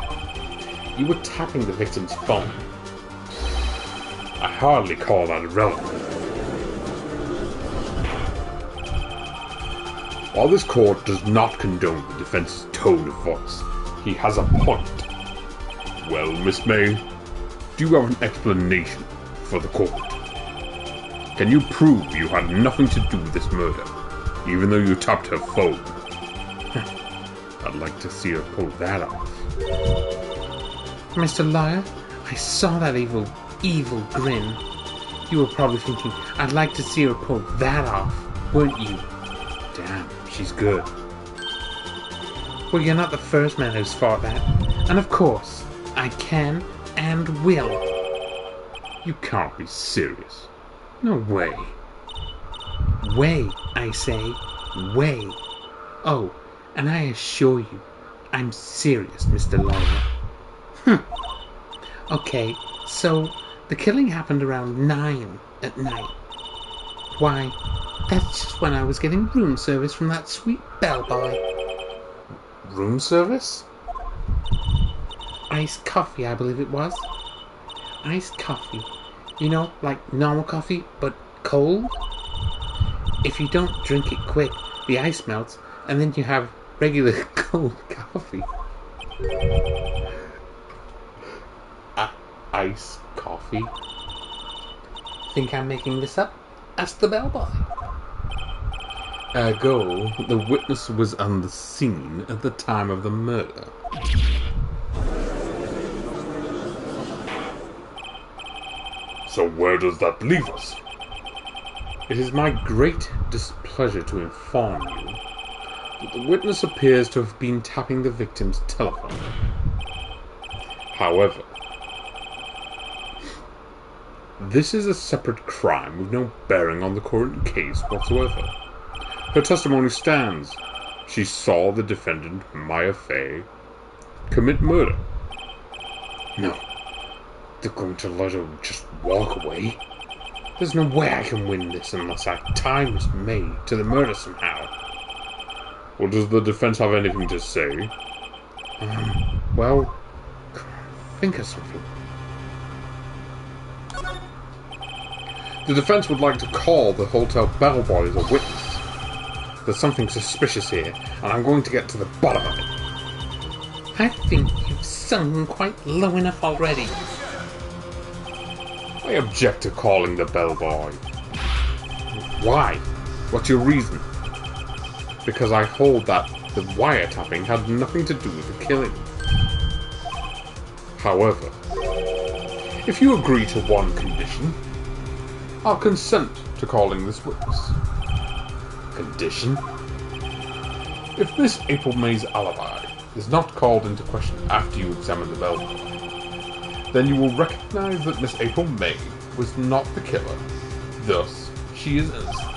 you were tapping the victim's phone. I hardly call that irrelevant. While this court does not condone the defense's tone of voice, he has a point. Well, Miss May, do you have an explanation for the court? Can you prove you had nothing to do with this murder, even though you tapped her phone? I'd like to see her pull that off. Mr. Liar, I saw that evil grin. You were probably thinking, I'd like to see her pull that off, weren't you? Damn, she's good. Well, you're not the first man who's thought that. And of course, I can and will. You can't be serious. No way. Way, I say. Way. Oh, and I assure you, I'm serious, Mr. Lawyer. Okay, so the killing happened around 9 at night. Why, that's just when I was getting room service from that sweet bellboy. Room service? Iced coffee, I believe it was. Iced coffee. You know, like normal coffee, but cold? If you don't drink it quick, the ice melts, and then you have regular cold coffee. Iced coffee? Think I'm making this up? Ask the bellboy. Ergo, the witness was on the scene at the time of the murder. So where does that leave us? It is my great displeasure to inform you that the witness appears to have been tapping the victim's telephone. However, this is a separate crime with no bearing on the current case whatsoever. Her testimony stands. She saw the defendant, Maya Fey, commit murder. No. They're going to let her just walk away? There's no way I can win this unless I tie Miss May to the murder somehow. Well, does the defense have anything to say? Well, think of something. The defense would like to call the hotel bellboy as a witness. There's something suspicious here, and I'm going to get to the bottom of it. I think you've sung quite low enough already. I object to calling the bellboy. Why? What's your reason? Because I hold that the wiretapping had nothing to do with the killing. However, if you agree to one condition, I'll consent to calling this witness. Condition? If Miss April May's alibi is not called into question after you examine the bellboy, then you will recognize that Miss April May was not the killer. Thus, she is innocent.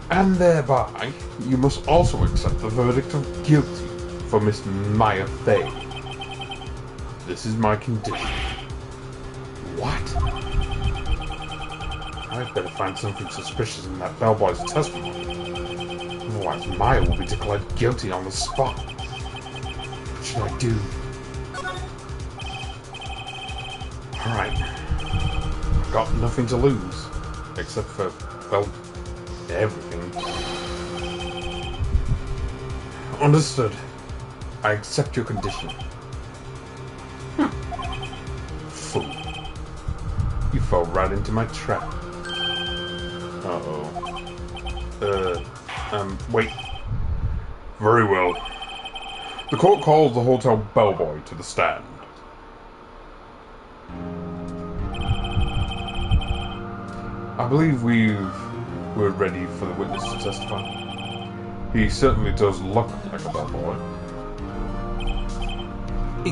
And thereby, you must also accept the verdict of guilty for Miss Maya Fay. This is my condition. What? I'd better find something suspicious in that bellboy's testimony. Otherwise, Maya will be declared guilty on the spot. What should I do? Alright. I've got nothing to lose. Except for, well, everything. Understood. I accept your condition. Fool. You fell right into my trap. Uh-oh. Wait. Very well. The court calls the hotel bellboy to the stand. I believe we're ready for the witness to testify. He certainly does look like a bellboy.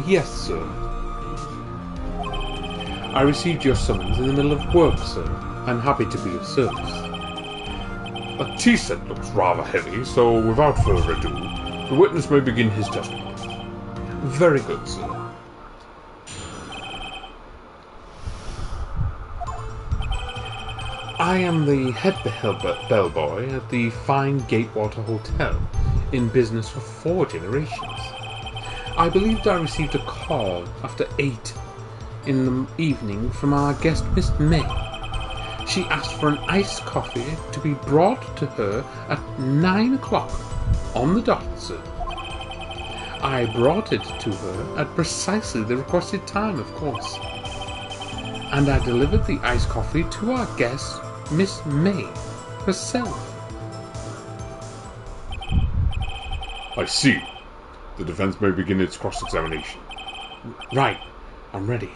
Yes, sir. I received your summons in the middle of work, sir. I'm happy to be of service. A tea set looks rather heavy, so without further ado, the witness may begin his testimony. Very good, sir. I am the head bellboy at the fine Gatewater Hotel, in business for 4 generations. I believed I received a call after 8 in the evening from our guest Miss May. She asked for an iced coffee to be brought to her at 9 o'clock on the dot, sir. I brought it to her at precisely the requested time, of course. And I delivered the iced coffee to our guest, Miss May herself. I see. The defense may begin its cross-examination. Right. I'm ready.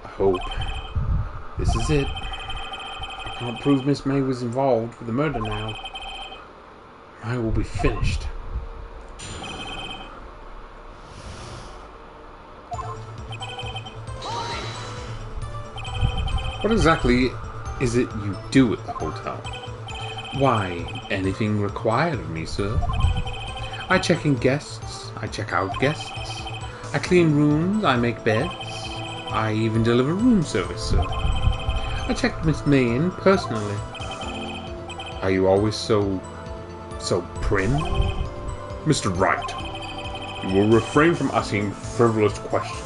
I hope. This is it. I can't prove Miss May was involved with the murder now. I will be finished. What exactly is it you do at the hotel? Why, anything required of me, sir. I check in guests, I check out guests, I clean rooms, I make beds, I even deliver room service, sir. I checked Miss May in personally. Are you always so prim? Mr. Wright, you will refrain from asking frivolous questions.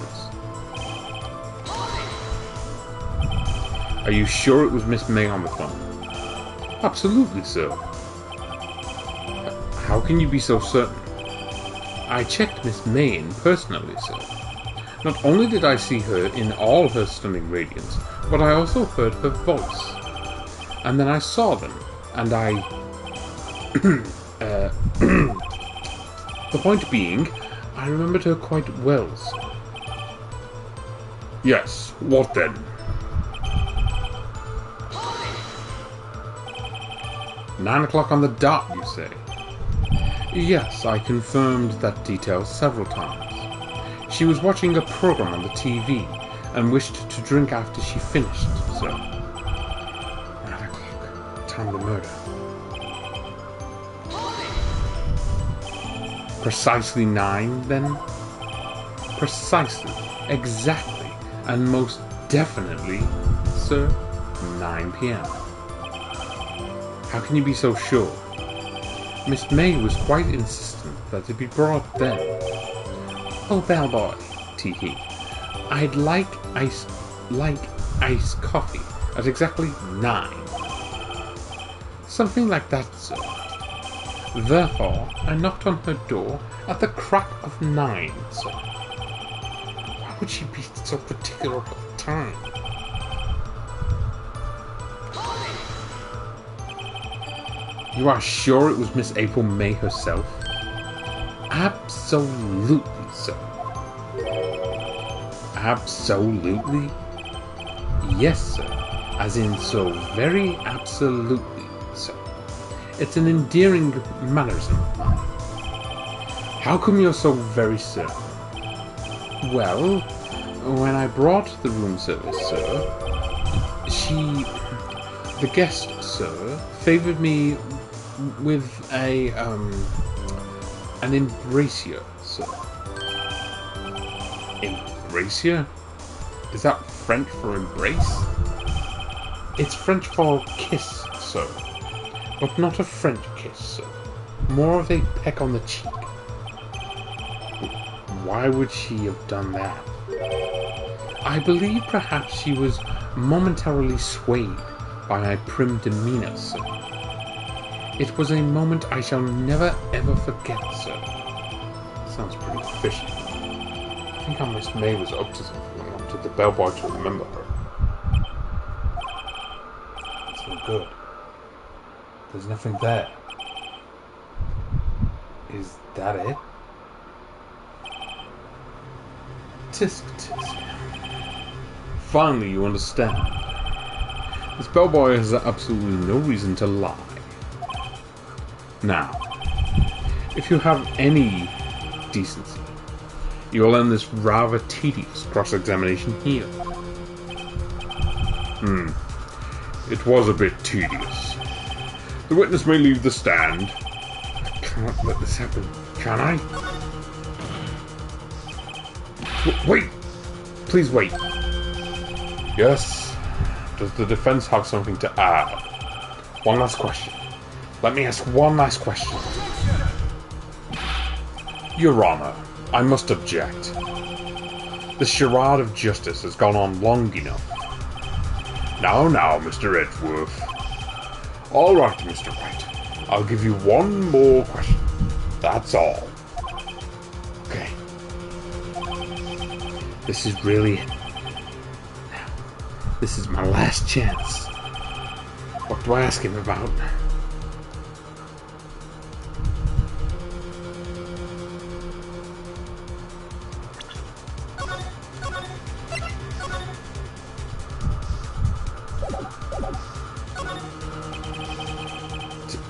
Are you sure it was Miss May on the phone? Absolutely, sir. How can you be so certain? I checked Miss May in personally, sir. Not only did I see her in all her stunning radiance, but I also heard her voice. And then I saw them, and I... The point being, I remembered her quite well, sir. Yes, what then? 9 o'clock on the dot, you say? Yes, I confirmed that detail several times. She was watching a program on the TV and wished to drink after she finished, sir. 9 o'clock, time of the murder. Precisely 9, then? Precisely, exactly, and most definitely, sir, 9 p.m. How can you be so sure? Miss May was quite insistent that it be brought then. Oh, bellboy, tee-hee. I'd like iced coffee at exactly 9. Something like that, sir. Therefore, I knocked on her door at the crack of 9, sir. Why would she be so particular about the time? You are sure it was Miss April May herself? Absolutely, sir. Absolutely? Yes, sir. As in so very absolutely, sir. It's an endearing mannerism of mine. How come you're so very certain? Well, when I brought the room service, sir, the guest, sir, favoured me with an embrasier, sir. Embrasier? Is that French for embrace? It's French for kiss, sir. But not a French kiss, sir. More of a peck on the cheek. Why would she have done that? I believe perhaps she was momentarily swayed by my prim demeanour, sir. It was a moment I shall never ever forget, sir. Sounds pretty fishy. I think Miss May was up to something and wanted the bellboy to remember her. It's no good. There's nothing there. Is that it? Tisk tisk. Finally, you understand. This bellboy has absolutely no reason to lie. Now, if you have any decency, you will end this rather tedious cross-examination here. It was a bit tedious. The witness may leave the stand. I can't let this happen, can I? Wait! Please wait. Yes? Does the defense have something to add? One last question. Let me ask one last question. Your Honor, I must object. The charade of justice has gone on long enough. Now, Mr. Edgeworth. All right, Mr. Wright. I'll give you one more question. That's all. Okay. This is really it. This is my last chance. What do I ask him about?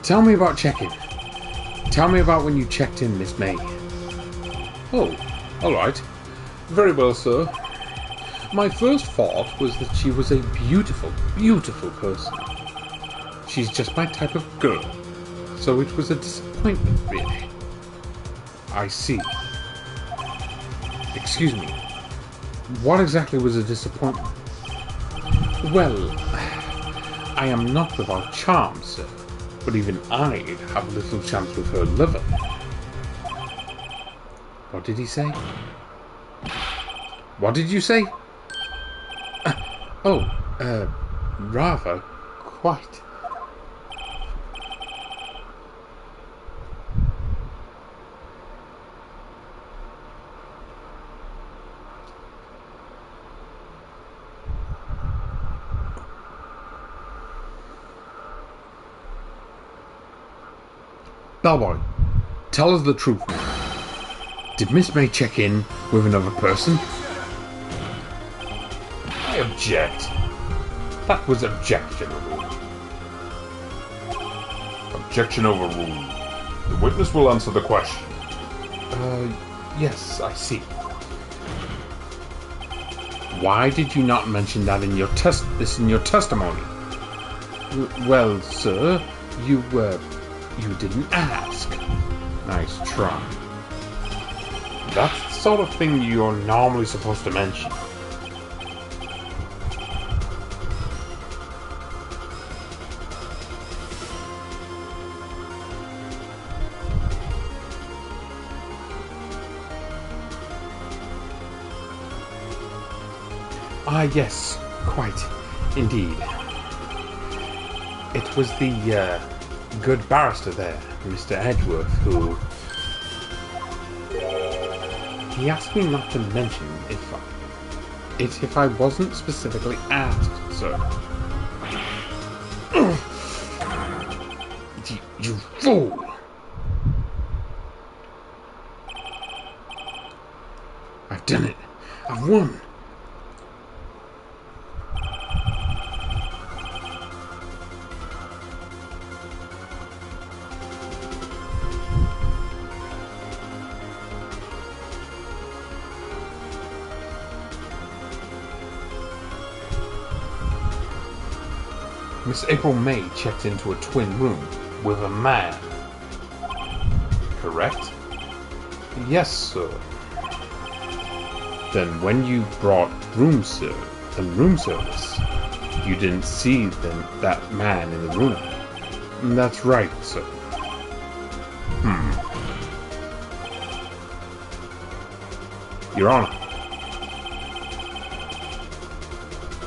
Tell me about check-in. Tell me about when you checked in, Miss May. Oh, alright. Very well, sir. My first thought was that she was a beautiful, beautiful person. She's just my type of girl. So it was a disappointment, really. I see. Excuse me. What exactly was a disappointment? Well, I am not without charm, sir. But even I have little chance with her lover. What did he say? What did you say? Rather. Quite. Bellboy, tell us the truth now. Did Miss May check in with another person? I object. That was objectionable. Objection overruled. The witness will answer the question. Yes, I see. Why did you not mention that in your testimony? Well, sir, you didn't ask. Nice try. That's the sort of thing you're normally supposed to mention. Ah, yes, quite, indeed. It was the good barrister there, Mr. Edgeworth, who... He asked me not to mention if I wasn't specifically asked, sir. You fool! I've done it. I've won. Miss April May checked into a twin room with a man. Correct? Yes, sir. Then when you brought room service, you didn't see that man in the room. That's right, sir. Your Honor,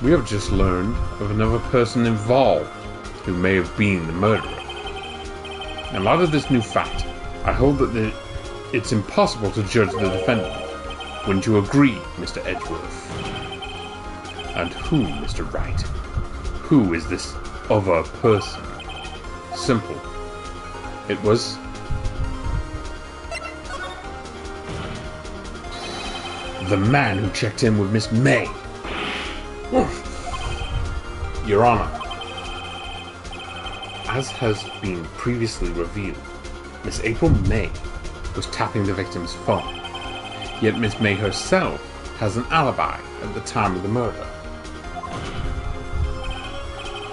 we have just learned of another person involved who may have been the murderer. In light of this new fact, I hold that it's impossible to judge the defendant. Wouldn't you agree, Mr. Edgeworth? And who, Mr. Wright? Who is this other person? Simple. It was... the man who checked in with Miss May. Your Honor, as has been previously revealed, Miss April May was tapping the victim's phone, yet Miss May herself has an alibi at the time of the murder.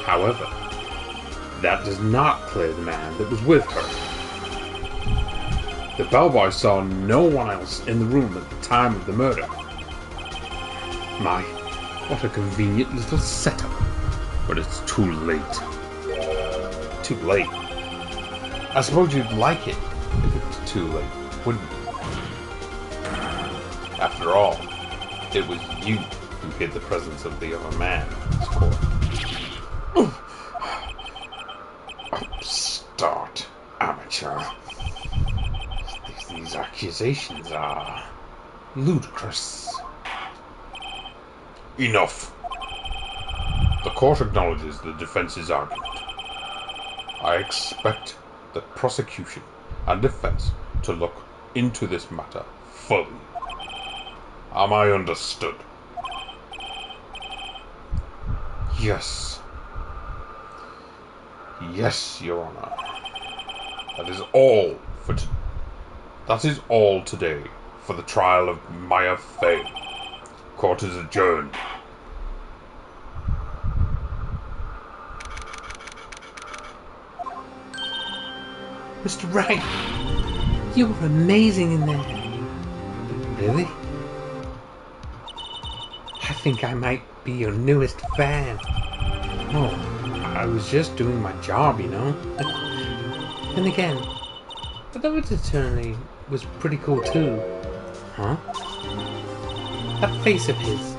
However, that does not clear the man that was with her. The bellboy saw no one else in the room at the time of the murder. My, what a convenient little setup. But it's too late. Too late? I suppose you'd like it if it was too late, wouldn't you? After all, it was you who hid the presence of the other man in this court. Upstart amateur. These accusations are ludicrous. Enough. The court acknowledges the defense's argument. I expect the prosecution and defense to look into this matter fully. Am I understood? Yes. Yes, Your Honor. That is all today for the trial of Maya Fey. Court is adjourned. Mr. Wright, you were amazing in there. Really? I think I might be your newest fan. Oh, I was just doing my job, you know. And again, the third attorney was pretty cool too. Huh? That face of his,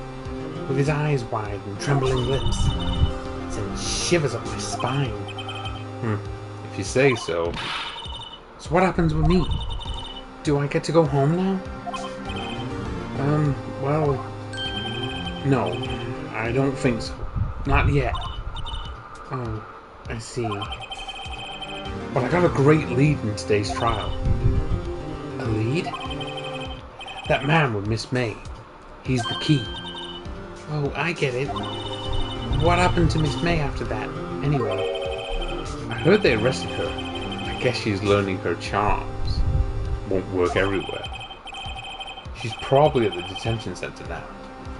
with his eyes wide and trembling lips, sent shivers up my spine. If you say so. So what happens with me? Do I get to go home now? Well... no, I don't think so. Not yet. Oh, I see. But I got a great lead in today's trial. A lead? That man with Miss May. He's the key. Oh, I get it. What happened to Miss May after that, anyway? I heard they arrested her. I guess she's learning her charms. Won't work everywhere. She's probably at the detention center now.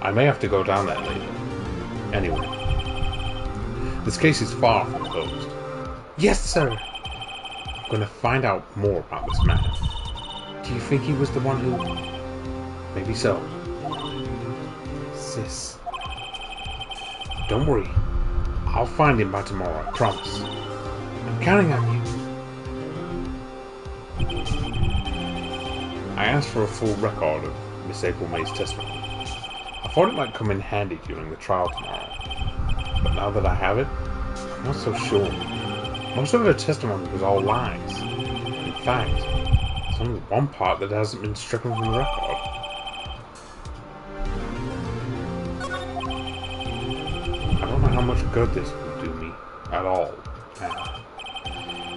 I may have to go down there later. Anyway, this case is far from closed. Yes, sir! I'm gonna find out more about this man. Do you think he was the one who... Maybe so. Sis. Don't worry. I'll find him by tomorrow, I promise. I'm counting on you. I asked for a full record of Miss April May's testimony. I thought it might come in handy during the trial tomorrow. But now that I have it, I'm not so sure. Most of her testimony was all lies. In fact, there's only one part that hasn't been stricken from the record. I don't know how much good this would do me at all now.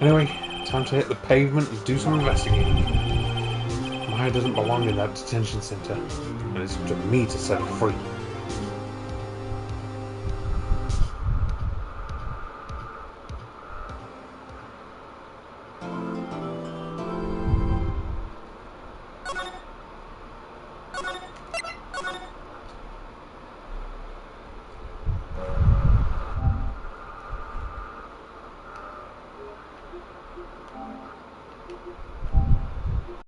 Anyway, time to hit the pavement and do some investigating. Maya doesn't belong in that detention center, and it's up to me to set her free.